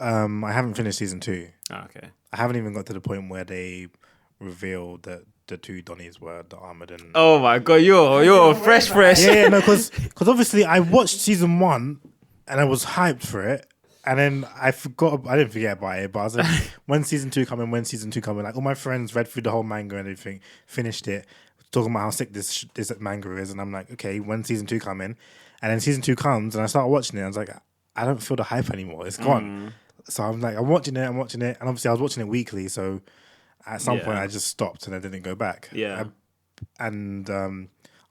haven't finished season 2. Oh, okay. I haven't even got to the point where they revealed that the two Donnies were the armored and. Oh my god, you're fresh. Yeah, no, because obviously I watched season 1 and I was hyped for it. And then I didn't forget about it, but I was like, when season 2 coming, like all my friends read through the whole manga and everything, finished it, talking about how sick this manga is, and I'm like, okay, when season 2 coming? And then season 2 comes and I start watching it, and I was like, I don't feel the hype anymore, it's gone. So I'm like, I'm watching it, and obviously I was watching it weekly, so at some point I just stopped and I didn't go back. Yeah. I'm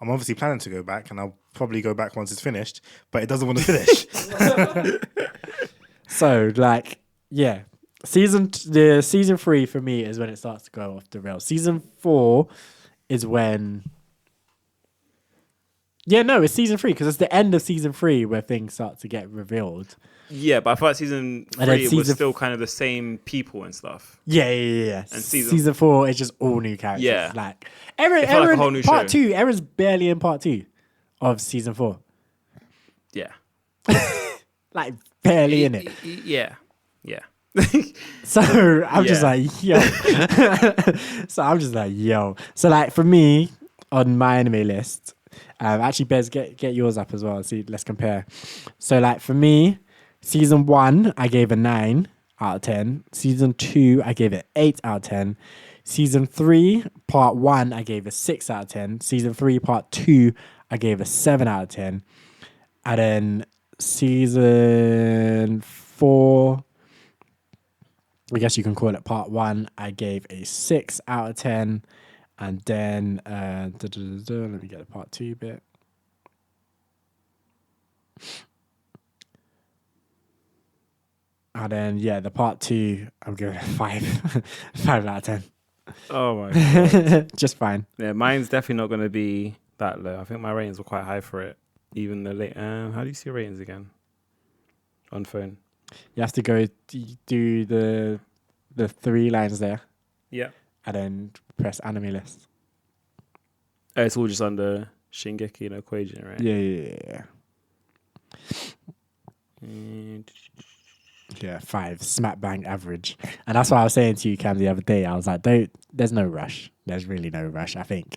obviously planning to go back, and I'll probably go back once it's finished, but it doesn't want to finish. So, like, yeah, season 3 for me is when it starts to go off the rails. Season 4 is when, it's season 3 because it's the end of season 3 where things start to get revealed. Yeah, but I thought season 3 was still kind of the same people and stuff. Yeah. And season 4 is just all new characters. Yeah, like Aaron, like a whole new part show. 2. Aaron's barely in part 2 of season 4. Yeah. Like barely in it. Yeah. So I'm just like, yo. So like for me on my anime list, actually Bez, get yours up as well. See, let's compare. So like for me, Season 1, I gave a 9 out of 10. Season 2, I gave it 8 out of 10. Season 3, part 1, I gave a 6 out of 10. Season 3, part 2, I gave a 7 out of 10. And then season 4, I guess you can call it part 1, I gave a 6 out of 10. And then, let me get the part 2 bit. And then, the part 2, I'm giving it 5. 5 out of 10. Oh my god. Just fine. Yeah, mine's definitely not going to be that low. I think my ratings were quite high for it. Even the late. How do you see your ratings again? On phone. You have to go do the 3 lines there. Yeah. And then press anime list. Oh, it's all just under Shingeki no Kyojin, right? Yeah. Yeah, 5 smack bang average. And that's what I was saying to you, Cam, the other day. I was like, there's no rush. There's really no rush. I think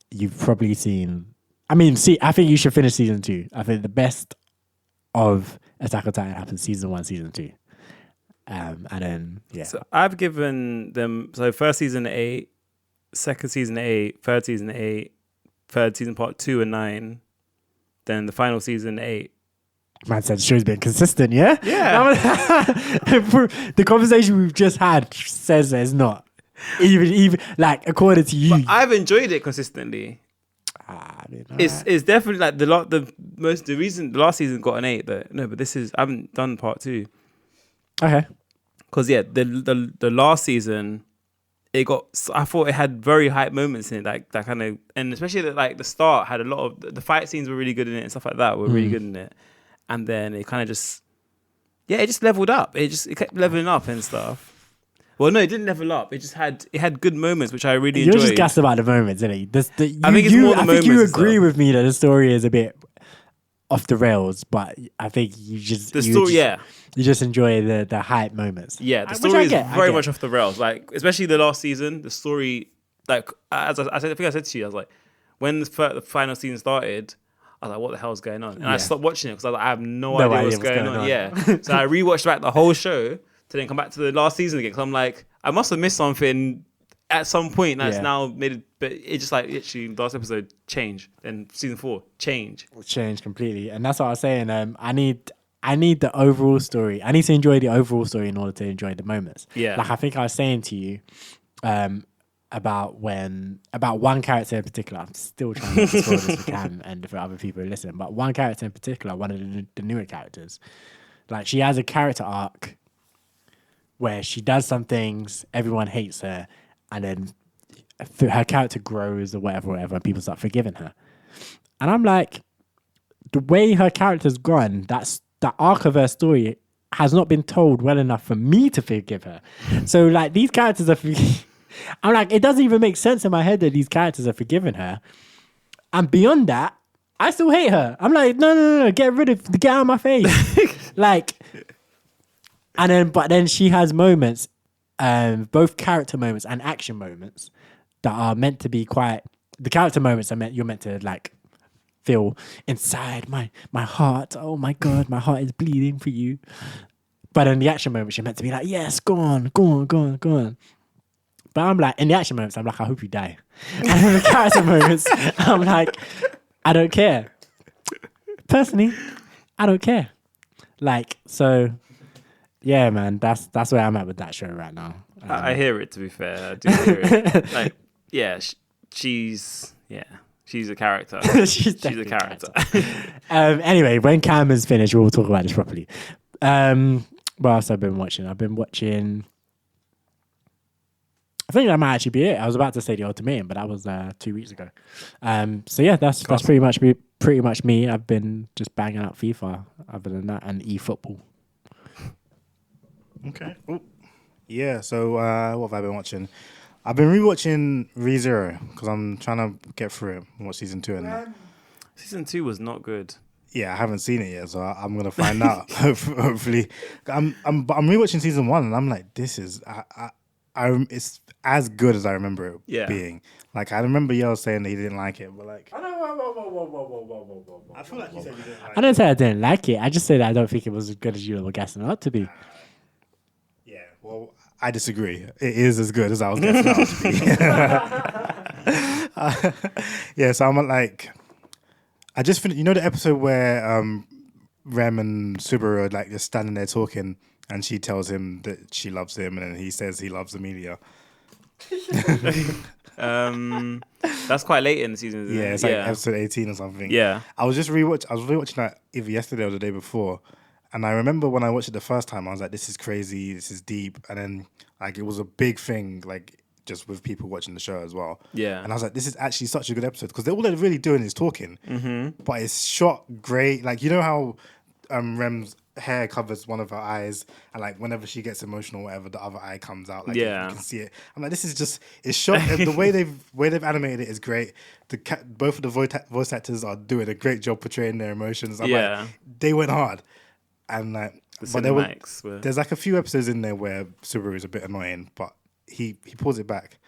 you've probably seen. I think you should finish season 2. I think the best of Attack on Titan happens season 1, season 2. And then, So I've given them, first season 8, second season 8, third season 8, third season part 2 and 9, then the final season 8. Man said the show's been consistent, yeah? Yeah. The conversation we've just had says it's not. Even like according to you. But I've enjoyed it consistently. It's definitely like the last season got an 8, but no, but I haven't done part 2. Okay. Because the last season, I thought it had very hype moments in it, like that kind of, and especially the start had a lot of the fight scenes were really good in it and stuff like that were really good in it, and then it kind of just, it just leveled up. It kept leveling up and stuff. Well, no, it didn't level up. It had good moments, which I really enjoyed. You're just gassed about the moments, isn't it? I think it's more the moments. I think you agree with me that the story is a bit off the rails, but I think you just you just enjoy the hype moments. Yeah, the story is very much off the rails. Like especially the last season, the story, like as I said, I think I said to you, I was like, when the final season started, I was like, what the hell's going on? And I stopped watching it because I was like, I have no idea what's going on. Yeah, so I rewatched back the whole show to then come back to the last season again because I'm like, I must have missed something at some point that's now made it, but it just like literally last episode change, and season 4 change completely, and that's what I was saying. I need the overall story. I need to enjoy the overall story in order to enjoy the moments. Yeah, like I think I was saying to you about one character in particular. I'm still trying to spoil this for Cam and for other people who listen, but one character in particular, one of the newer characters, like she has a character arc where she does some things, everyone hates her, and then her character grows or whatever, and people start forgiving her. And I'm like, the way her character's gone, that arc of her story has not been told well enough for me to forgive her. So like these characters are, I'm like, it doesn't even make sense in my head that these characters are forgiving her. And beyond that, I still hate her. I'm like, no, get out of my face. Like, but then she has moments, both character moments and action moments that are meant to be quite. The character moments you're meant to like feel inside my heart. Oh my god, my heart is bleeding for you. But in the action moments, you're meant to be like, yes, go on. But I'm like, in the action moments, I'm like, I hope you die. And in the character moments, I'm like, I don't care. Personally, I don't care. Like, so. Yeah, man, that's where I'm at with that show right now. I hear it. To be fair, I do hear it. Like, yeah, she's a character. she's a character. Anyway, when Cam is finished, we'll talk about this properly. What else I've been watching? I've been watching. I think that might actually be it. I was about to say The Ultimatum, but that was 2 weeks ago. So yeah, that's pretty much me. I've been just banging out FIFA. Other than that, and eFootball. Okay. Ooh. Yeah, so what have I been watching? I've been rewatching ReZero because I'm trying to get through it and watch season 2 and that. Season 2 was not good. Yeah, I haven't seen it yet, so I'm gonna find out. Hopefully, I'm rewatching season 1 and I'm like, this is it's as good as I remember it being. Like I remember Yale saying that he didn't like it, but like Whoa. I feel like you said you didn't like I didn't say I didn't like it. I just said I don't think it was as good as you were guessing it up to be. Yeah, well, I disagree. It is as good as I was guessing it out to be. Yeah, so I'm like, I just finished. You know the episode where Rem and Subaru are like just standing there talking, and she tells him that she loves him, and then he says he loves Amelia. That's quite late in the season, isn't it? Yeah, it's like episode 18 or something. Yeah. I was rewatching that either yesterday or the day before, and I remember when I watched it the first time, I was like, "This is crazy, this is deep," and then like it was a big thing, like just with people watching the show as well. Yeah. And I was like, "This is actually such a good episode," because all they're really doing is talking, but it's shot great. Like you know how Rem's hair covers one of her eyes, and like whenever she gets emotional, or whatever, the other eye comes out. Like you can see it. I'm like, this is just it's shot. The way they've animated it is great. Both of the voice actors are doing a great job portraying their emotions. I'm like, they went hard, and like, but there's like a few episodes in there where Subaru is a bit annoying, but he pulls it back.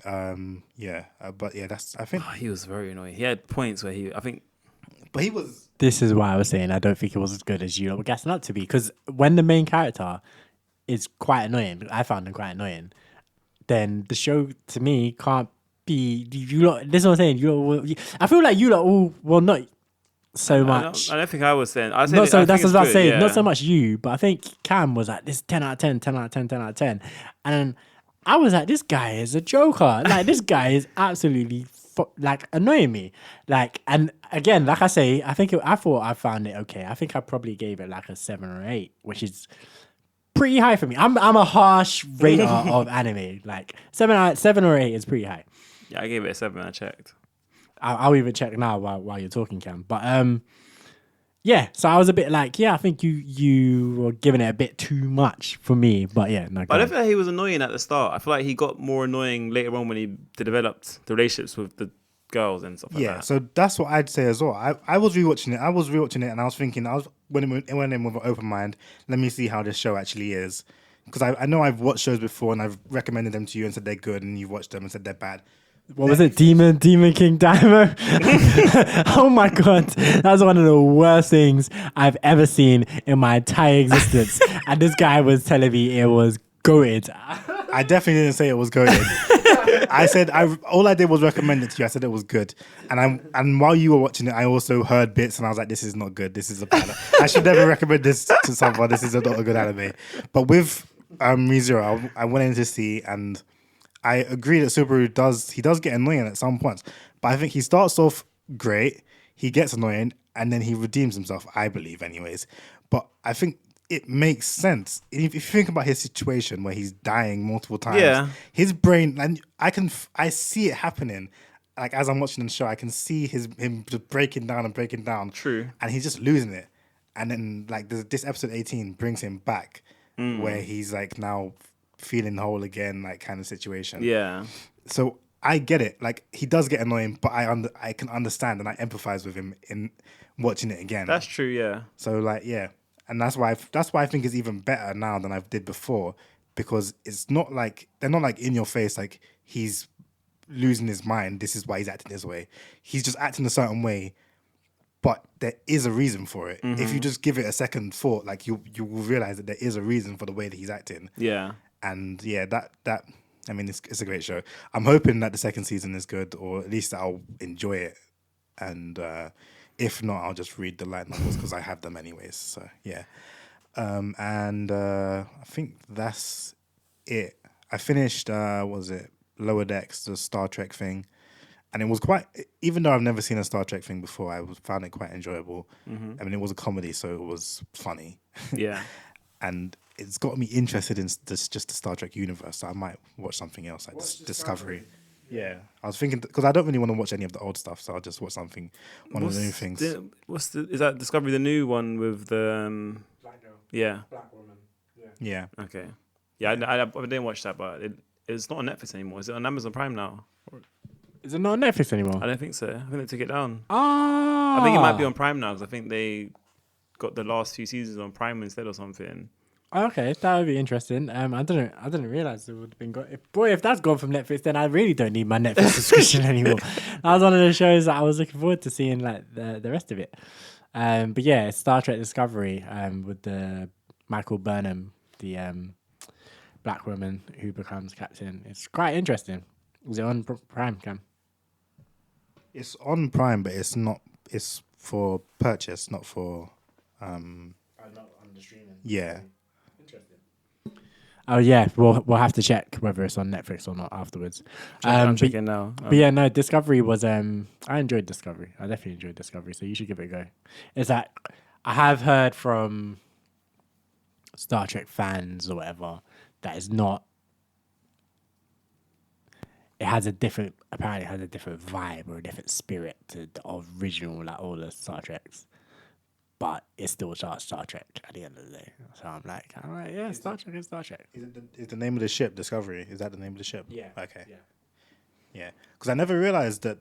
But yeah, that's I think he was very annoying. He had points where but he was. This is why I was saying I don't think it was as good as you were guessing up to be. Because when the main character is quite annoying, I found him quite annoying, then the show to me can't be. You lot, this is what I'm saying. I feel like you lot all, well, not so much. I don't think I was saying. I said not so. That's what I was saying. Yeah. Not so much you, but I think Cam was like, this 10 out of 10, 10 out of 10, 10 out of 10. And then I was like, this guy is a joker. Like, this guy is absolutely like annoying me. Like, and again, like I say, I thought I found it okay. I think I probably gave it like a 7 or 8, which is pretty high for me. I'm a harsh rater of anime. Like 7 or 8 is pretty high. Yeah, I gave it a 7. I checked. I'll even check now while you're talking, Cam. But yeah. So I was a bit like, yeah, I think you were giving it a bit too much for me. But yeah, no. But I don't feel like he was annoying at the start. I feel like he got more annoying later on when he developed the relationships with the girls and stuff like that. Yeah, so that's what I'd say as well. I was rewatching it. And I was thinking, I went in with an open mind. Let me see how this show actually is, because I know I've watched shows before and I've recommended them to you and said they're good, and you've watched them and said they're bad. What was it? Demon King Daimo? Oh my God. That was one of the worst things I've ever seen in my entire existence. And this guy was telling me it was goated. I definitely didn't say it was goated. I said all I did was recommend it to you. I said it was good. And while you were watching it, I also heard bits and I was like, this is not good. This is a bad. I should never recommend this to someone. This is not a good anime. But with ReZero, I went in to see, and I agree that Subaru does get annoying at some points, but I think he starts off great, he gets annoying, and then he redeems himself, I believe anyways. But I think it makes sense. If you think about his situation where he's dying multiple times, his brain, and I see it happening. Like as I'm watching the show, I can see him just breaking down. True. And he's just losing it. And then like this episode 18 brings him back where he's like now feeling whole again, like kind of situation. Yeah. So I get it. Like he does get annoying, but I can understand and I empathize with him in watching it again. That's true. Yeah. So like and that's why I think it's even better now than I did before, because it's not like they're not like in your face like he's losing his mind. This is why he's acting this way. He's just acting a certain way, but there is a reason for it. If you just give it a second thought, like you will realize that there is a reason for the way that he's acting. Yeah. And yeah, that I mean, it's a great show. I'm hoping that the second season is good, or at least I'll enjoy it. And if not, I'll just read the light novels because I have them anyways. So yeah, and I think that's it. I finished what was it, Lower Decks, the Star Trek thing, and it was quite. Even though I've never seen a Star Trek thing before, I found it quite enjoyable. I mean, it was a comedy, so it was funny. Yeah. And it's got me interested in just the Star Trek universe. So I might watch something else like Discovery. Yeah, I was thinking because I don't really want to watch any of the old stuff, so I'll just watch something, of the new things. Is that Discovery the new one with the Black girl. Yeah. Black woman. Yeah. Okay. Yeah, I didn't watch that, but it's not on Netflix anymore. Is it on Amazon Prime now? Is it not on Netflix anymore? I don't think so. I think they took it down. Ah. I think it might be on Prime now because I think they got the last few seasons on Prime instead or something. Okay, that would be interesting. I didn't realize it would have been gone. If that's gone from Netflix, then I really don't need my Netflix subscription anymore. That was one of the shows that I was looking forward to seeing, like the rest of it. But yeah, Star Trek Discovery, with the Michael Burnham, the black woman who becomes captain. It's quite interesting. Is it on Prime, Cam? It's on Prime, but it's not. It's for purchase, not for. Not on the streaming. Yeah. Interesting. Oh yeah, we'll have to check whether it's on Netflix or not afterwards. I'm checking now. But yeah, no, Discovery was I enjoyed Discovery. I definitely enjoyed Discovery, so you should give it a go. It's like I have heard from Star Trek fans or whatever that is not. It has apparently has a different vibe or a different spirit to the original, like all the Star Treks. But it's still Star Trek at the end of the day. So I'm like, all right, yeah, Star Trek is Star Trek. Is the name of the ship Discovery? Is that the name of the ship? Yeah. Okay. Yeah. Yeah. Because I never realized that.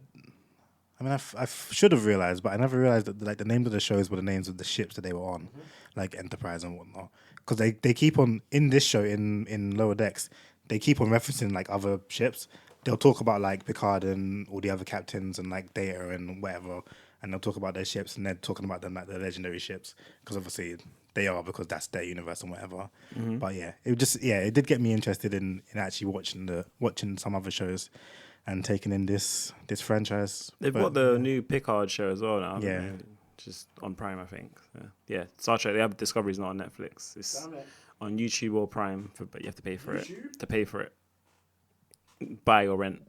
I mean, I should have realized, but I never realized that like the names of the shows were the names of the ships that they were on, like Enterprise and whatnot. Because they keep on in this show in Lower Decks, they keep on referencing like other ships. They'll talk about like Picard and all the other captains and like Data and whatever, and they'll talk about their ships and they're talking about them like the legendary ships because obviously they are because that's their universe and whatever. But yeah, it did get me interested in actually watching some other shows and taking in this franchise. They've got the new Picard show as well now. Yeah. They? Just on Prime, I think. Yeah, Star Trek. They have Discovery's not on Netflix. It's on YouTube or Prime, but you have to pay for it. To pay for it, buy or rent.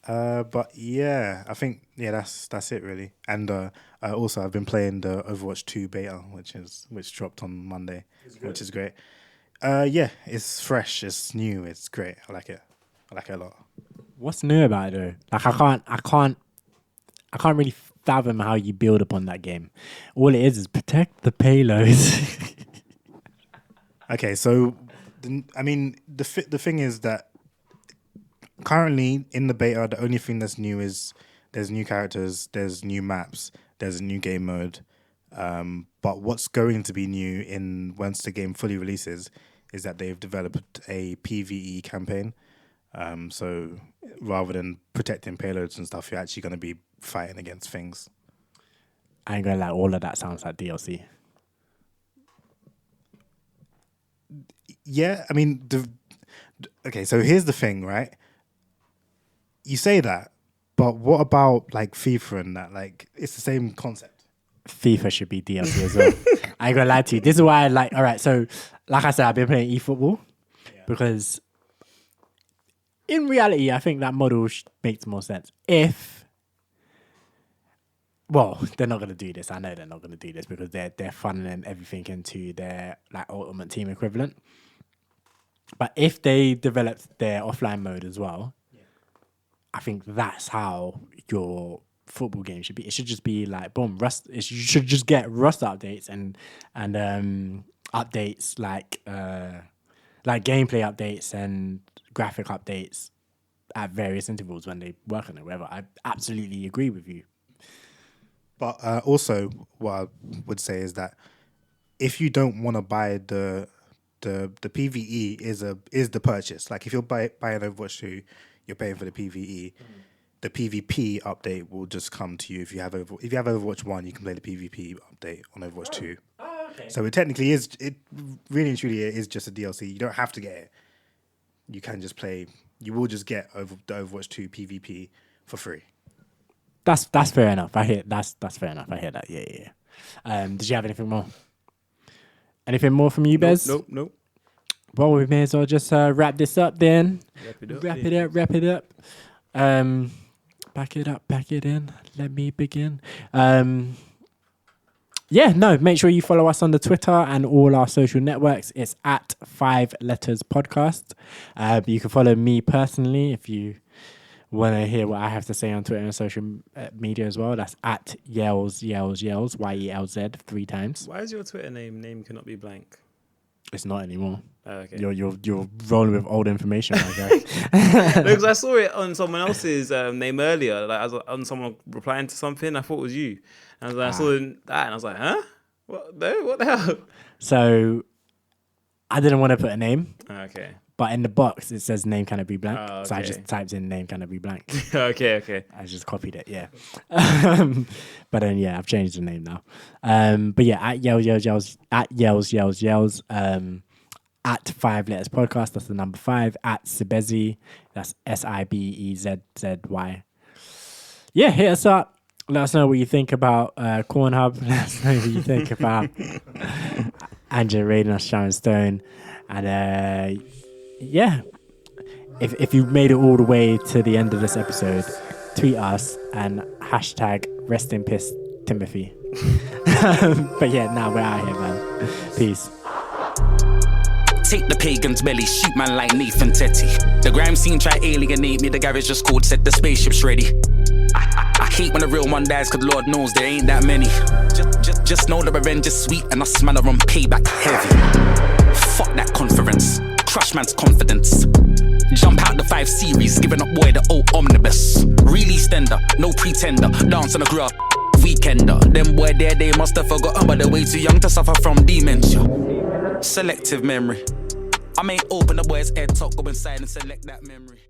But yeah, I think that's it really. And also I've been playing the Overwatch 2 beta, which dropped on Monday, which is great. Yeah, it's fresh, it's new, it's great. I like it a lot. What's new about it though? Like I can't really fathom how you build upon that game. All it is protect the payloads. Okay, so the thing is that currently in the beta, the only thing that's new is there's new characters, there's new maps, there's a new game mode. But what's going to be new once the game fully releases is that they've developed a PvE campaign. So rather than protecting payloads and stuff, you're actually going to be fighting against things. I ain't gonna lie, all of that sounds like DLC. Yeah, I mean, okay, so here's the thing, right? You say that, but what about like FIFA and that? Like, it's the same concept. FIFA should be DLC as well. I ain't gonna lie to you. This is why I like. All right, so like I said, I've been playing eFootball because in reality, I think that model makes more sense. Well, they're not gonna do this. I know they're not gonna do this because they're funneling everything into their like Ultimate Team equivalent. But if they developed their offline mode as well, I think that's how your football game should be. It should just be like boom, Rust. You should just get Rust updates and updates like gameplay updates and graphic updates at various intervals when they work on it. Whatever. I absolutely agree with you. But also, what I would say is that if you don't want to buy the PvE is the purchase. Like if you're buying Overwatch 2, you're paying for the PvE. The PvP update will just come to you if you have Overwatch 1, you can play the PvP update on Overwatch 2. Oh, okay. So it really and truly is just a DLC. You don't have to get it. You can just play. You will just get the Overwatch 2 PvP for free. That's fair enough. That's fair enough. I hear that. Yeah. Did you have anything more? Anything more from you, Bez? Nope. Well, we may as well just wrap this up then. Wrap it up. Back it up, back it in. Let me begin. Make sure you follow us on the Twitter and all our social networks. It's at 5 Letters Podcast. You can follow me personally if you want to hear what I have to say on Twitter and social media as well. That's at Yells, YELZ 3 times. Why is your Twitter name cannot be blank? It's not anymore. Oh, okay. You're rolling with old information, my guy. Because I saw it on someone else's name earlier. Like I was on someone replying to something. I thought it was you. And I saw that and I was like, huh? What the hell? So I didn't want to put a name, Okay. but in the box it says name cannot be blank. Oh, So I okay. just typed in name cannot be blank. Okay. I just copied it, yeah. But then yeah, I've changed the name now. But yeah, at yells, at yells, at 5 Letters Podcast, that's the number 5, at Sibezi, that's SIBEZZY. Yeah, hit us up. Let us know what you think about Corn Hub. Let us know what you think about Angela raiding us, Sharon Stone. And yeah, if you've made it all the way to the end of this episode, tweet us and hashtag rest in piss Timothy. But yeah, now we're out here, man. Peace. Take the pagan's belly, shoot man like Nathan Tetty. The grime scene try alienate me, the garage just called, set the spaceships ready. I hate when a real one dies, cause Lord knows there ain't that many. Just know the revenge is sweet and us man are on payback heavy. Fuck that conference, crush man's confidence. Jump out the 5 series, giving up boy the old omnibus. Really stender, no pretender, dance on the grass, weekender. Them boy there, they must have forgotten, but they're way too young to suffer from dementia. Selective memory. I may open the boy's head top, go inside and select that memory.